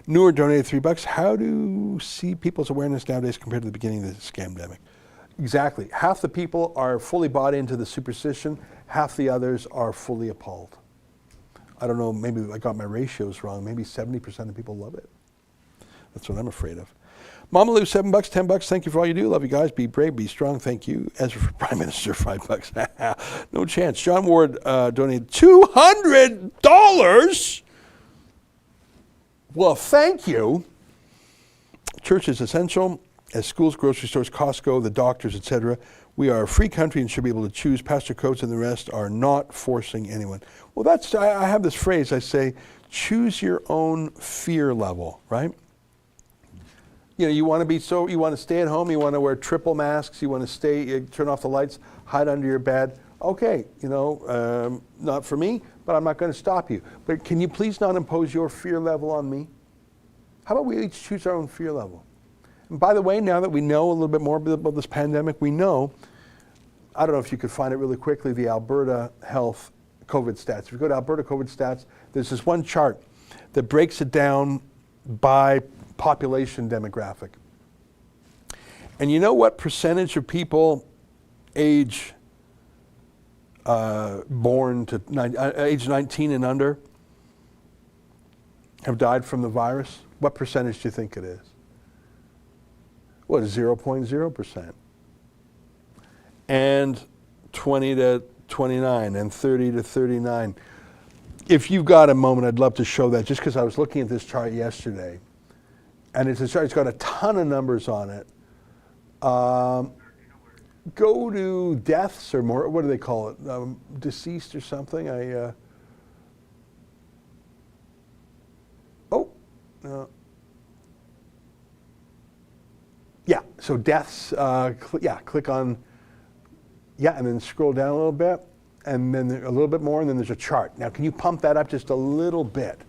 Newer donated $3. How do you see people's awareness nowadays compared to the beginning of the scamdemic? Exactly. Half the people are fully bought into the superstition. Half the others are fully appalled. I don't know, maybe I got my ratios wrong. Maybe 70% of people love it. That's what I'm afraid of. Mama Lou, $7, $10. Thank you for all you do. Love you guys. Be brave, be strong. Thank you. Ezra for Prime Minister, $5. No chance. John Ward donated $200. Well, thank you. Church is essential. As schools, grocery stores, Costco, the doctors, etc. We are a free country and should be able to choose. Pastor Coates and the rest are not forcing anyone. Well, that's, I have this phrase. I say, choose your own fear level, right? You want to stay at home, you want to wear triple masks, you want to turn off the lights, hide under your bed. Okay, not for me, but I'm not going to stop you. But can you please not impose your fear level on me? How about we each choose our own fear level? And by the way, now that we know a little bit more about this pandemic, we know, I don't know if you could find it really quickly, the Alberta Health COVID stats. If you go to Alberta COVID stats, there's this one chart that breaks it down by population demographic. And you know what percentage of people age born to age 19 and under have died from the virus? What percentage do you think it is? What is 0.0%? And 20 to 29 and 30 to 39. if you've got a moment, I'd love to show that, just because I was looking at this chart yesterday, and it's a chart, it's got a ton of numbers on it. Go to deaths or more, what do they call it? Deceased or something? Yeah, so deaths, click on, and then scroll down a little bit, and then a little bit more, and then there's a chart. Now, can you pump that up just a little bit?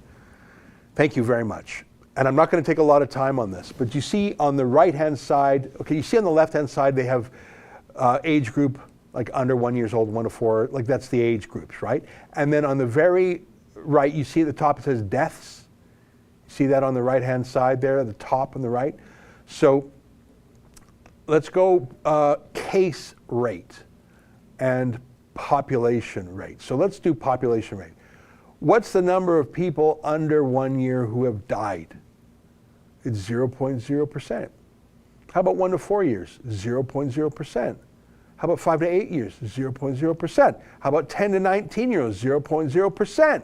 Thank you very much. And I'm not going to take a lot of time on this, but you see on the right-hand side, okay, you see on the left-hand side, they have age group, like under 1 year old, 1 to 4, like that's the age groups, right? And then on the very right, you see at the top, it says deaths. See that on the right-hand side there, at the top on the right? So let's go case rate and population rate. So let's do population rate. What's the number of people under 1 year who have died? It's 0.0%. How about 1 to 4 years? 0.0%. How about 5 to 8 years? 0.0%. How about 10 to 19 year olds? 0.0%.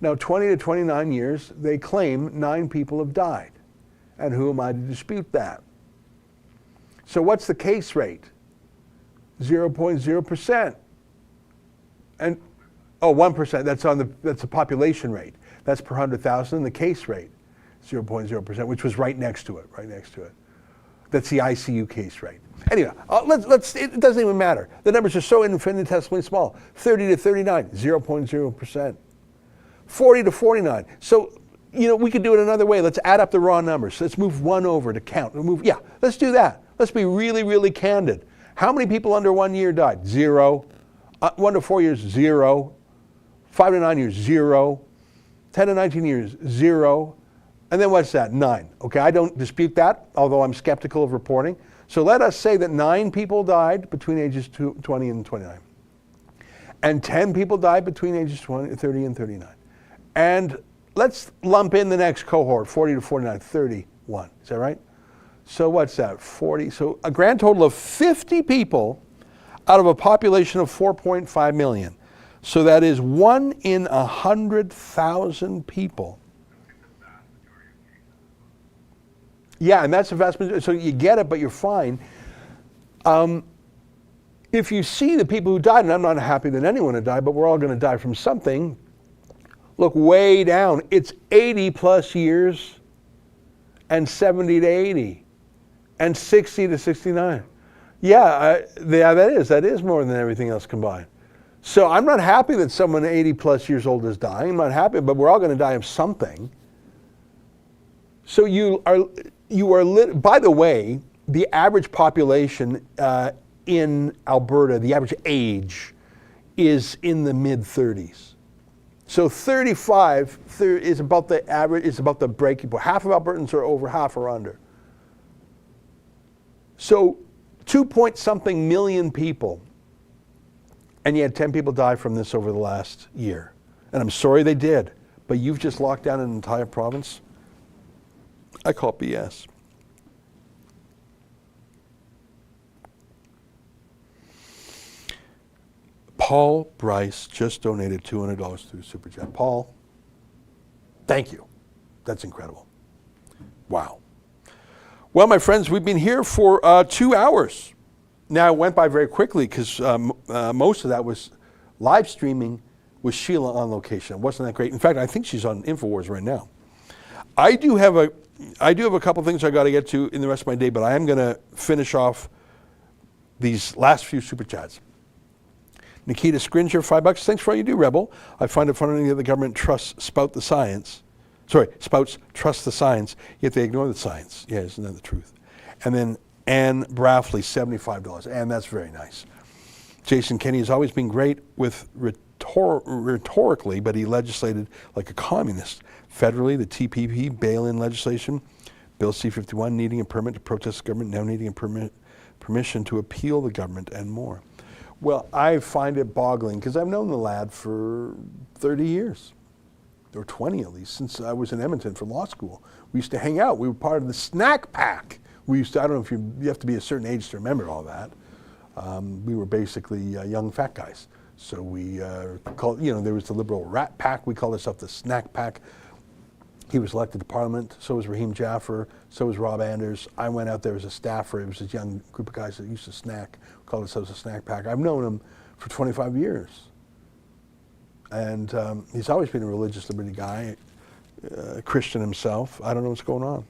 Now, 20 to 29 years, they claim 9 people have died. And who am I to dispute that? So what's the case rate? 0.0%. And 1%, that's the population rate. That's per 100,000, and the case rate, 0.0%, which was right next to it. That's the ICU case rate. Anyway, it doesn't even matter. The numbers are so infinitesimally small. 30 to 39, 0.0%. 40 to 49. So, we could do it another way. Let's add up the raw numbers. Let's move 1 over to count. Let's do that. Let's be really, really candid. How many people under 1 year died? 0. 1 to 4 years, 0. 5 to 9 years, 0. 10 to 19 years, 0. And then what's that? 9. Okay, I don't dispute that, although I'm skeptical of reporting. So let us say that 9 people died between ages 20 and 29. And 10 people died between ages 30 and 39. And let's lump in the next cohort, 40 to 49, 31. Is that right? So what's that? 40. So a grand total of 50 people out of a population of 4.5 million. So that is 1 in 100,000 people. Yeah, and that's a vast majority. So you get it, but you're fine. If you see the people who died, and I'm not happy that anyone had died, but we're all going to die from something, look way down. It's 80 plus years and 70 to 80 and 60 to 69. That is more than everything else combined. So I'm not happy that someone 80 plus years old is dying. I'm not happy, but we're all going to die of something. So by the way, the average population in Alberta, the average age is in the mid-30s. So 35 is about the average, is about the breaking point. Half of Albertans are over, half are under. So 2-point-something million people, and yet 10 people died from this over the last year. And I'm sorry they did, but you've just locked down an entire province? I call it BS. Paul Bryce just donated $200 through Super Chat. Paul, thank you. That's incredible. Wow. Well, my friends, we've been here for 2 hours. Now, it went by very quickly because most of that was live streaming with Sheila on location. Wasn't that great? In fact, I think she's on InfoWars right now. I do have a couple things I got to get to in the rest of my day, but I am going to finish off these last few Super Chats. Nikita Scringer, $5. Thanks for all you do, Rebel. I find it funny that the government spouts trust the science, yet they ignore the science. Yeah, isn't that the truth? And then Ann Braffley, $75. And that's very nice. Jason Kenney has always been great with rhetorically, but he legislated like a communist. Federally, the TPP bail-in legislation, Bill C-51 needing a permit to protest the government, now needing a permission to appeal the government, and more. Well, I find it boggling because I've known the lad for 30 years, or 20 at least, since I was in Edmonton for law school. We used to hang out. We were part of the snack pack. I don't know if you have to be a certain age to remember all that. We were basically young fat guys. So we called, there was the Liberal Rat Pack. We called ourselves the Snack Pack. He was elected to Parliament. So was Raheem Jaffer. So was Rob Anders. I went out there as a staffer. It was this young group of guys that used to snack. We called ourselves a Snack Pack. I've known him for 25 years. And he's always been a religious liberty guy, Christian himself. I don't know what's going on.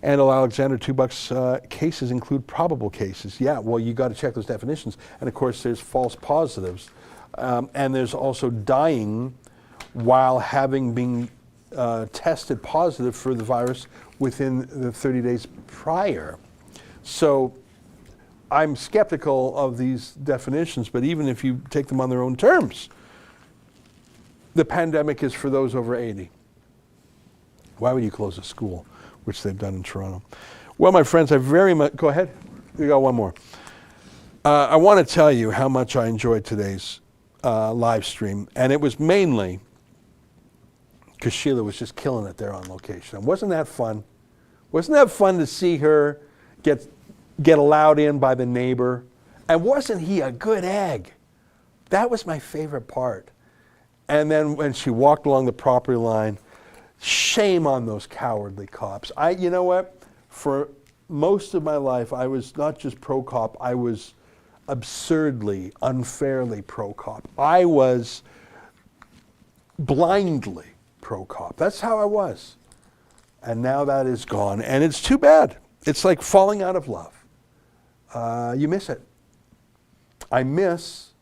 Andal Alexander, $2. Cases include probable cases. Yeah, well, you got to check those definitions. And of course, there's false positives. And there's also dying while having been tested positive for the virus within the 30 days prior. So I'm skeptical of these definitions, but even if you take them on their own terms, the pandemic is for those over 80. Why would you close a school, which they've done in Toronto? Well, my friends, I very much, go ahead, we got one more. I want to tell you how much I enjoyed today's live stream, and it was mainly because Sheila was just killing it there on location. And wasn't that fun? Wasn't that fun to see her get allowed in by the neighbor? And wasn't he a good egg? That was my favorite part. And then when she walked along the property line, shame on those cowardly cops. You know what? For most of my life, I was not just pro-cop, I was absurdly, unfairly pro-cop. I was blindly pro-cop. That's how I was. And now that is gone. And it's too bad. It's like falling out of love. You miss it. I miss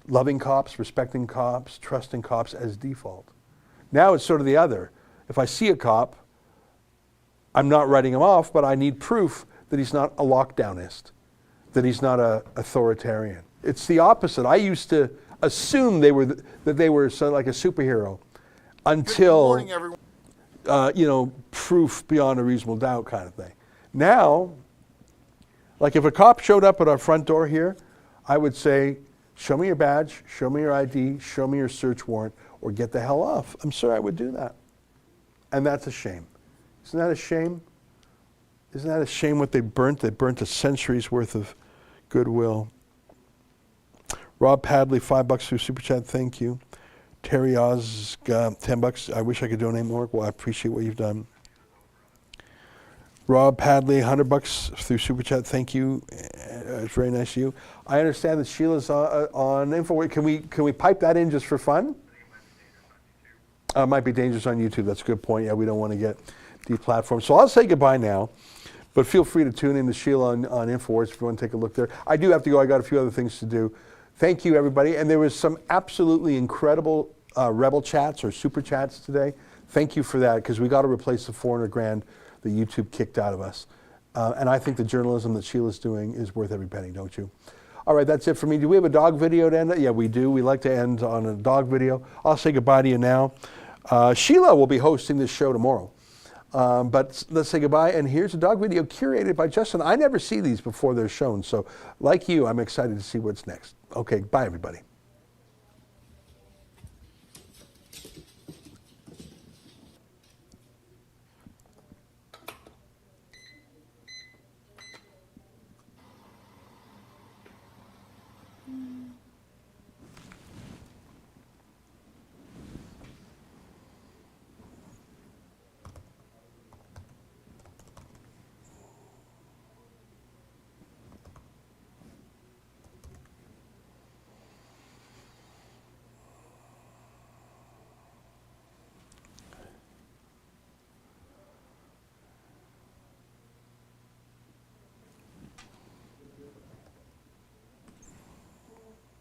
loving cops, respecting cops, trusting cops as default. Now it's sort of the other. If I see a cop, I'm not writing him off, but I need proof that he's not a lockdownist, that he's not an authoritarian. It's the opposite. I used to assume that they were sort of like a superhero until, proof beyond a reasonable doubt kind of thing. Now, like if a cop showed up at our front door here, I would say, show me your badge, show me your ID, show me your search warrant, or get the hell off. I'm sorry, I would do that. And that's a shame. Isn't that a shame? Isn't that a shame what they burnt? They burnt a century's worth of goodwill. Rob Padley, $5 through Super Chat, thank you. Terry Oz, $10. I wish I could donate more. Well, I appreciate what you've done. Rob Padley, $100 through Super Chat, thank you. It's very nice of you. I understand that Sheila's on InfoWars. Can we pipe that in just for fun? Might be dangerous on YouTube. That's a good point. Yeah, we don't want to get deplatformed. So I'll say goodbye now. But feel free to tune in to Sheila on InfoWars if you want to take a look there. I do have to go. I got a few other things to do. Thank you, everybody. And there was some absolutely incredible Rebel chats or Super Chats today. Thank you for that, because we got to replace the $400,000 that YouTube kicked out of us. And I think the journalism that Sheila's doing is worth every penny, don't you? All right, that's it for me. Do we have a dog video to end it? Yeah, we do. We like to end on a dog video. I'll say goodbye to you now. Sheila will be hosting this show tomorrow. But let's say goodbye. And here's a dog video curated by Justin. I never see these before they're shown. So like you, I'm excited to see what's next. Okay, bye, everybody.